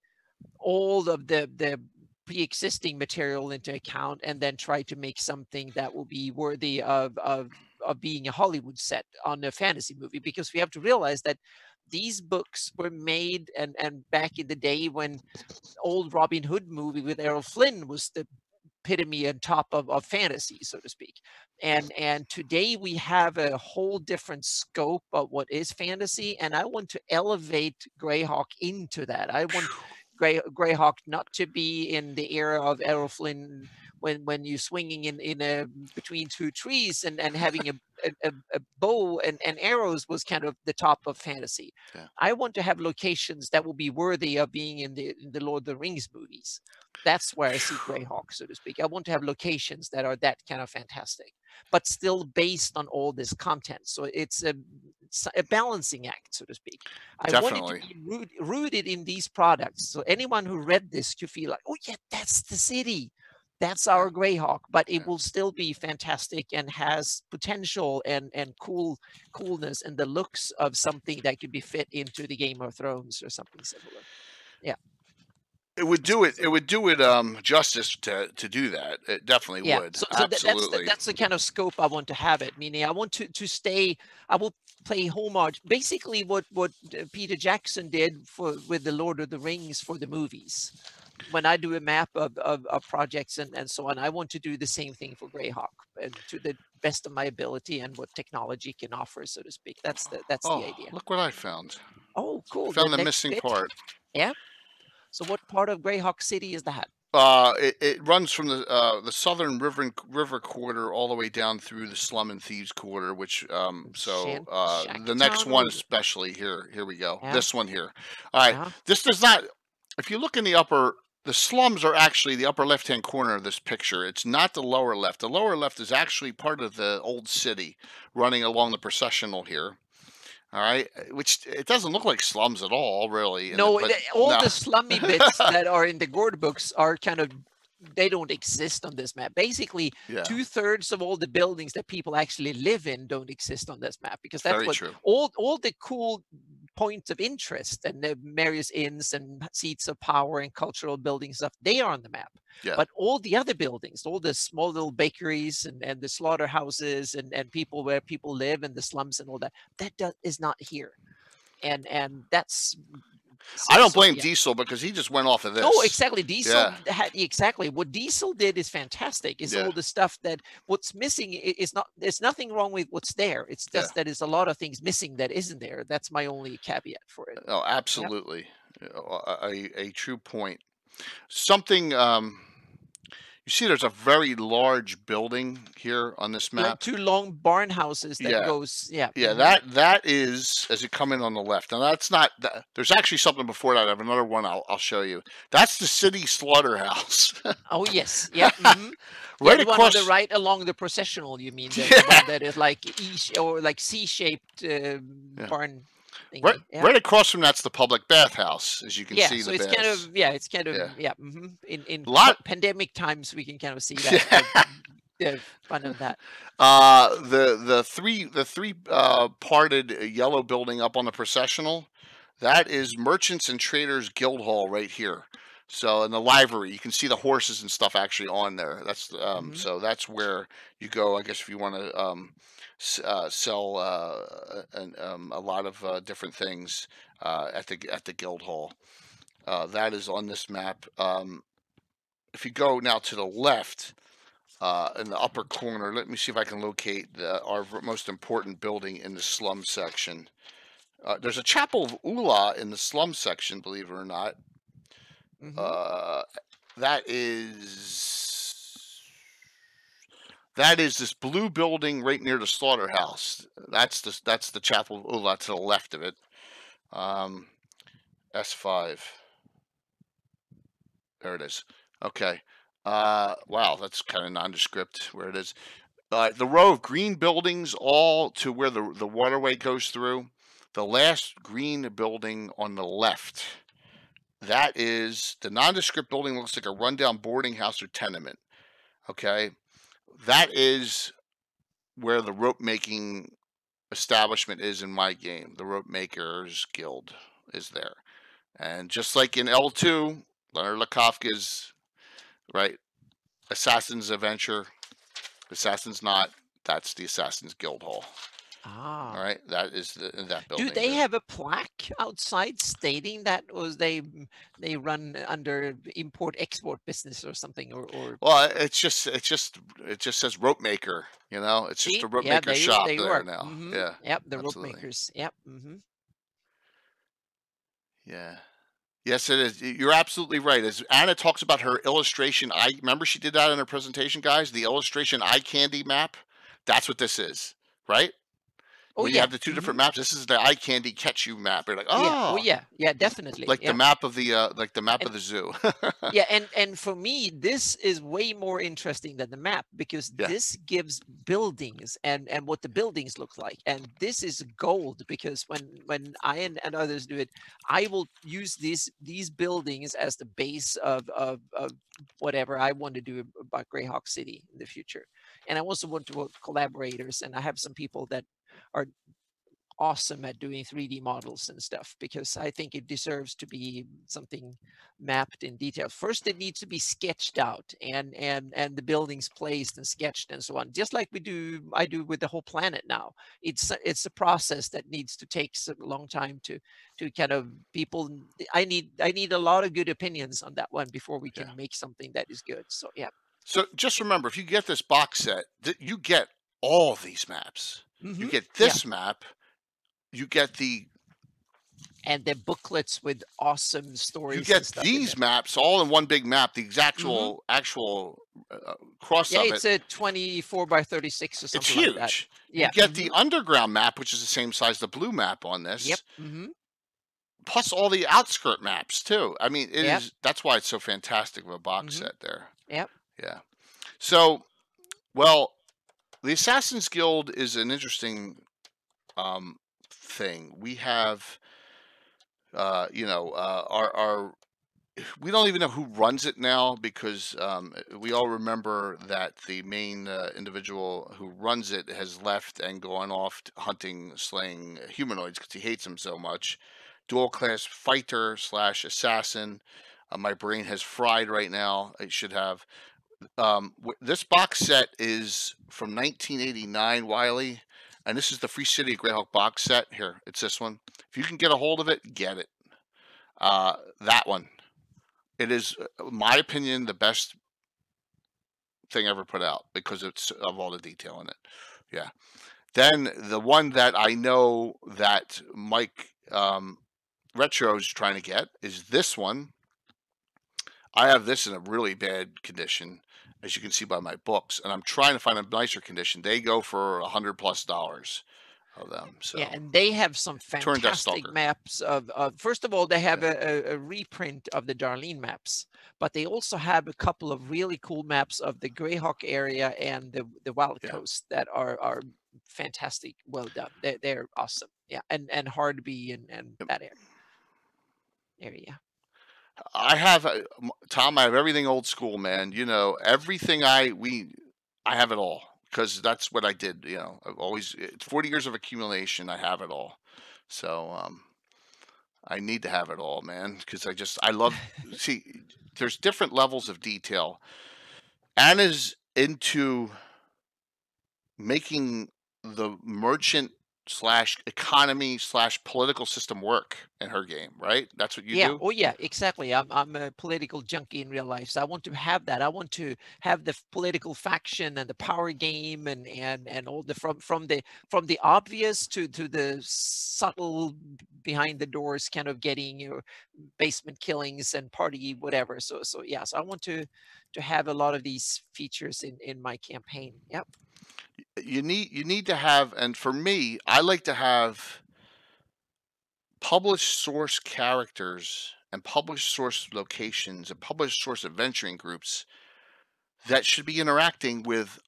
Speaker 3: all of the pre-existing material into account, and then try to make something that will be worthy of being a Hollywood set on a fantasy movie, because we have to realize that these books were made and back in the day when old Robin Hood movie with Errol Flynn was the epitome and top of fantasy, so to speak. And today we have a whole different scope of what is fantasy, and I want to elevate Greyhawk into that. I want Greyhawk not to be in the era of Errol Flynn when you're swinging in a between two trees and having a bow and arrows was kind of the top of fantasy.
Speaker 2: Yeah.
Speaker 3: I want to have locations that will be worthy of being in the Lord of the Rings movies. That's where I see Greyhawk, so to speak. I want to have locations that are that kind of fantastic, but still based on all this content. So it's a balancing act, so to speak. I want it to be rooted in these products. So anyone who read this could feel like, oh yeah, that's the city. That's our Greyhawk, but it will still be fantastic and has potential and coolness and the looks of something that could be fit into the Game of Thrones or something similar. Yeah.
Speaker 2: It would do it. It would do it justice to do that. It definitely would.
Speaker 3: So
Speaker 2: Absolutely.
Speaker 3: that's the kind of scope I want to have it. Meaning, I want to stay. I will play homage, basically what Peter Jackson did with the Lord of the Rings for the movies. When I do a map of projects and so on, I want to do the same thing for Greyhawk, and to the best of my ability and what technology can offer, so to speak. That's the idea.
Speaker 2: Look what I found.
Speaker 3: Oh, cool!
Speaker 2: Found the missing part.
Speaker 3: Yeah. So what part of Greyhawk City is that?
Speaker 2: It runs from the southern river quarter all the way down through the slum and thieves quarter, which the next one especially here we go. Yeah. This one here. All right. This does not. If you look in the slums are actually the upper left-hand corner of this picture. It's not the lower left. The lower left is actually part of the old city running along the processional here. All right, which it doesn't look like slums at all, really.
Speaker 3: No, the slummy bits that are in the Gord books are kind of, they don't exist on this map. Basically, 2/3 of all the buildings that people actually live in don't exist on this map, because that's what all the cool points of interest and the various inns and seats of power and cultural buildings stuff, they are on the map. Yeah. But all the other buildings, all the small little bakeries and the slaughterhouses and people where people live and the slums and all that, is not here. And that's...
Speaker 2: I don't blame Diesel, because he just went off of this.
Speaker 3: No, exactly. Diesel exactly. What Diesel did is fantastic. Is all the stuff that what's missing is not. There's nothing wrong with what's there. It's just that there's a lot of things missing that isn't there. That's my only caveat for it.
Speaker 2: Oh, absolutely, a true point. Something. You see, there's a very large building here on this map.
Speaker 3: Like 2 long barn houses that goes,
Speaker 2: that is, as you come in on the left. Now, that's not, there's actually something before that. I have another one I'll show you. That's the city slaughterhouse.
Speaker 3: Oh, yes. Yeah. Mm-hmm.
Speaker 2: Right
Speaker 3: across, one on the right along the processional, you mean? The one that is like C-shaped barn.
Speaker 2: Right across from that's the public bathhouse, as you can see.
Speaker 3: So
Speaker 2: it's
Speaker 3: kind of mm-hmm. In pandemic times we can kind of see that. Fun of that.
Speaker 2: The three parted yellow building up on the processional, that is Merchants and Traders Guild Hall right here. So in the livery, you can see the horses and stuff actually on there. That's so that's where you go, I guess, if you want to sell a lot of different things at the guild hall. That is on this map. If you go now to the left, in the upper corner, let me see if I can locate our most important building in the slum section. There's a Chapel of Ulek in the slum section, believe it or not. That is this blue building right near the slaughterhouse. That's the Chapel of Ulek to the left of it. S5. There it is. Okay. Wow, that's kind of nondescript where it is. The row of green buildings all to where the waterway goes through. The last green building on the left. That is the nondescript building. Looks like a rundown boarding house or tenement. Okay. That is where the rope making establishment is in my game. The Rope Makers Guild is there. And just like in L2, Leonard Lakofka's, right, Assassin's Adventure, Assassin's Not, that's the Assassin's Guild Hall.
Speaker 3: Ah.
Speaker 2: All right, that is that
Speaker 3: Do
Speaker 2: building
Speaker 3: they
Speaker 2: there.
Speaker 3: have a plaque outside stating that, or they run under import-export business or something, or
Speaker 2: Well, it just says rope maker. You know, it's just
Speaker 3: see?
Speaker 2: a rope
Speaker 3: Yeah,
Speaker 2: maker shop
Speaker 3: there you
Speaker 2: there
Speaker 3: are.
Speaker 2: now.
Speaker 3: Mm-hmm.
Speaker 2: Yeah,
Speaker 3: Yep, the rope
Speaker 2: absolutely.
Speaker 3: makers. Yep. Mm-hmm.
Speaker 2: Yeah. Yes, it is. You're absolutely right. As Anna talks about her illustration, I remember she did that in her presentation, guys. The illustration eye candy map. That's what this is, right?
Speaker 3: Oh
Speaker 2: When you
Speaker 3: yeah.
Speaker 2: have the two
Speaker 3: Mm-hmm.
Speaker 2: different maps, this is the eye candy catch you map. You're like,
Speaker 3: Yeah. Oh
Speaker 2: oh,
Speaker 3: yeah. Yeah, definitely.
Speaker 2: like the
Speaker 3: Yeah.
Speaker 2: map of
Speaker 3: And
Speaker 2: the zoo.
Speaker 3: yeah, and for me, this is way more interesting than the map, because
Speaker 2: Yeah,
Speaker 3: this gives buildings and what the buildings look like, and this is gold, because when I and others do it, I will use these buildings as the base of whatever I want to do about Greyhawk City in the future. And I also want to work collaborators, and I have some people that are awesome at doing 3D models and stuff, because I think it deserves to be something mapped in detail. First, it needs to be sketched out, and the buildings placed and sketched and so on, just like I do with the whole planet now. It's a process that needs to take a long time to kind of people. I need a lot of good opinions on that one before we
Speaker 2: yeah.
Speaker 3: can make something that is good. So yeah.
Speaker 2: So just remember, if you get this box set, you get all these maps. You
Speaker 3: Mm-hmm.
Speaker 2: get
Speaker 3: Yeah.
Speaker 2: this map. You get
Speaker 3: And the booklets with awesome
Speaker 2: you
Speaker 3: stories and
Speaker 2: get
Speaker 3: stuff in
Speaker 2: these
Speaker 3: there.
Speaker 2: maps all in one big map. The
Speaker 3: Mm-hmm.
Speaker 2: actual cross
Speaker 3: Yeah,
Speaker 2: of
Speaker 3: it's
Speaker 2: it.
Speaker 3: a 24 by 36 or
Speaker 2: It's
Speaker 3: something like that.
Speaker 2: huge. You
Speaker 3: Yeah.
Speaker 2: get
Speaker 3: Mm-hmm.
Speaker 2: the underground map, which is the same size the blue map on
Speaker 3: Yep.
Speaker 2: this,
Speaker 3: Mm-hmm.
Speaker 2: plus all the outskirt maps too. I mean,
Speaker 3: Yep.
Speaker 2: that's why it's so fantastic of a box
Speaker 3: Mm-hmm.
Speaker 2: set there.
Speaker 3: Yep.
Speaker 2: Yeah. So, well, the Assassin's Guild is an interesting thing. We have, our we don't even know who runs it now, because we all remember that the main individual who runs it has left and gone off hunting, slaying humanoids because he hates them so much. Dual class fighter slash assassin. My brain has fried right now. It should have. This box set is from 1989, Wiley, and this is the Free City Greyhawk box set. Here, it's this one. If you can get a hold of it, get it. That one. It is, my opinion, the best thing ever put out because it's of all the detail in it. Yeah. Then the one that I know that Mike Retro is trying to get is this one. I have this in a really bad condition, as you can see by my books, and I'm trying to find a nicer condition. They go for $100+ of them. So
Speaker 3: Yeah, and they have some
Speaker 2: Turn Death
Speaker 3: fantastic
Speaker 2: Stalker.
Speaker 3: maps of first of all, they have
Speaker 2: Yeah.
Speaker 3: a reprint of the Darlene maps, but they also have a couple of really cool maps of the Greyhawk area and the Wild
Speaker 2: Yeah.
Speaker 3: Coast that are fantastic, well done. They're awesome. Yeah, and Hardby and
Speaker 2: Yep.
Speaker 3: that area.
Speaker 2: I have Tom. I have everything old school, man. You know, everything I have it all because that's what I did. You know, I've always 40 years of accumulation. I have it all, so I need to have it all, man, because I love. See, there's different levels of detail. Anna's into making the merchant slash economy slash political system work in her game, right? That's what you
Speaker 3: Yeah.
Speaker 2: do.
Speaker 3: Oh, yeah. Exactly. I'm a political junkie in real life, so I want to have that. I want to have the political faction and the power game and all the from the obvious to the subtle behind the doors kind of getting basement killings and party whatever. So yeah. So I want to have a lot of these features in my campaign. Yep.
Speaker 2: You need to have, and for me, I like to have published source characters and published source locations and published source adventuring groups that should be interacting with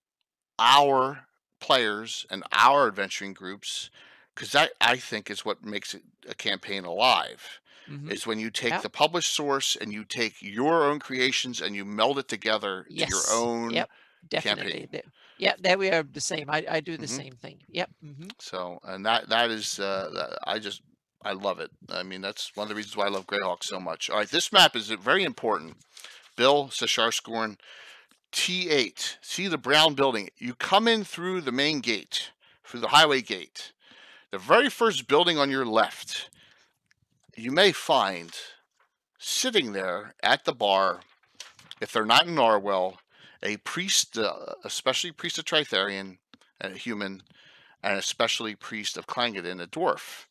Speaker 2: our players and our adventuring groups, because that, I think, is what makes a campaign alive.
Speaker 3: Mm-hmm.
Speaker 2: Is when you take
Speaker 3: Yep.
Speaker 2: the published source and you take your own creations and you meld it together to your
Speaker 3: Yes.
Speaker 2: own
Speaker 3: Yep. Definitely.
Speaker 2: campaign.
Speaker 3: Yeah, there we are the same. I do the
Speaker 2: Mhm.
Speaker 3: same thing. Yep. Mm-hmm.
Speaker 2: So, and that is, I love it. I mean, that's one of the reasons why I love Greyhawk so much. All right, this map is very important. Bill Sasharscorn, T8. See the brown building. You come in through the main gate, through the highway gate. The very first building on your left, you may find sitting there at the bar, if they're not in Narwhal, a priest, especially priest of Tritharion, a human, and especially priest of Clangeddon, a dwarf.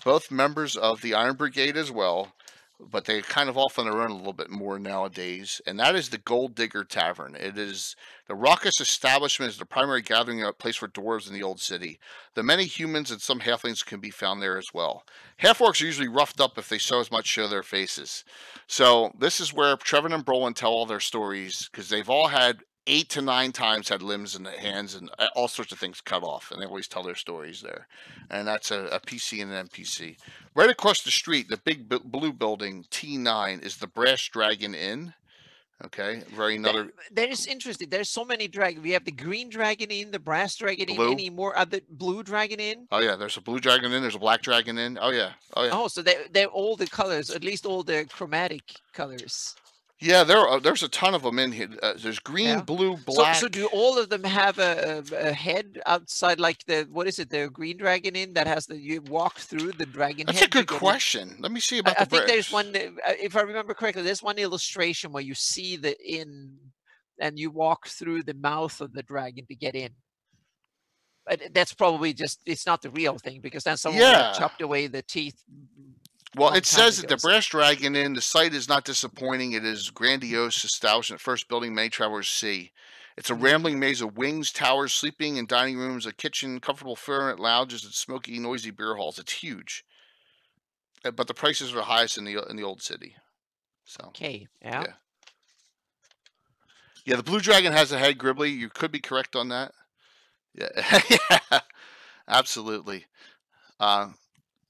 Speaker 2: Both members of the Iron Brigade as well, but they kind of off on their own a little bit more nowadays. And that is the Gold Digger Tavern. It is the raucous establishment, is the primary gathering place for dwarves in the old city. The many humans and some halflings can be found there as well. Half-orcs are usually roughed up if they so as much show their faces. So this is where Trevin and Brolin tell all their stories, because they've all had 8 to 9 times had limbs and hands and all sorts of things cut off, and they always tell their stories there. And that's a PC and an NPC. Right across the street, the big blue building, T9, is the Brass Dragon Inn. Okay,
Speaker 3: That is interesting. There's so many dragons. We have the Green Dragon Inn, the Brass Dragon Inn. Any more other Blue Dragon Inn?
Speaker 2: Oh yeah, there's a Blue Dragon Inn. There's a Black Dragon Inn. Oh yeah, oh yeah.
Speaker 3: Oh, so they're all the colors, at least all the chromatic colors.
Speaker 2: Yeah, there's a ton of them in here. There's green, blue, black.
Speaker 3: So do all of them have a head outside, like what is it, the Green Dragon Inn that has you walk through the dragon head?
Speaker 2: That's a good question. Let me see about
Speaker 3: I think there's one, if I remember correctly, there's one illustration where you see the inn and you walk through the mouth of the dragon to get in. But that's probably just, it's not the real thing, because then someone chopped away the teeth.
Speaker 2: Well, it says that the Brass Dragon Inn, the site is not disappointing. It is grandiose establishment, first building many travelers see. It's a rambling maze of wings, towers, sleeping and dining rooms, a kitchen, comfortable ferment lounges, and smoky, noisy beer halls. It's huge, but the prices are the highest in the old city. So
Speaker 3: okay, yeah.
Speaker 2: The Blue Dragon has a head, Gribbly. You could be correct on that. Yeah, yeah, absolutely.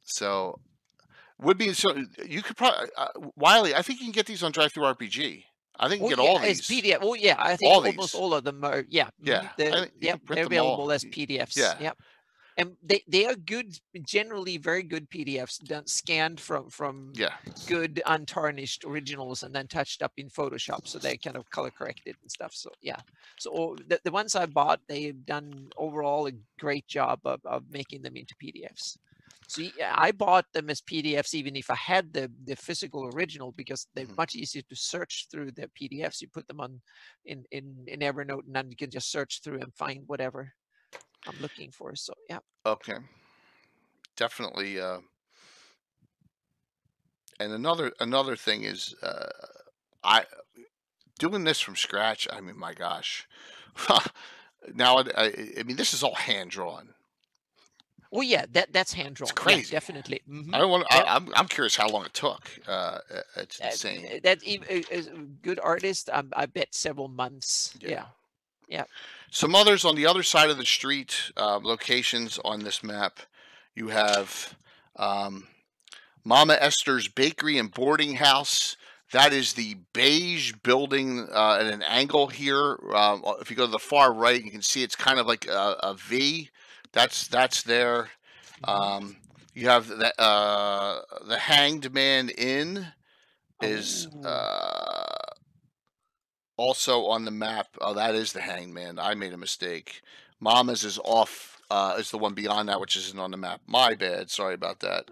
Speaker 2: So. Would be so you could probably Wiley. I think you can get these on Drive-Thru-RPG. I think you can get all these.
Speaker 3: As PDF. Oh yeah, I think almost all of them are. Yeah,
Speaker 2: they're
Speaker 3: available as PDFs.
Speaker 2: Yeah,
Speaker 3: yep. And they are good, generally very good PDFs done scanned from good untarnished originals and then touched up in Photoshop, so they're kind of color corrected and stuff. So yeah, so the ones I bought, they've done overall a great job of making them into PDFs. So I bought them as PDFs even if I had the physical original, because they're much easier to search through the PDFs. You put them on in Evernote, and then you can just search through and find whatever I'm looking for. So yeah.
Speaker 2: Okay. Definitely. And another thing is, I doing this from scratch. I mean, my gosh. Now I mean, this is all hand drawn.
Speaker 3: Well, yeah, that's hand drawn.
Speaker 2: It's crazy,
Speaker 3: definitely. Mm-hmm.
Speaker 2: I don't want. I'm curious how long it took. It's insane.
Speaker 3: That is a good artist. I bet several months. Yeah.
Speaker 2: Some others on the other side of the street, locations on this map. You have Mama Esther's Bakery and Boarding House. That is the beige building at an angle here. If you go to the far right, you can see it's kind of like a V. That's there. You have the Hanged Man Inn is also on the map. Oh, that is the Hanged Man. I made a mistake. Mama's is off. Is the one beyond that, which isn't on the map. My bad. Sorry about that.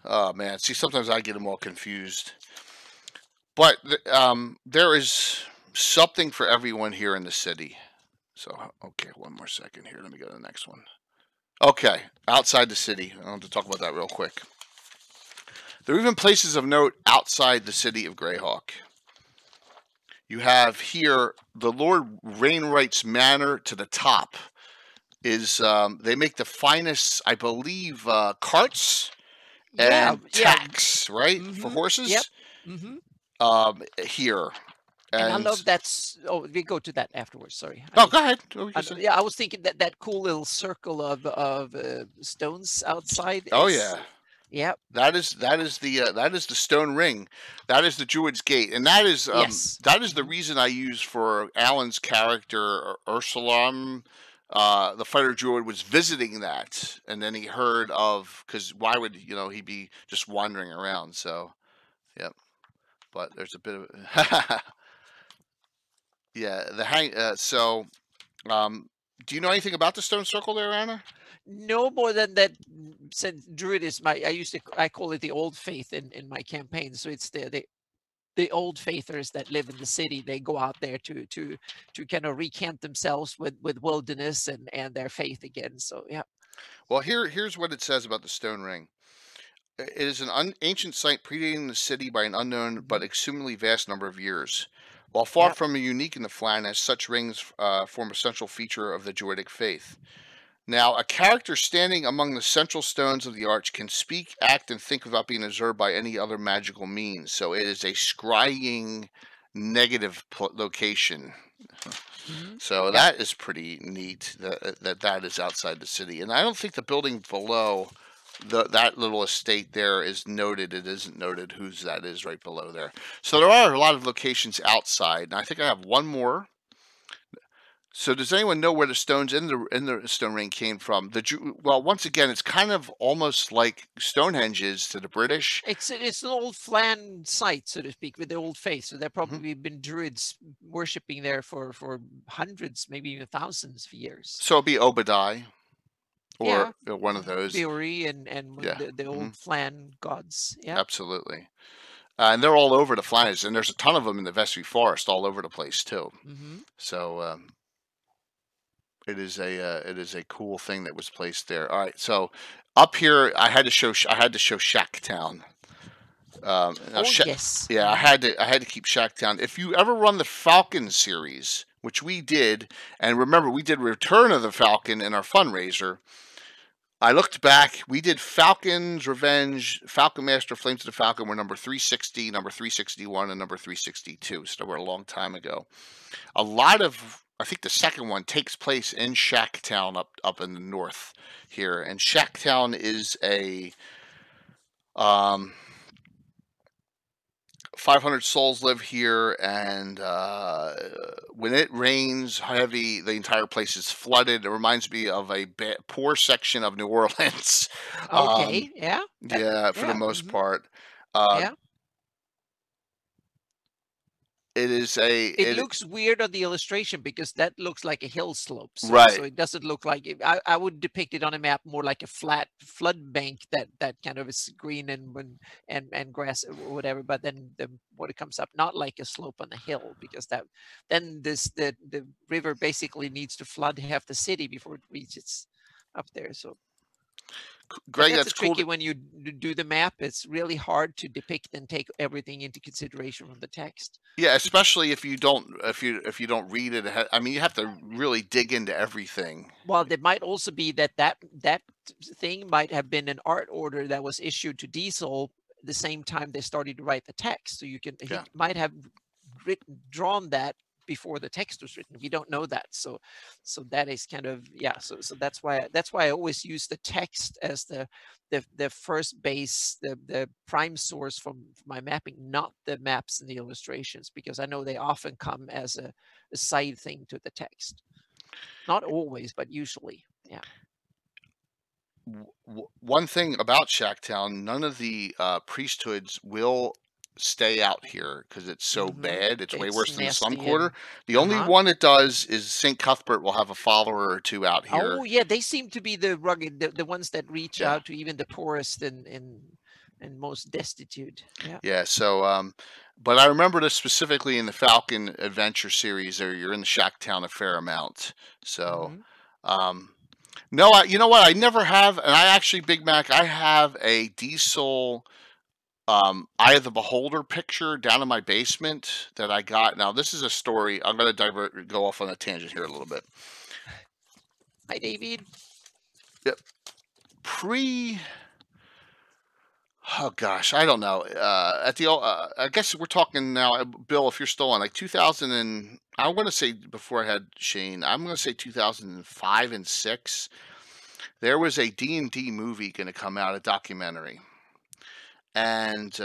Speaker 2: Oh man. See, sometimes I get them all confused. But there is something for everyone here in the city. So okay, one more second here. Let me go to the next one. Okay, outside the city. I want to talk about that real quick. There are even places of note outside the city of Greyhawk. You have here the Lord Rainwright's Manor to the top. Is they make the finest, I believe, carts and tacks, right, for horses.
Speaker 3: Yep.
Speaker 2: Here.
Speaker 3: And I love that. Oh, we go to that afterwards. Sorry.
Speaker 2: Oh, go ahead.
Speaker 3: Yeah, I was thinking that cool little circle of stones outside.
Speaker 2: Oh yeah.
Speaker 3: Yeah.
Speaker 2: That is the stone ring. That is the Druid's Gate, and that is that is the reason I use for Alan's character Ursulam. The fighter druid was visiting that, and then he heard of, because why would he be just wandering around? So, yep. But there's a bit of yeah, the hang. Do you know anything about the stone circle there, Anna?
Speaker 3: No more than that. Since Druid is I call it the old faith in my campaign. So it's the old faithers that live in the city. They go out there to kind of recant themselves with wilderness and their faith again. So yeah.
Speaker 2: Well, here's what it says about the stone ring. It is an ancient site predating the city by an unknown but extremely vast number of years. While far
Speaker 3: Yeah.
Speaker 2: from unique in the Flan, as such rings form a central feature of the Druidic faith. Now, a character standing among the central stones of the arch can speak, act, and think without being observed by any other magical means. So it is a scrying negative location. So that is pretty neat that is outside the city. And I don't think the building below that little estate there is noted. It isn't noted whose that is right below there. So there are a lot of locations outside. And I think I have one more. So does anyone know where the stones in the stone ring came from? Well, once again, it's kind of almost like Stonehenge is to the British.
Speaker 3: It's an old Flan site, so to speak, with the old faith. So there probably been druids worshiping there for hundreds, maybe even thousands of years.
Speaker 2: So it'd be Obadiah, or one of those.
Speaker 3: Beori and the old Flan gods. Yeah,
Speaker 2: absolutely. And they're all over the Flanage, and there's a ton of them in the Vestry Forest, all over the place too. So it is a cool thing that was placed there. All right, so up here, I had to show Shacktown.
Speaker 3: Yes.
Speaker 2: Yeah, I had to keep Shacktown. If you ever run the Falcon series, which we did, and remember we did Return of the Falcon in our fundraiser. I looked back. We did Falcon's Revenge, Falcon Master, Flames of the Falcon were number 360, number 361, and number 362. So they were a long time ago. A lot of, I think the second one takes place in Shacktown up in the north here. And Shacktown is a 500 souls live here, and when it rains heavy, the entire place is flooded. It reminds me of a poor section of New Orleans.
Speaker 3: Okay, yeah.
Speaker 2: Yeah, for the most part.
Speaker 3: Yeah.
Speaker 2: It
Speaker 3: looks weird on the illustration because that looks like a hill slope. So,
Speaker 2: right.
Speaker 3: So it doesn't look like it. I would depict it on a map more like a flat flood bank that kind of is green and grass or whatever. But then the water comes up, not like a slope on the hill, because then the river basically needs to flood half the city before it reaches up there. So.
Speaker 2: Greg,
Speaker 3: that's tricky
Speaker 2: cool
Speaker 3: when you do the map. It's really hard to depict and take everything into consideration from the text.
Speaker 2: Yeah, especially if you don't read it ahead. I mean, you have to really dig into everything.
Speaker 3: Well, there might also be that thing might have been an art order that was issued to Diesel the same time they started to write the text. So he might have drawn that before the text was written. We don't know that. So that is kind of, so that's why I always use the text as the first base, the prime source from my mapping, not the maps and the illustrations, because I know they often come as a side thing to the text. Not always, but usually. Yeah.
Speaker 2: One thing about Shacktown, none of the priesthoods will stay out here because it's so bad. It's way worse than the Slum Quarter. The only one it does is St. Cuthbert will have a follower or two out here.
Speaker 3: Oh yeah, they seem to be the rugged, the ones that reach out to even the poorest and most destitute.
Speaker 2: Yeah. So but I remember this specifically in the Falcon Adventure series. There, you're in the Shacktown a fair amount. So no, you know what? I never have, and I actually, Big Mac, I have a Diesel Eye of the Beholder picture down in my basement that I got. Now, this is a story. I'm going to go off on a tangent here a little bit.
Speaker 3: Hi, David.
Speaker 2: Yep. Oh gosh, I don't know. I guess we're talking now, Bill. If you're still on, like 2000 and I'm going to say before I had Shane, I'm going to say 2005 and 6. There was a D&D movie going to come out, a documentary. And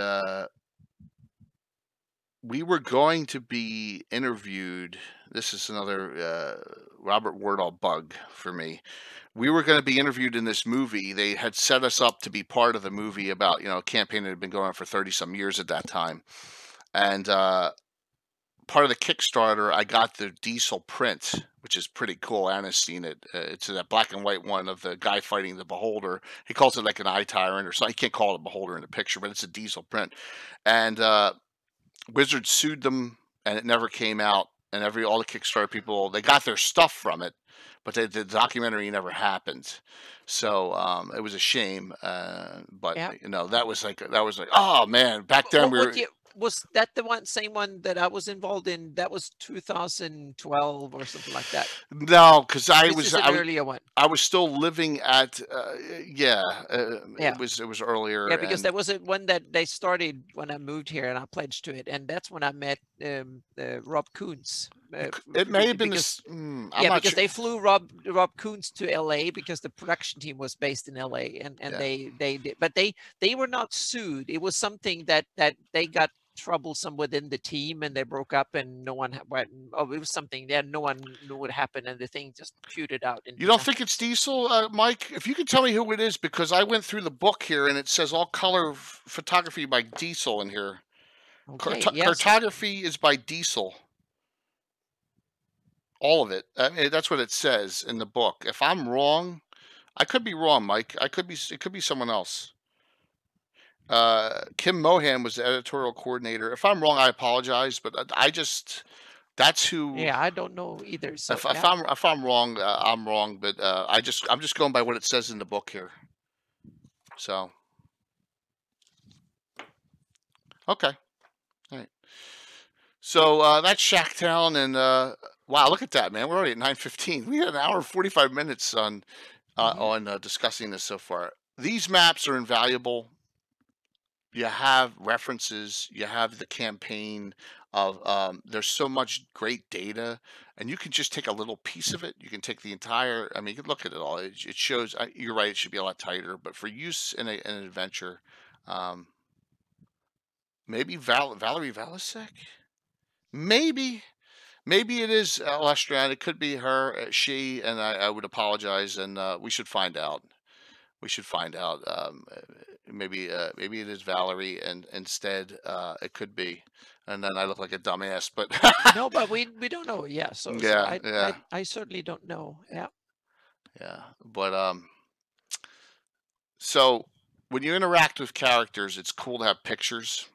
Speaker 2: we were going to be interviewed. This is another Robert Wardall bug for me. We were going to be interviewed in this movie. They had set us up to be part of the movie about, a campaign that had been going on for 30-some years at that time. And part of the Kickstarter, I got the Diesel print which is pretty cool. Anna's seen it. It's that black and white one of the guy fighting the beholder. He calls it like an eye tyrant or something. He can't call it a beholder in the picture, but it's a Diesel print. And Wizards sued them, and it never came out. And all the Kickstarter people, they got their stuff from it, but the documentary never happened. So it was a shame. But
Speaker 3: Yeah.
Speaker 2: that was like, oh man, back then
Speaker 3: was that the same one that I was involved in? That was 2012 or something like that.
Speaker 2: No, because
Speaker 3: This is an earlier one.
Speaker 2: I was still living at it was earlier.
Speaker 3: Yeah, because there was one that they started when I moved here, and I pledged to it, and that's when I met Rob Coons.
Speaker 2: It may have been
Speaker 3: because,
Speaker 2: because
Speaker 3: sure. They flew Rob Coons to LA because the production team was based in LA, and they did, but they were not sued. It was something that they got troublesome within the team, and they broke up, and no one it was something that no one knew what happened, and the thing just pewtered out.
Speaker 2: You don't think it's Diesel, Mike? If you could tell me who it is, because I went through the book here and it says all color photography by Diesel in here.
Speaker 3: Okay,
Speaker 2: cartography is by Diesel. All of it. I mean, that's what it says in the book. If I'm wrong, I could be wrong, Mike. It could be someone else. Kim Mohan was the editorial coordinator. If I'm wrong, I apologize, but that's who.
Speaker 3: Yeah, I don't know either. So
Speaker 2: if I'm wrong, I'm wrong. But I'm just going by what it says in the book here. So okay, all right. So that's Shacktown, and wow, look at that, man. We're already at 9:15. We had an hour and 45 minutes on discussing this so far. These maps are invaluable. You have references, you have the campaign of there's so much great data, and you can just take a little piece of it. You can take the entire, I mean, you can look at it all. It shows, you're right, it should be a lot tighter, but for use in an adventure, maybe Valerie Valasek? Maybe it is Lestrand. It could be her, she, and I would apologize, and we should find out. Maybe it is Valerie, and instead it could be, and then I look like a dumbass. But
Speaker 3: no, but we don't know. Yeah, so I certainly don't know. Yeah.
Speaker 2: But so when you interact with characters, it's cool to have pictures.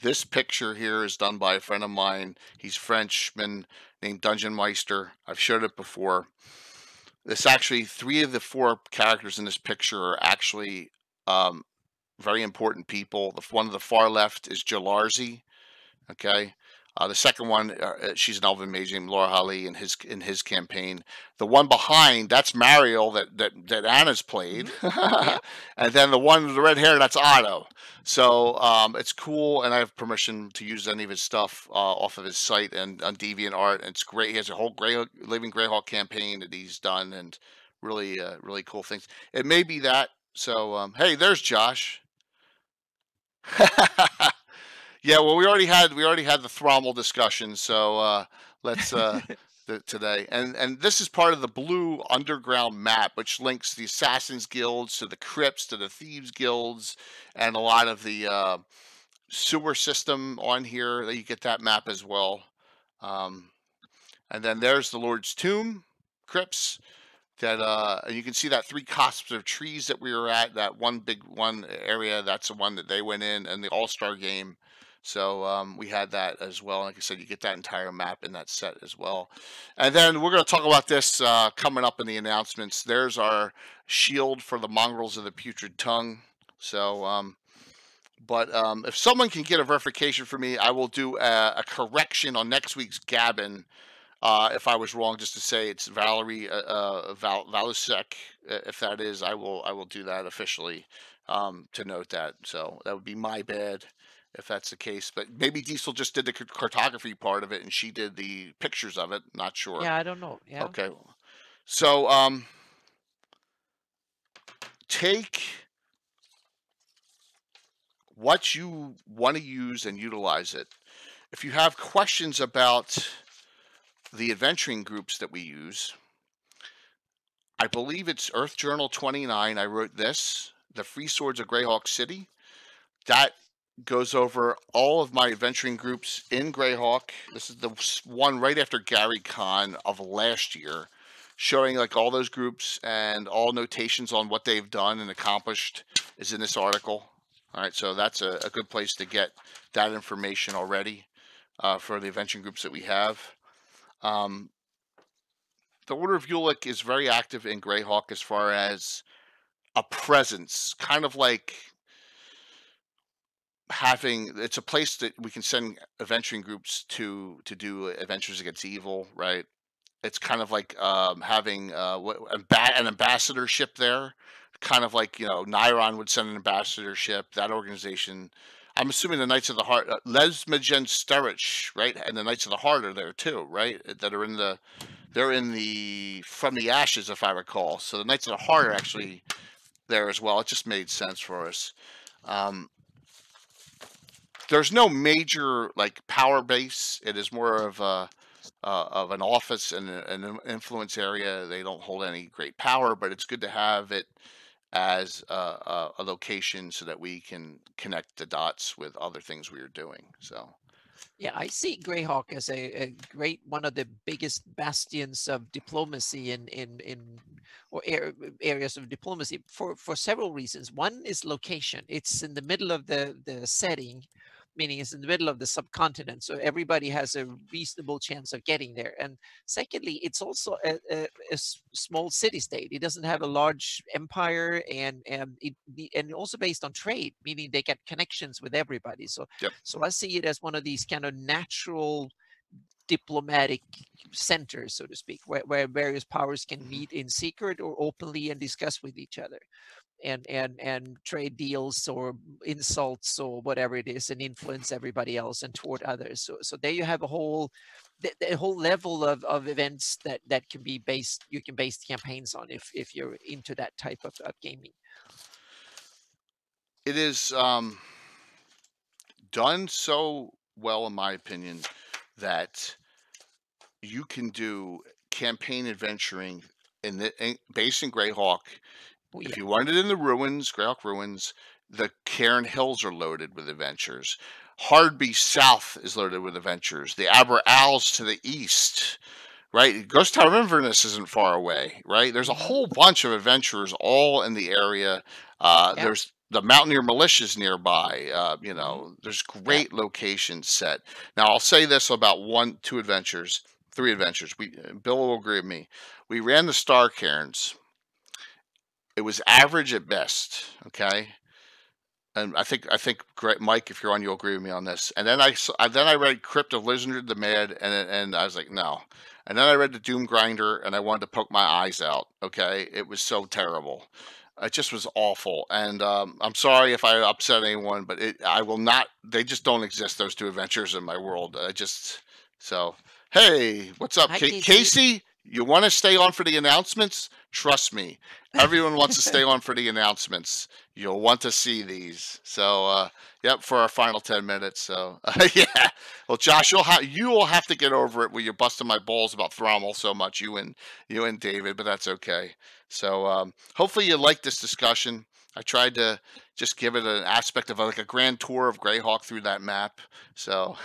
Speaker 2: This picture here is done by a friend of mine. He's Frenchman named Dungeon Meister. I've showed it before. This actually, 3 of the 4 characters in this picture are actually very important people. The one on the far left is Jalarzi. Okay. The second one, she's an elven mage named Laura Hali in his campaign. The one behind, that's Mariel that Anna's played, and then the one with the red hair, that's Otto. So it's cool, and I have permission to use any of his stuff off of his site and on DeviantArt. And it's great. He has a whole Living Greyhawk campaign that he's done, and really cool things. It may be that. So hey, there's Josh. Yeah, well, we already had the Thrommel discussion, so let's today, and this is part of the blue underground map, which links the Assassins Guilds to the Crypts to the Thieves Guilds, and a lot of the sewer system on here. You get that map as well, and then there's the Lord's Tomb, Crypts. That and you can see that 3 copses of trees that we were at. That one area, that's the one that they went in, and the All-Star game. So we had that as well. Like I said, you get that entire map in that set as well. And then we're going to talk about this coming up in the announcements. There's our shield for the Mongrels of the Putrid Tongue. So, but if someone can get a verification for me, I will do a correction on next week's Gabbin. If I was wrong, just to say it's Valerie Valusek. If that is, I will do that officially to note that. So that would be my bad if that's the case. But maybe Diesel just did the cartography part of it, and she did the pictures of it. Not sure.
Speaker 3: Yeah, I don't know. Yeah.
Speaker 2: Okay. So take what you want to use and utilize it. If you have questions about the adventuring groups that we use, I believe it's Earth Journal 29. I wrote this, The Free Swords of Greyhawk City. That goes over all of my adventuring groups in Greyhawk. This is the one right after Gary Con of last year, showing like all those groups and all notations on what they've done and accomplished is in this article. All right, so that's a good place to get that information already for the adventuring groups that we have. The Order of Ulek is very active in Greyhawk as far as a presence, kind of like having it's a place that we can send adventuring groups to do adventures against evil, right? It's kind of like having an ambassadorship there, kind of like Niron would send an ambassadorship. That organization, I'm assuming the Knights of the Heart, Lesmagen Sterich, right, and the Knights of the Heart are there too, right? That are they're in the From the Ashes, if I recall. So the Knights of the Heart are actually there as well. It just made sense for us. There's no major like power base. It is more of an office and an influence area. They don't hold any great power, but it's good to have it as a location so that we can connect the dots with other things we are doing. So.
Speaker 3: Yeah, I see Greyhawk as a great one of the biggest bastions of diplomacy areas of diplomacy for several reasons. One is location. It's in the middle of the setting, meaning it's in the middle of the subcontinent, so everybody has a reasonable chance of getting there. And secondly, it's also a small city-state. It doesn't have a large empire, and also based on trade, meaning they get connections with everybody. So,
Speaker 2: yep.
Speaker 3: So I see it as one of these kind of natural diplomatic centers, so to speak, where various powers can meet in secret or openly and discuss with each other. And trade deals or insults or whatever it is, and influence everybody else and toward others. So there you have a whole the whole level of events that can be based, you can base campaigns on if you're into that type of gaming.
Speaker 2: It is done so well, in my opinion, that you can do campaign adventuring based in Greyhawk. If you wanted it in the ruins, Greyhawk ruins, the Cairn Hills are loaded with adventures. Hardby South is loaded with adventures. The Aber Owls to the east, right? Ghost Tower Inverness isn't far away, right? There's a whole bunch of adventurers all in the area. There's the Mountaineer Militias nearby. There's great locations set. Now, I'll say this about 3 adventures. Bill will agree with me. We ran the Star Cairns. It was average at best, okay? And I think Mike, if you're on, you'll agree with me on this. And then I read Crypt of Lizard the Mad, and I was like, no. And then I read the Doom Grinder, and I wanted to poke my eyes out. Okay, it was so terrible. It just was awful. And I'm sorry if I upset anyone, but I will not. They just don't exist. Those 2 adventures in my world. So hey, what's up, Casey? You want to stay on for the announcements? Trust me, everyone wants to stay on for the announcements. You'll want to see these. So, yep, for our final 10 minutes. So, yeah. Well, Josh, you will have to get over it when you're busting my balls about Thrommel so much, you and David, but that's okay. So, hopefully you like this discussion. I tried to just give it an aspect of like a grand tour of Greyhawk through that map. So,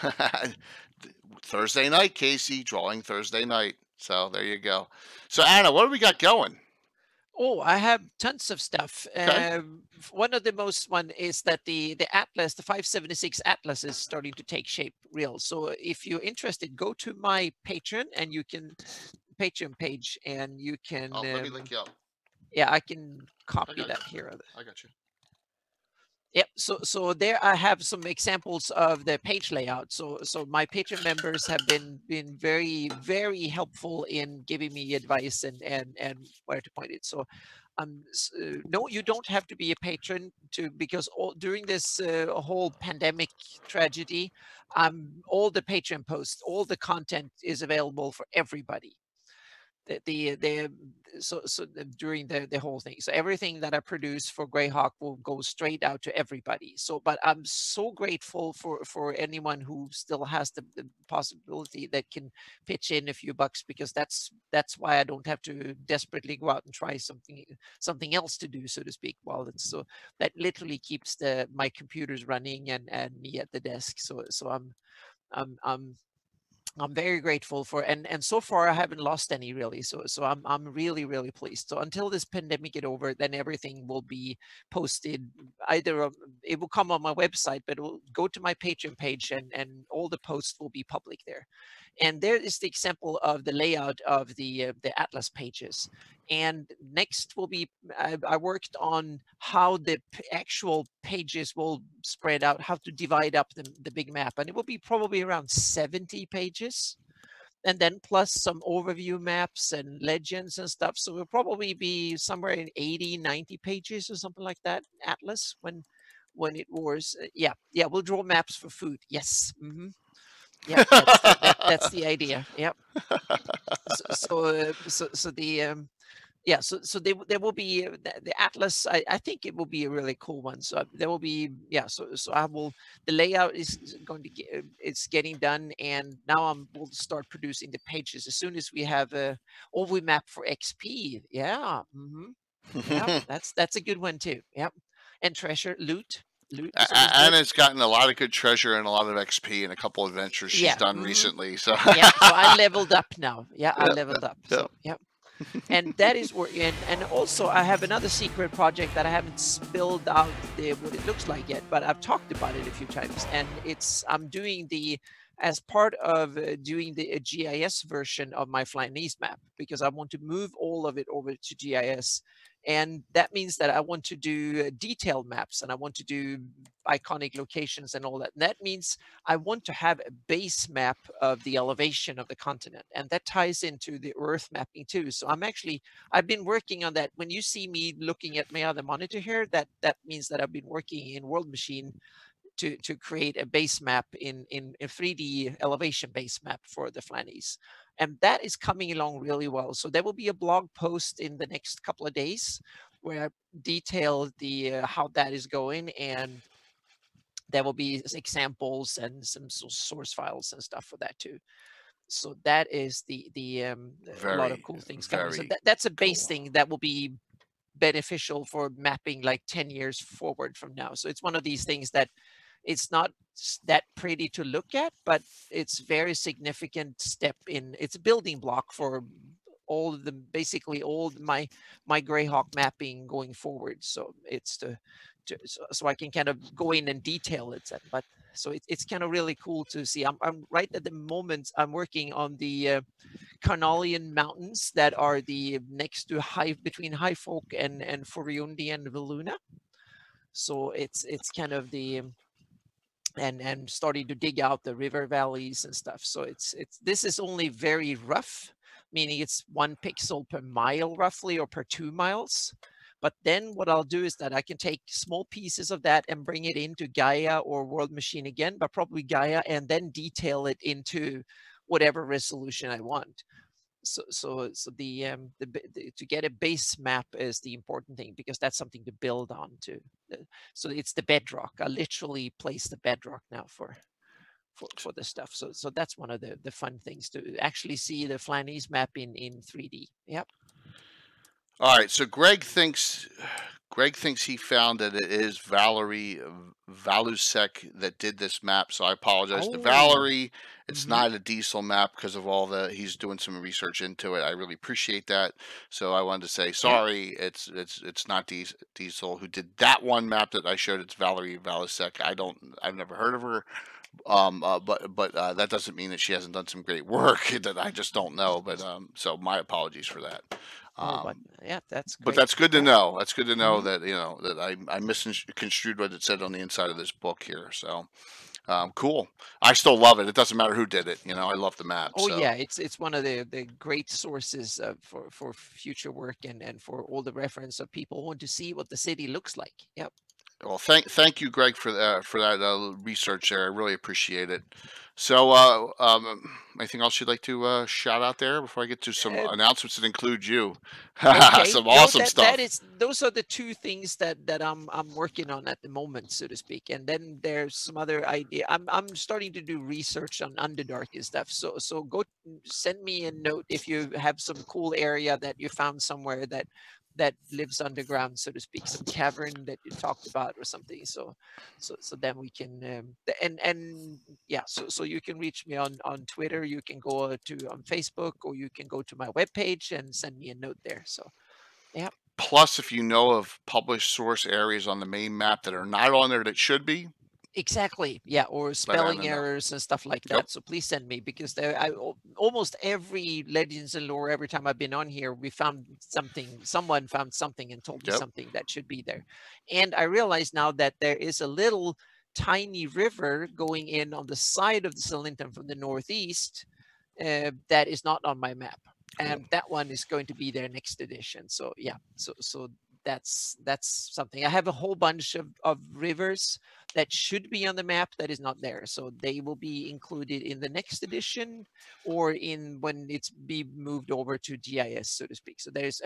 Speaker 2: Thursday night, Casey, drawing Thursday night. So there you go. So Anna, what do we got going?
Speaker 3: Oh, I have tons of stuff.
Speaker 2: Okay.
Speaker 3: One of the most one is that the Atlas, the 576 Atlas, is starting to take shape real. So if you're interested, go to my Patreon and you can Patreon page, and you can.
Speaker 2: Let me link you up.
Speaker 3: Yeah, I can copy that here.
Speaker 2: I got you.
Speaker 3: Yep. So there I have some examples of the page layout. So my Patreon members have been very, very helpful in giving me advice and where to point it. So no, you don't have to be a patron because during this whole pandemic tragedy, all the Patreon posts, all the content is available for everybody. during the whole thing, so everything that I produce for Greyhawk will go straight out to everybody. So but I'm so grateful for anyone who still has the possibility that can pitch in a few bucks, because that's why I don't have to desperately go out and try something else to do, so to speak, while it's so that literally keeps my computers running and me at the desk. So I'm very grateful for, and so far I haven't lost any really. So I'm really, really pleased. So until this pandemic get over, then everything will be posted either it will come on my website, but it will go to my Patreon page, and all the posts will be public there. And there is the example of the layout of the Atlas pages. And next will be, I worked on how the actual pages will spread out, how to divide up the big map. And it will be probably around 70 pages. And then plus some overview maps and legends and stuff. So it'll probably be somewhere in 80, 90 pages or something like that, Atlas, when it was, yeah, we'll draw maps for food. Yes. Mm-hmm. Yeah, that's the idea. Yep. So there will be the Atlas. I think it will be a really cool one. So there will be, yeah. So I will. The layout is going to get. It's getting done, and now we'll start producing the pages as soon as we have a overview map for XP. Yeah. Mm-hmm. Yeah. That's a good one too. Yep. And treasure loot.
Speaker 2: Anna's gotten a lot of good treasure and a lot of XP in a couple of adventures she's done recently. So
Speaker 3: yeah, so I leveled up now. Yeah, I leveled up. So yeah. And that is where, and also I have another secret project that I haven't spilled out what it looks like yet, but I've talked about it a few times. And I'm doing as part of doing the GIS version of my Flynese map, because I want to move all of it over to GIS. And that means that I want to do detailed maps, and I want to do iconic locations and all that. And that means I want to have a base map of the elevation of the continent. And that ties into the Earth mapping too. So I've been working on that. When you see me looking at my other monitor here, that means that I've been working in World Machine to create a base map in a 3D elevation base map for the Flynese. And that is coming along really well. So there will be a blog post in the next couple of days where I detail how that is going, and there will be examples and some source files and stuff for that too. So that is a lot of cool things coming. So that's a base thing that will be beneficial for mapping like 10 years forward from now. So it's one of these things that it's not that pretty to look at, but it's very significant step it's a building block for basically all my Greyhawk mapping going forward. So it's so I can kind of go in and detail it. But so it's kind of really cool to see. I'm right at the moment, I'm working on the Carnalian Mountains that are the next to between High Folk and Foriundi and Viluna. So it's kind of and starting to dig out the river valleys and stuff. So this is only very rough, meaning it's 1 pixel per mile roughly, or per 2 miles. But then what I'll do is that I can take small pieces of that and bring it into Gaia or World Machine again, but probably Gaia, and then detail it into whatever resolution I want. So to get a base map is the important thing, because that's something to build on to. So it's the bedrock. I literally place the bedrock now for the stuff. So that's one of the fun things, to actually see the Flynese map in 3D. Yep.
Speaker 2: All right. So Greg thinks he found that it is Valerie Valusek that did this map. So I apologize to Valerie. It's not a Diesel map because of he's doing some research into it. I really appreciate that. So I wanted to say sorry. Yeah. It's not Diesel who did that one map that I showed. It's Valerie Valusek. I've never heard of her. But that doesn't mean that she hasn't done some great work that I just don't know. But so my apologies for that.
Speaker 3: Yeah, that's great.
Speaker 2: But that's good to know. That's good to know that that I misconstrued what it said on the inside of this book here. So cool. I still love it. It doesn't matter who did it. I love the map.
Speaker 3: Oh yeah, it's one of the great sources for future work and for all the reference of people who want to see what the city looks like. Yep.
Speaker 2: Well, thank you, Greg, for that research there. I really appreciate it. So, anything else you'd like to shout out there before I get to some
Speaker 3: Uh,
Speaker 2: announcements that include you?
Speaker 3: Okay,
Speaker 2: Some
Speaker 3: no,
Speaker 2: awesome
Speaker 3: that
Speaker 2: stuff.
Speaker 3: is those are the two things that I'm working on at the moment, so to speak. And then there's some other idea. I'm starting to do research on Underdark and stuff. So go send me a note if you have some cool area that you found somewhere that lives underground, so to speak, some cavern that you talked about or something. So then we can and yeah, so you can reach me on Twitter, you can go to on Facebook, or you can go to my webpage and send me a note there. So yeah,
Speaker 2: Plus, if you know of published source areas on the main map that are not on there that should be,
Speaker 3: exactly. Yeah, or
Speaker 2: let
Speaker 3: spelling
Speaker 2: Anna know.
Speaker 3: errors and stuff like
Speaker 2: Yep.
Speaker 3: that. So please send me, because almost every Legends and Lore, every time I've been on here, we found something, someone found something and told me
Speaker 2: Yep.
Speaker 3: something that should be there. And I realize now that there is a little tiny river going in on the side of the Salinton from the northeast that is not on my map,
Speaker 2: Cool.
Speaker 3: and that one is going to be there next edition. So yeah, so that's something. I have a whole bunch of rivers that should be on the map that is not there, so they will be included in the next edition, or in when it's be moved over to GIS, so to speak. So there's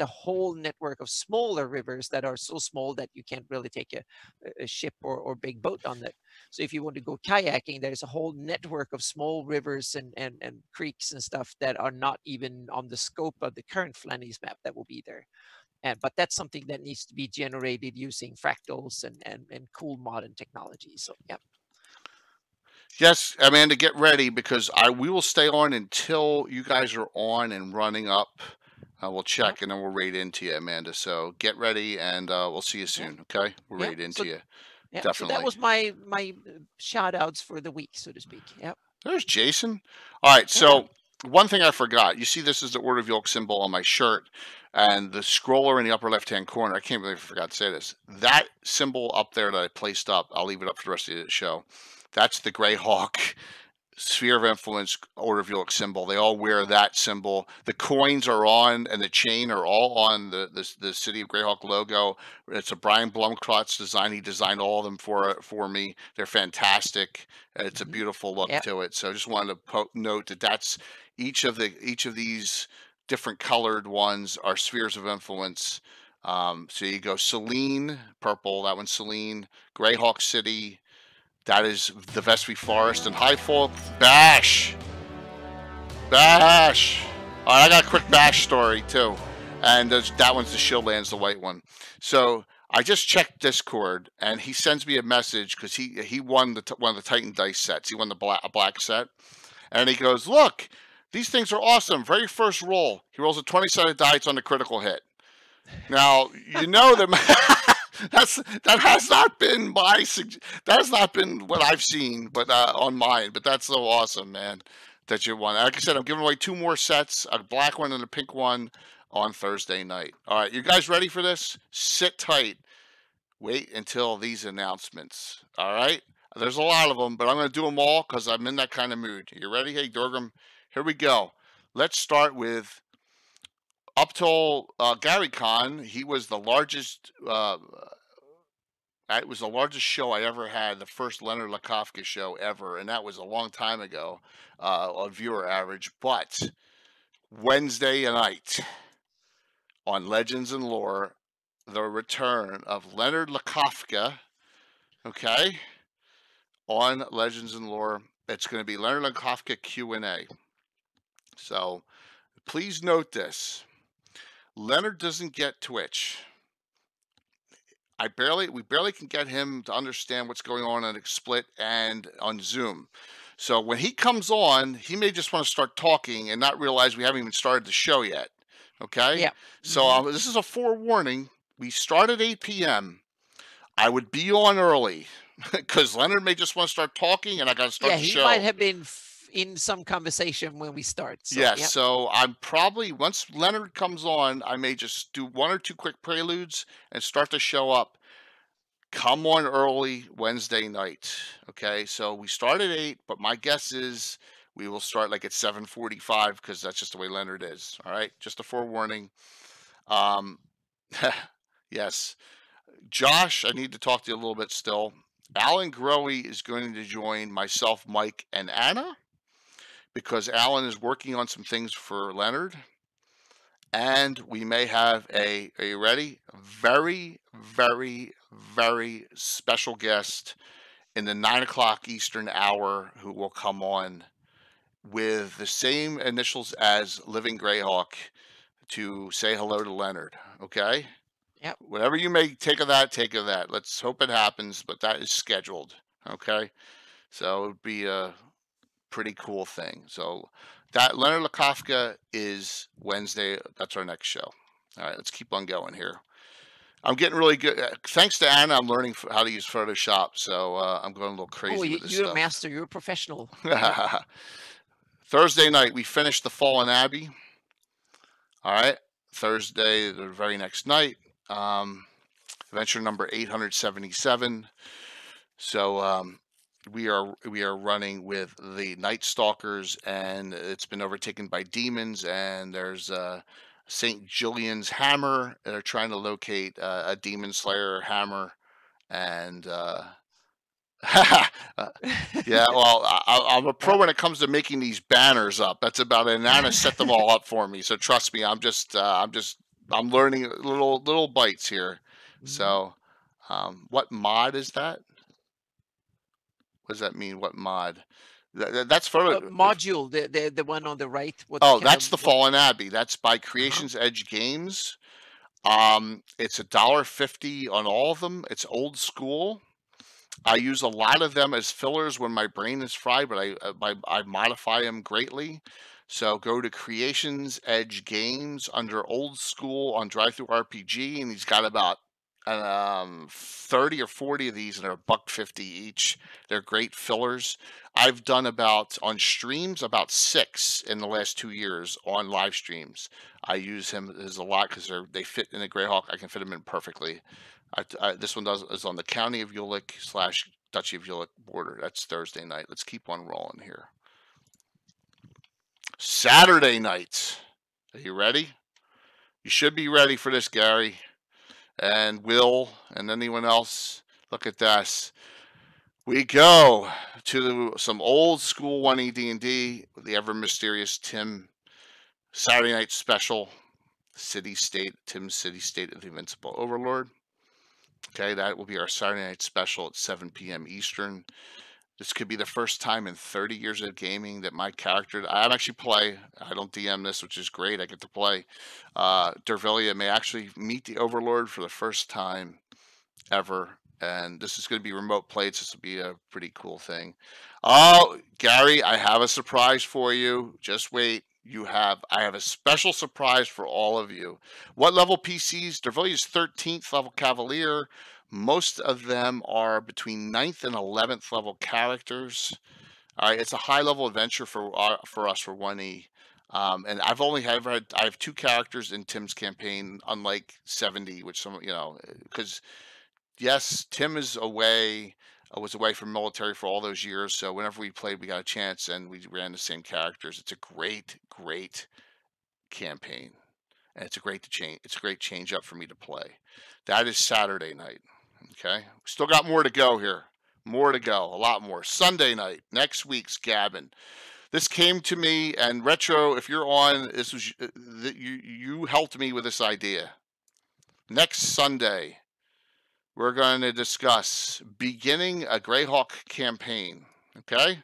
Speaker 3: a whole network of smaller rivers that are so small that you can't really take a ship or big boat on it. So if you want to go kayaking, there's a whole network of small rivers and creeks and stuff that are not even on the scope of the current Flannery's map that will be there. But that's something that needs to be generated using fractals and cool modern technology. So yeah.
Speaker 2: Yes, Amanda, get ready because we will stay on until you guys are on and running up. We'll
Speaker 3: Yeah.
Speaker 2: check and then we'll raid into you, Amanda. So get ready and we'll see you
Speaker 3: Yeah.
Speaker 2: soon. Okay, we'll
Speaker 3: Yeah.
Speaker 2: raid into
Speaker 3: So
Speaker 2: you
Speaker 3: yeah. So that
Speaker 2: definitely.
Speaker 3: was my shout outs for the week, so to speak. Yeah.
Speaker 2: There's Jason. All right,
Speaker 3: Yeah.
Speaker 2: so one thing I forgot. You see, this is the Order of Yolk symbol on my shirt, and the scroller in the upper left-hand corner. I can't believe I forgot to say this. That symbol up there that I placed up, I'll leave it up for the rest of the show. That's the Greyhawk Sphere of Influence Order of Yolk symbol. They all wear that symbol. The coins are on, and the chain are all on the City of Greyhawk logo. It's a Brian Blumkratz design. He designed all of them for me. They're fantastic. It's a beautiful look
Speaker 3: Yeah.
Speaker 2: to it. So I just wanted to note that that's each of these different colored ones are spheres of influence. So you go Selene, purple. That one's Selene. Greyhawk City. That is the Vestry Forest and High Folk. Bash! Bash! All right, I got a quick Bash story too. And that one's the Shieldlands, the white one. So I just checked Discord, and he sends me a message because he won one of the Titan dice sets. He won the black set, and he goes, "Look, these things are awesome. Very first roll, he rolls a 20-sided die. It's on the critical hit. Now you know that that has not been that has not been what I've seen, but on mine. But that's so awesome, man, that you won. Like I said, I'm giving away 2 more sets, a black one and a pink one, on Thursday night. All right, you guys ready for this? Sit tight. Wait until these announcements. All right, there's a lot of them, but I'm going to do them all because I'm in that kind of mood. You ready? Hey, Dorgrim, here we go. Let's start with up till Gary Con. He was the largest. It was the largest show I ever had, the first Leonard Lakofka show ever, and that was a long time ago on viewer average. But Wednesday night on Legends and Lore, the return of Leonard Lakofka, okay, on Legends and Lore. It's going to be Leonard Lakofka Q&A. So please note this. Leonard doesn't get Twitch. We barely can get him to understand what's going on XSplit and on Zoom. So when he comes on, he may just want to start talking and not realize we haven't even started the show yet. Okay?
Speaker 3: Yeah.
Speaker 2: So this is a forewarning. We start at 8 p.m. I would be on early because Leonard may just want to start talking and I got to start
Speaker 3: Yeah,
Speaker 2: the
Speaker 3: he
Speaker 2: show.
Speaker 3: might have been in some conversation when we start. So,
Speaker 2: Yes,
Speaker 3: yeah.
Speaker 2: so I'm probably, once Leonard comes on, I may just do 1 or 2 quick preludes and start the show up. Come on early Wednesday night. Okay, so we start at 8, but my guess is we will start like at 7:45 because that's just the way Leonard is. All right, just a forewarning. Um, yes, Josh, I need to talk to you a little bit still. Alan Growy is going to join myself, Mike, and Anna because Alan is working on some things for Leonard. And we may have are you ready? Very, very, very special guest in the 9 o'clock Eastern hour who will come on with the same initials as Living Greyhawk to say hello to Leonard. Okay?
Speaker 3: Yep.
Speaker 2: Whatever you may take of that, take of that. Let's hope it happens, but that is scheduled. Okay? So it would be a pretty cool thing. So that Leonard Lakofka is Wednesday. That's our next show. All right, let's keep on going here. I'm getting really good. Thanks to Anna, I'm learning how to use Photoshop. So I'm going a little crazy with this
Speaker 3: you're
Speaker 2: stuff.
Speaker 3: a master. You're a professional.
Speaker 2: Thursday night, we finished The Fallen Abbey. All right. Thursday, the very next night, adventure number 877. So we are running with the Night Stalkers, and it's been overtaken by demons. And there's St. Julian's hammer. They're trying to locate a demon slayer hammer, and yeah. Well, I'm a pro when it comes to making these banners up. That's about it. And Anna set them all up for me, so trust me. I'm learning little bites here. So, what mod is that? What does that mean? What mod? That's photo
Speaker 3: module. The one on the right.
Speaker 2: That's the Fallen Abbey. That's by Creations Edge Games. It's $1.50 on all of them. It's old school. I use a lot of them as fillers when my brain is fried, but I modify them greatly. So go to Creations Edge Games under Old School on Drive-Thru RPG, and he's got about 30 or 40 of these, and they're $1.50 each. They're great fillers. I've done on streams about 6 in the last 2 years on live streams. I use him as a lot because they fit in the Greyhawk. I can fit them in perfectly. This one is on the County of Ulek / Duchy of Ulek border. That's Thursday night. Let's keep on rolling here. Saturday night. Are you ready? You should be ready for this, Gary and Will and anyone else. Look at this. We go to some old school 1E D&D with the ever mysterious Tim Saturday night special, Tim's City State of the Invincible Overlord. Okay, that will be our Saturday night special at 7 p.m. Eastern. This could be the first time in 30 years of gaming that my character, I actually play, I don't DM this, which is great, I get to play. Dervilia may actually meet the Overlord for the first time ever. And this is going to be remote played, so this will be a pretty cool thing. Oh, Gary, I have a surprise for you. Just wait. I have a special surprise for all of you. What level PCs? Dervilia's 13th level Cavalier. Most of them are between 9th and 11th level characters. All right, it's a high level adventure for us for 1E. And I have 2 characters in Tim's campaign, unlike 70, which because yes, Tim is was away from military for all those years. So whenever we played, we got a chance and we ran the same characters. It's a great, great campaign. And it's a great change up for me to play. That is Saturday night. Okay. We still got more to go here. More to go. A lot more. Sunday night, next week's Gabbin. This came to me, and Retro, if you're on, this was you helped me with this idea. Next Sunday, we're going to discuss beginning a Greyhawk campaign. Okay?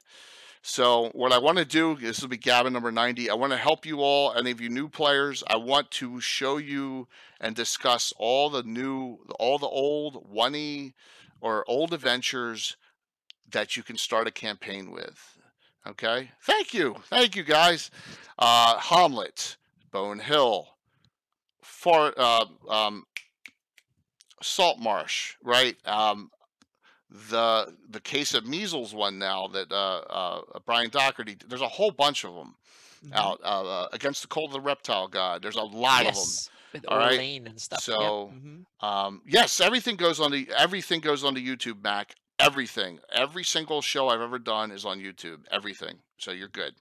Speaker 2: So what I want to do, this will be Gabbin number 90. I want to help you all, any of you new players. I want to show you and discuss all the old 1E or old adventures that you can start a campaign with. Okay? Thank you, guys. Hamlet, Bone Hill, Saltmarsh, right? The Case of Measles one now that Brian Doherty. There's a whole bunch of them out. Against the Cold of the Reptile God. There's a lot of them.
Speaker 3: With Orlane and stuff.
Speaker 2: So, yes, everything goes on the YouTube, Mac. Everything, every single show I've ever done is on YouTube. Everything. So you're good.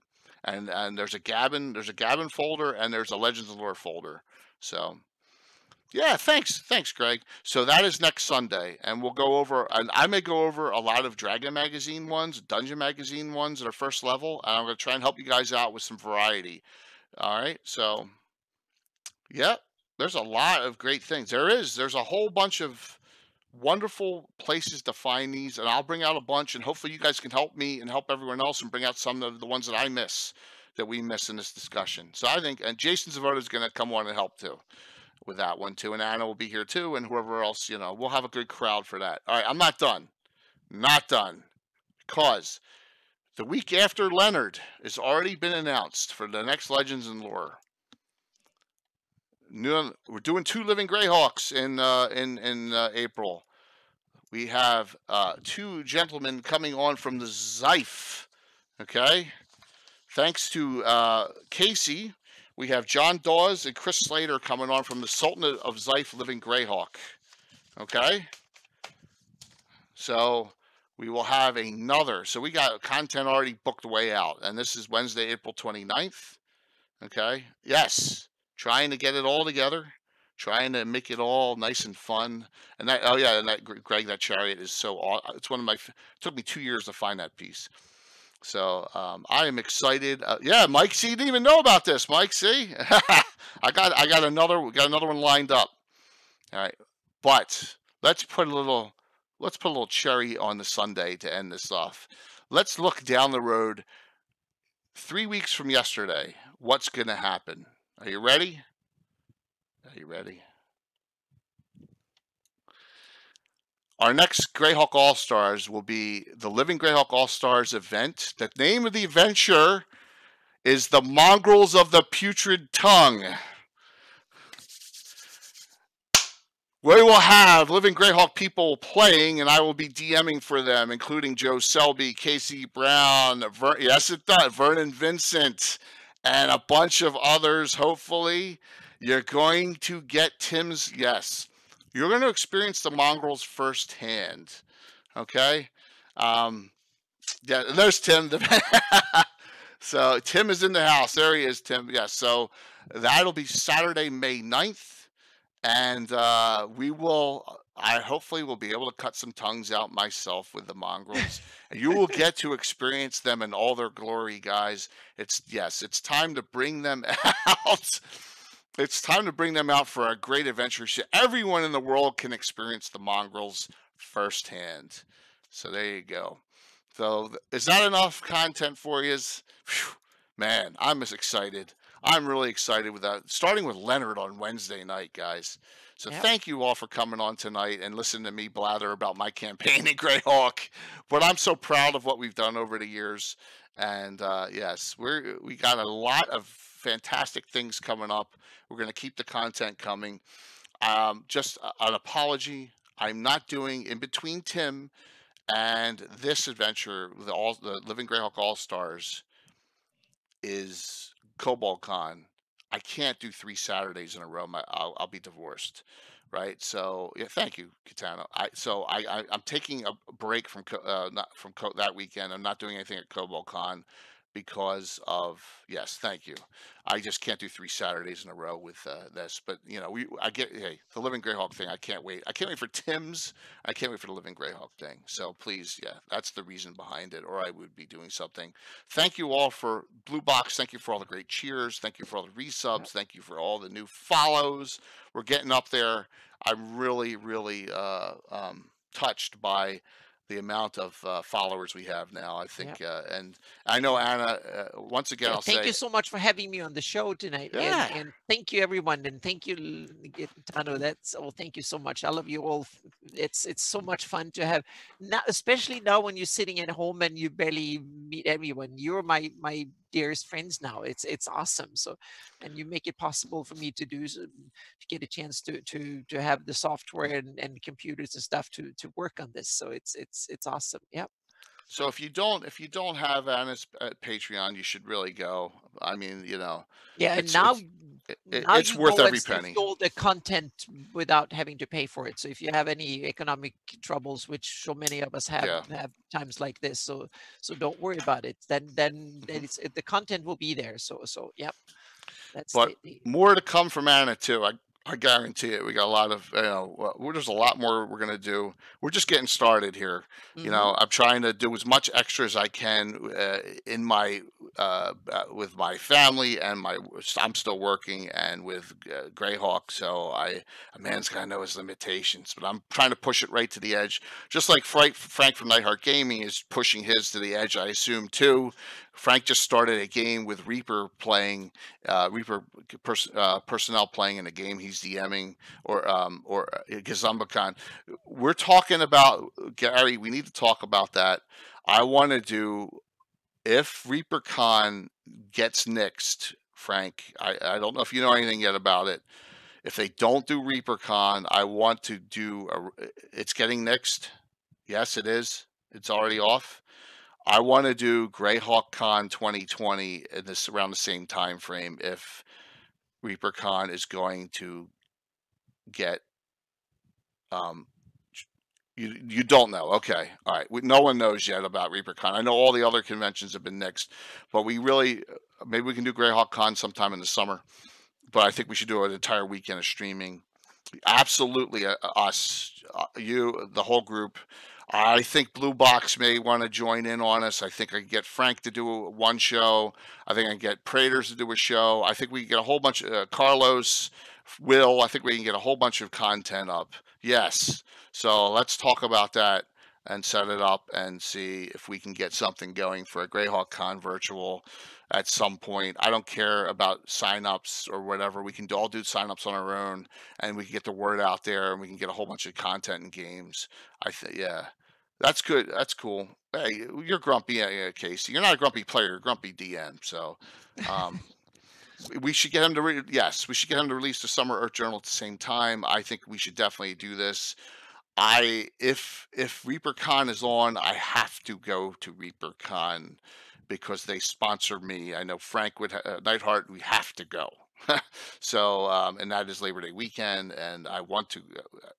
Speaker 2: And there's a Gabbin folder and there's a Legends of Lore folder. So Yeah, thanks, Greg. So that is next Sunday, and we'll go over. And I may go over a lot of Dragon Magazine ones, Dungeon Magazine ones that are first level, and I'm going to try and help you guys out with some variety. All right, so yeah, there's a lot of great things. There's a whole bunch of wonderful places to find these, and I'll bring out a bunch, and hopefully you guys can help me and help everyone else and bring out some of the ones that I miss that we miss in this discussion. So I think, and Jason Zavoda is going to come on and help too with that one too, and Anna will be here too, and whoever else, we'll have a good crowd for that. All right, I'm not done, because the week after Leonard has already been announced for the next Legends and Lore. We're doing 2 Living Greyhawks in April. We have 2 gentlemen coming on from the Zyfe. Okay, thanks to Casey. We have John Dawes and Chris Slater coming on from the Sultan of Zyfe Living Greyhawk. Okay? So we will have another. So we got content already booked way out. And this is Wednesday, April 29th. Okay? Yes. Trying to get it all together. Trying to make it all nice and fun. And that, Greg, that chariot is so awesome. It's one of my, it took me 2 years to find that piece. So I am excited. Yeah, Mike, see, you didn't even know about this, Mike. See, we got another one lined up. All right, but let's put a little cherry on the Sunday to end this off. Let's look down the road. 3 weeks from yesterday, what's going to happen? Are you ready? Are you ready? Our next Greyhawk All-Stars will be the Living Greyhawk All-Stars event. The name of the adventure is The Mongrels of the Putrid Tongue. We will have Living Greyhawk people playing, and I will be DMing for them, including Joe Selby, Casey Brown, Vernon Vincent, and a bunch of others, hopefully. You're going to get Tim's, yes. You're going to experience the mongrels firsthand, okay? Yeah, there's Tim. So Tim is in the house. There he is, Tim. Yeah, so that'll be Saturday, May 9th, and I hopefully will be able to cut some tongues out myself with the mongrels. And you will get to experience them in all their glory, guys. It's time to bring them out. It's time to bring them out for a great adventure so everyone in the world can experience the mongrels firsthand. So there you go. So is that enough content for you? Whew, man, I'm as excited. I'm really excited with that. Starting with Leonard on Wednesday night, guys. So Thank you all for coming on tonight and listening to me blather about my campaign in Greyhawk. But I'm so proud of what we've done over the years. And yes, we got a lot of fantastic things coming up. We're going to keep the content coming. Just an apology. I'm not doing in between Tim and this adventure. The Living Greyhawk All Stars is Cobalt Con. I can't do 3 Saturdays in a row. I'll be divorced, right? So yeah, thank you, Katana. I'm taking a break from that weekend. I'm not doing anything at Cobalt Con because of thank you. I just can't do 3 Saturdays in a row with this. But the Living Greyhawk thing. I can't wait. I can't wait for Tim's. I can't wait for the Living Greyhawk thing. So please, that's the reason behind it, or I would be doing something. Thank you all for Blue Box. Thank you for all the great cheers. Thank you for all the resubs. Thank you for all the new follows. We're getting up there. I'm really, really touched by the amount of followers we have now, I think. And I know, Anna, once again, I'll say...
Speaker 3: Thank you so much for having me on the show tonight.
Speaker 2: Yeah.
Speaker 3: And thank you, everyone. And thank you, Tano. Thank you so much. I love you all. It's so much fun to have, now, especially now when you're sitting at home and you barely meet everyone. You're my dearest friends now. It's awesome. So, and you make it possible for me to get a chance to have the software and computers and stuff to work on this. So it's awesome. Yep.
Speaker 2: So if you don't have Anna's Patreon, you should really go. I mean,
Speaker 3: Yeah, and now
Speaker 2: it's worth every penny.
Speaker 3: All the content without having to pay for it. So if you have any economic troubles, which so many of us have times like this, so don't worry about it. Then the content will be there. So yep.
Speaker 2: But more to come from Anna too. I guarantee it. We got a lot of, there's a lot more we're going to do. We're just getting started here. You know, I'm trying to do as much extra as I can in my, with my family and I'm still working and with Greyhawk. So a man's got to know his limitations, but I'm trying to push it right to the edge. Just like Frank from Nightheart Gaming is pushing his to the edge, I assume too. Frank just started a game with Reaper playing, personnel playing in a game he's DMing, or GazumbaCon. We're talking about, Gary, we need to talk about that. I want to do, if ReaperCon gets nixed, Frank, I don't know if you know anything yet about it. If they don't do ReaperCon, I want to do, it's getting nixed. Yes, it is. It's already off. I want to do Greyhawk Con 2020 in this around the same time frame if ReaperCon is going to get you don't know. Okay. All right. No one knows yet about ReaperCon. I know all the other conventions have been nixed, but we really maybe we can do Greyhawk Con sometime in the summer. But I think we should do an entire weekend of streaming. Absolutely, us, you, the whole group. I think Blue Box may want to join in on us. I think I can get Frank to do one show. I think I can get Praters to do a show. I think we can get a whole bunch of Carlos, Will. I think we can get a whole bunch of content up. Yes. So let's talk about that and set it up and see if we can get something going for a Greyhawk Con virtual at some point. I don't care about signups or whatever. We can all do signups on our own, and we can get the word out there, and we can get a whole bunch of content and games. I think, yeah, that's good. That's cool. Hey, you're grumpy, Casey. You're not a grumpy player. You're a grumpy DM. So, we should get him to we should get him to release the Summer Earth Journal at the same time. I think we should definitely do this. If ReaperCon is on, I have to go to ReaperCon because they sponsor me. I know Frank would, Nightheart, we have to go. So, and that is Labor Day weekend, and I want to,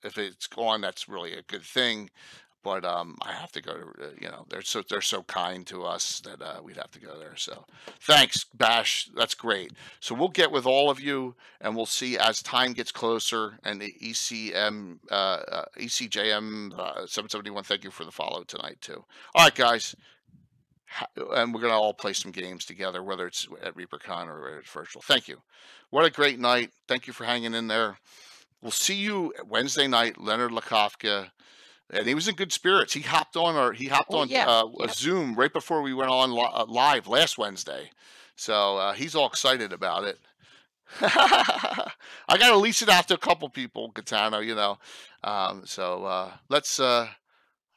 Speaker 2: if it's on, that's really a good thing. But I have to go to, they're so kind to us that we'd have to go there. So thanks, Bash. That's great. So we'll get with all of you, and we'll see as time gets closer. And the ECJM 771, thank you for the follow tonight too. All right, guys. And we're going to all play some games together, whether it's at ReaperCon or at virtual. Thank you. What a great night. Thank you for hanging in there. We'll see you Wednesday night, Leonard Lakofka. And he was in good spirits. He hopped on a Zoom right before we went on live last Wednesday. So he's all excited about it. I got to lease it out to a couple people, Katano, So let's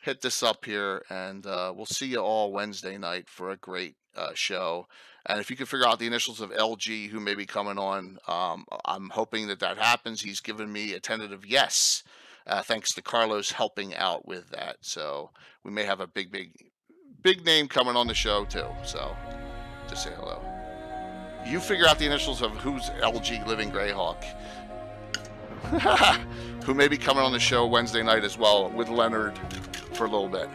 Speaker 2: hit this up here, and we'll see you all Wednesday night for a great show. And if you can figure out the initials of LG who may be coming on, I'm hoping that happens. He's given me a tentative yes. Thanks to Carlos helping out with that. So we may have a big name coming on the show too. So just say hello. You figure out the initials of who's LG Living Greyhawk. Who may be coming on the show Wednesday night as well with Leonard for a little bit.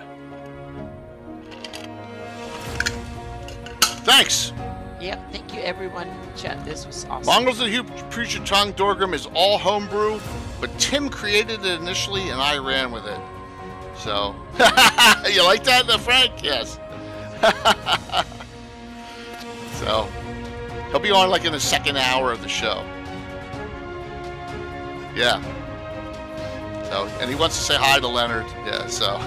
Speaker 2: Thanks.
Speaker 3: Yeah, thank you everyone in the chat. This was awesome.
Speaker 2: Mongols of the Preacher Tongue Dorgrim is all homebrew, but Tim created it initially and I ran with it. So, you like that, Frank? Yes. So, he'll be on like in the second hour of the show. Yeah. So, and he wants to say hi to Leonard. Yeah, so.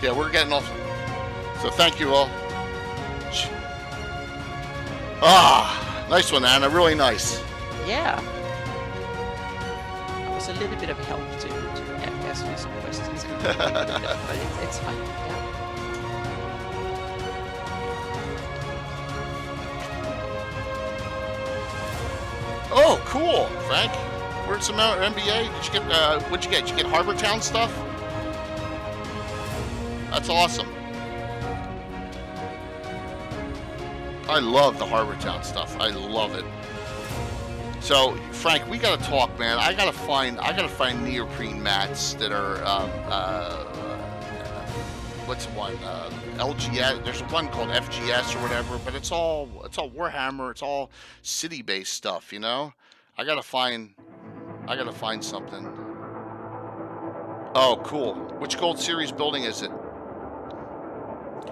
Speaker 2: Yeah, we're getting off. So thank you all. Ah, nice one, Anna. Really nice.
Speaker 3: Yeah. It was a little bit of help to ask you some questions. But it's fine. Yeah.
Speaker 2: Oh, cool, Frank. Where's some NBA? Did you get? What'd you get? Did you get Harbor Town stuff? That's awesome. I love the Harbor Town stuff. I love it. So, Frank, we gotta talk, man. I gotta find neoprene mats that are what's the one? LGS. There's one called FGS or whatever, but it's all Warhammer. It's all city-based stuff, you know. I gotta find something. Oh, cool. Which Gold Series building is it?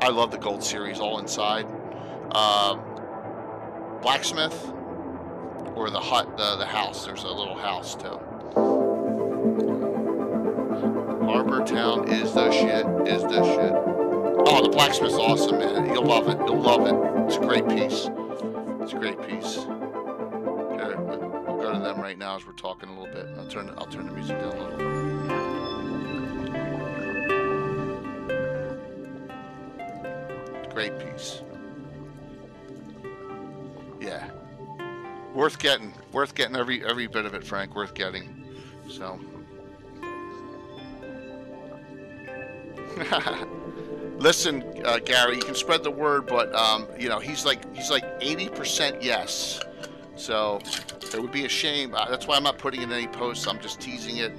Speaker 2: I love the Gold Series, all inside. Blacksmith or the house. There's a little house too. Harbor Town is the shit. Oh, the blacksmith's awesome, man. You'll love it. You'll love it. It's a great piece. It's a great piece. Here, we'll go to them right now as we're talking a little bit. I'll turn the music down a little bit. Great piece. Yeah. Worth getting every bit of it, Frank. Worth getting. So. Listen, Gary, you can spread the word, but you know, he's like 80% yes. So it would be a shame. That's why I'm not putting in any posts. I'm just teasing it.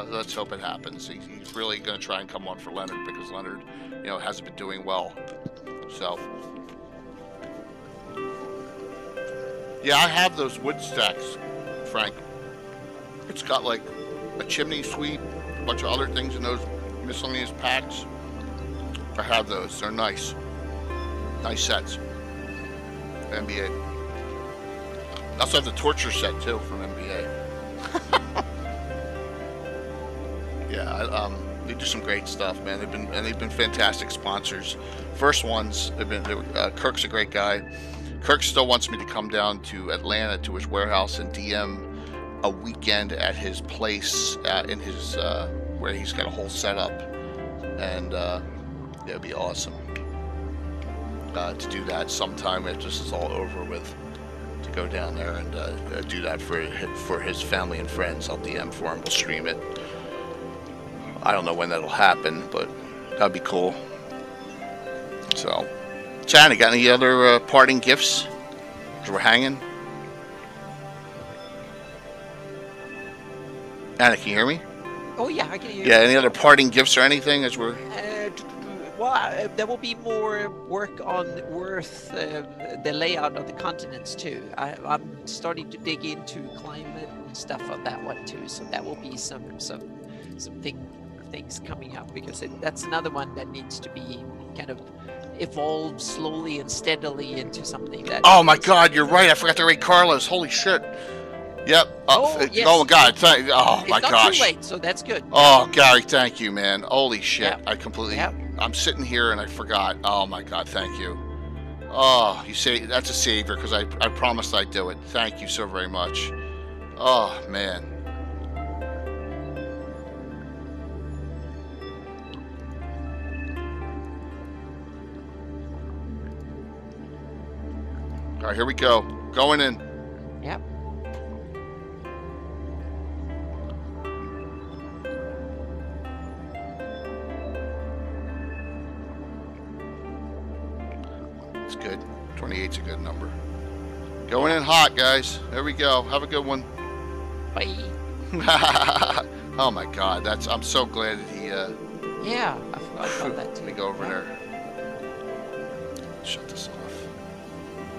Speaker 2: Let's hope it happens. He's really going to try and come on for Leonard because Leonard, you know, hasn't been doing well. So yeah, I have those wood stacks, Frank. It's got like a chimney sweep, a bunch of other things in those miscellaneous packs. I have those. They're nice. Nice sets. NBA. I also have the torture set too from NBA. Yeah, they do some great stuff, man. They've been fantastic sponsors. First ones, Kirk's a great guy. Kirk still wants me to come down to Atlanta to his warehouse and DM a weekend at his place in his where he's got a whole setup, and it'd be awesome to do that sometime after this is all over with, to go down there and do that for his family and friends. I'll DM for him. We'll stream it. I don't know when that'll happen, but that'd be cool. So, China, got any other parting gifts as we're hanging? Anna, can you hear me?
Speaker 3: Oh yeah, I can hear you.
Speaker 2: Yeah, any other parting gifts or anything as we're...
Speaker 3: Well, there will be more work on the layout of the continents too. I'm starting to dig into climate and stuff on that one too, so that will be some things coming up, because that's another one that needs to be kind of evolved slowly and steadily into something that...
Speaker 2: Oh my God, you're right. I forgot to rate Carlos. Holy shit. Yep.
Speaker 3: Yes.
Speaker 2: Oh my God. Oh my
Speaker 3: gosh. It's not too late, so that's good.
Speaker 2: Oh, Gary, thank you, man. Holy shit.
Speaker 3: Yep.
Speaker 2: I completely...
Speaker 3: Yep.
Speaker 2: I'm sitting here and I forgot. Oh my God, thank you. Oh, you say that's a savior, because I promised I'd do it. Thank you so very much. Oh, man. All right, here we go. Going in.
Speaker 3: Yep.
Speaker 2: It's good. 28's a good number. Going in hot, guys. There we go. Have a good one.
Speaker 3: Bye.
Speaker 2: Oh my God, I'm so glad that he.
Speaker 3: Yeah, I forgot about that too.
Speaker 2: Let me go over there. Shut this off.